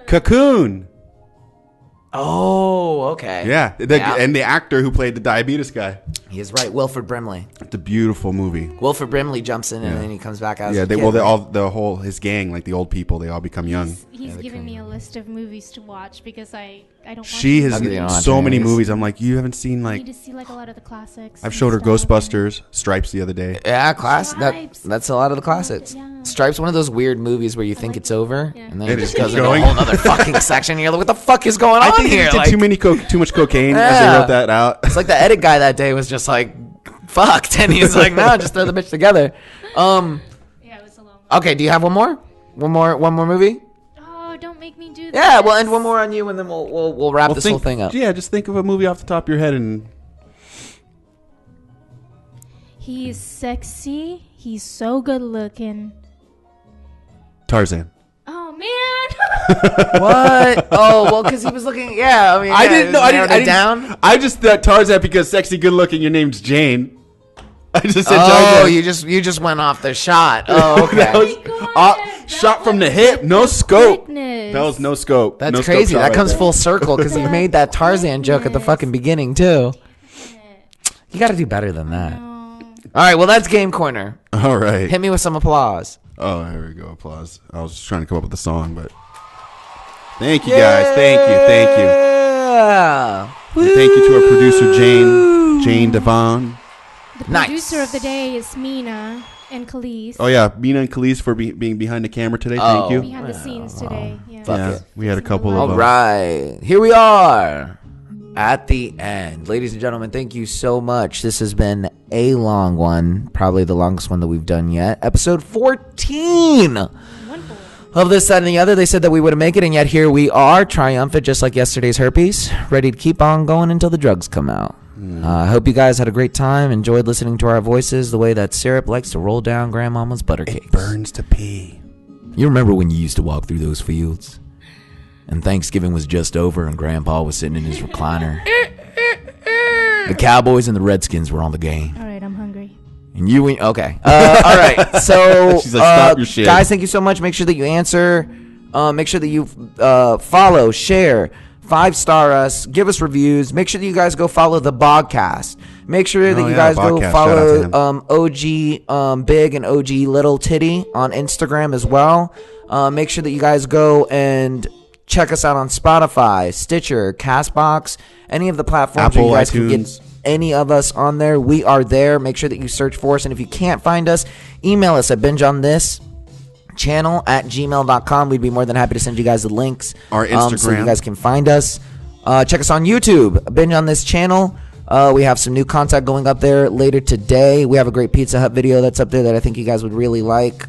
Cocoon. Oh, okay. Yeah, and the actor who played the diabetes guy. He is right, Wilford Brimley. It's a beautiful movie. Wilford Brimley jumps in and then he comes back out. His gang, like the old people, they all become young. He's giving me a list of movies to watch because I don't. She has so many movies. I'm like, you haven't seen like. I need to see like a lot of the classics. I've showed her Ghostbusters, Stripes the other day. Yeah, that's a lot of the classics. Yeah. Stripes, one of those weird movies where you think it's over and then it just goes into going. a whole other fucking section. And you're like, what the fuck is going on here? I think he did too much cocaine as they wrote that out. It's like the edit guy that day was just like, fucked, and he's like, no, just throw the bitch together. Yeah, it was a long one. Okay, do you have one more? One more movie? Oh, don't make me do that. Yeah, we'll end one more on you, and then we'll wrap this whole thing up. Yeah, just think of a movie off the top of your head and. He's sexy. He's so good looking. Tarzan. Oh man. What? Oh well, because he was looking. Yeah, I mean, I didn't know. I didn't down. I just thought Tarzan because sexy, good looking. Your name's Jane. I just said Tarzan. Oh, you just went off the shot. Oh, okay. Shot from the hip, no scope. Goodness. That was no scope. That's no crazy. Scope That comes right full circle because you made that Tarzan joke at the fucking beginning too. You got to do better than that. All right, well that's Game Corner. All right. Hit me with some applause. Oh, here we go. Applause. I was just trying to come up with a song, but thank you guys. Thank you. Yeah. And thank you to our producer Jane Devon. The producer of the day is Mina and Khalees. Oh yeah, Mina and Khalees for being behind the camera today. Thank you. Behind the scenes today. Yeah. We had a couple of. All right, here we are at the end, ladies and gentlemen. Thank you so much. This has been a long one, probably the longest one that we've done yet. Episode 14 of This, That, and the Other. They said that we wouldn't make it, and yet here we are, triumphant, just like yesterday's herpes, ready to keep on going until the drugs come out. I hope you guys had a great time, enjoyed listening to our voices the way that syrup likes to roll down grandmama's butter cakes. It burns to pee. You remember when you used to walk through those fields and Thanksgiving was just over and grandpa was sitting in his recliner? The Cowboys and the Redskins were on the game. All right, I'm hungry. And you went, okay. All right. So, she's like, stop your shit. Guys, thank you so much. Make sure that you answer. Make sure that you follow, share, 5-star us, give us reviews. Make sure that you guys go follow the podcast. Make sure that you guys go follow OG Big and OG Little Titty on Instagram as well. Make sure that you guys go and check us out on Spotify, Stitcher, Castbox, any of the platforms Apple, where you guys iTunes. can get any of us on there. We are there. Make sure that you search for us. And if you can't find us, email us at bingeonthis@gmail.com. We'd be more than happy to send you guys the links. Our Instagram. So you guys can find us. Check us on YouTube, Binge on This channel. We have some new content going up there later today. We have a great Pizza Hut video that's up there that I think you guys would really like.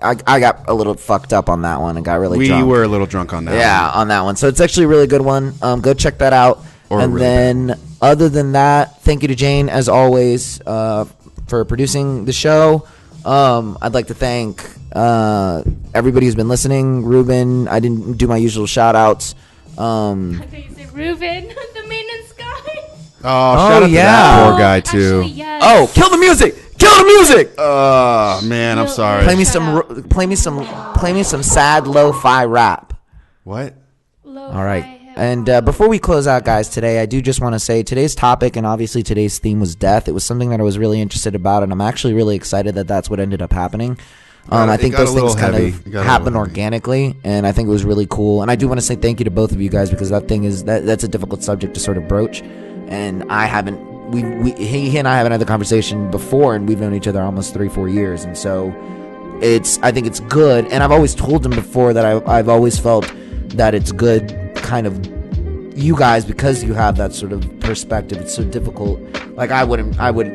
I got a little fucked up on that one and got really drunk. We were a little drunk on that one. Yeah, on that one. So it's actually a really good one. Go check that out. Other than that, thank you to Jane, as always, for producing the show. I'd like to thank everybody who's been listening. Ruben, I didn't do my usual shout-outs. I thought you said Ruben, the maintenance guy. Oh, shout out to that poor guy, too. Actually, yes. Oh, kill the music! Kill the music! Oh, man, I'm sorry. Play me some sad lo-fi rap. What? All right. And before we close out, guys, today, I do just want to say today's topic and obviously today's theme was death. It was something that I was really interested about, and I'm actually really excited that that's what ended up happening. I think those things kind of happen organically, and I think it was really cool. And I do want to say thank you to both of you guys because that's a difficult subject to sort of broach. And he and I haven't had the conversation before, and we've known each other almost 3-4 years. And so I think it's good. And I've always told him before that I've always felt that it's good kind of you guys, because you have that sort of perspective. It's so difficult. Like I would,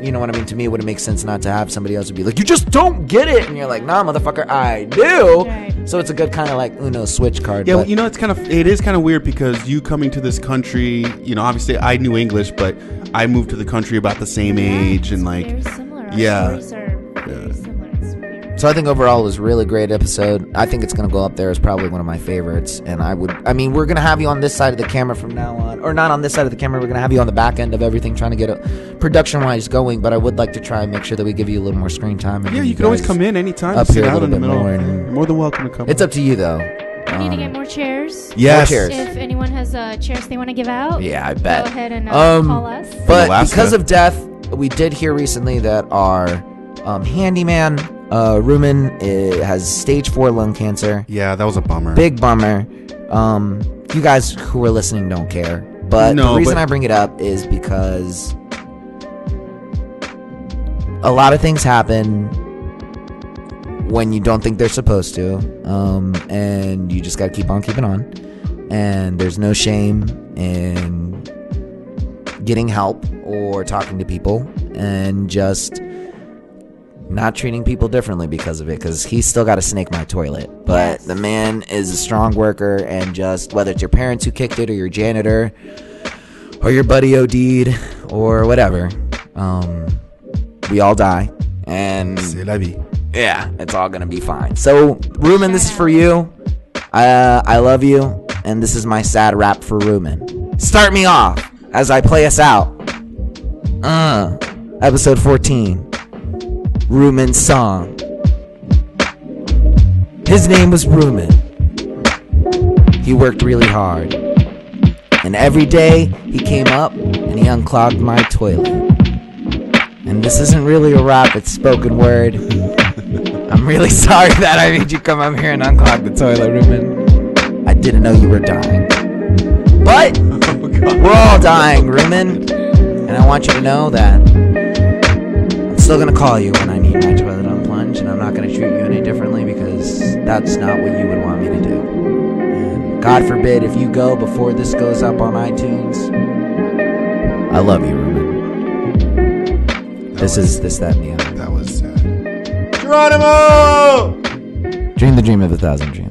you know what I mean? To me, it wouldn't make sense not to have somebody else would be like, you just don't get it. And you're like, nah, motherfucker, I do. Right. So it's a good kind of like Uno switch card. Yeah, you know, it is kind of weird because you coming to this country, you know, obviously I knew English, but I moved to the country about the same age and like, very similar. Our stories are very similar. So I think overall it was a really great episode. I think it's going to go up there as probably one of my favorites. And we're going to have you on this side of the camera from now on. Or not on this side of the camera. We're going to have you on the back end of everything, trying to get it production-wise going. But I would like to try and make sure that we give you a little more screen time. Yeah, you can always come in anytime. Up here a little bit more. You're more than welcome to come. It's up to you, though. We need to get more chairs. Yes. More chairs. If anyone has chairs they want to give out, yeah, I bet. Go ahead and call us. But because of death, we did hear recently that our handyman, Ruben, has stage 4 lung cancer. Yeah, that was a bummer. Big bummer. You guys who are listening don't care. But the reason I bring it up is because a lot of things happen when you don't think they're supposed to. And you just got to keep on keeping on. And there's no shame in getting help or talking to people and just not treating people differently because of it, because he's still got to snake my toilet. But the man is a strong worker, and just whether it's your parents who kicked it or your janitor or your buddy OD'd or whatever, We all die. And c'est la vie. Yeah, it's all going to be fine. So, Ruben, this is for you. I love you. And this is my sad rap for Ruben. Start me off as I play us out. Episode 14. Ruben's song. His name was Ruben. He worked really hard. And every day he came up and he unclogged my toilet. And this isn't really a rap, it's spoken word. I'm really sorry that I made you come up here and unclog the toilet, Ruben. I didn't know you were dying. But we're all dying, Ruben. And I want you to know that I'm still going to call you when I need my toilet unplunged. And I'm not going to treat you any differently because that's not what you would want me to do. And God forbid if you go before this goes up on iTunes. I love you, Ruben. This, that, and the other. That was sad. Geronimo! Dream the dream of 1,000 dreams.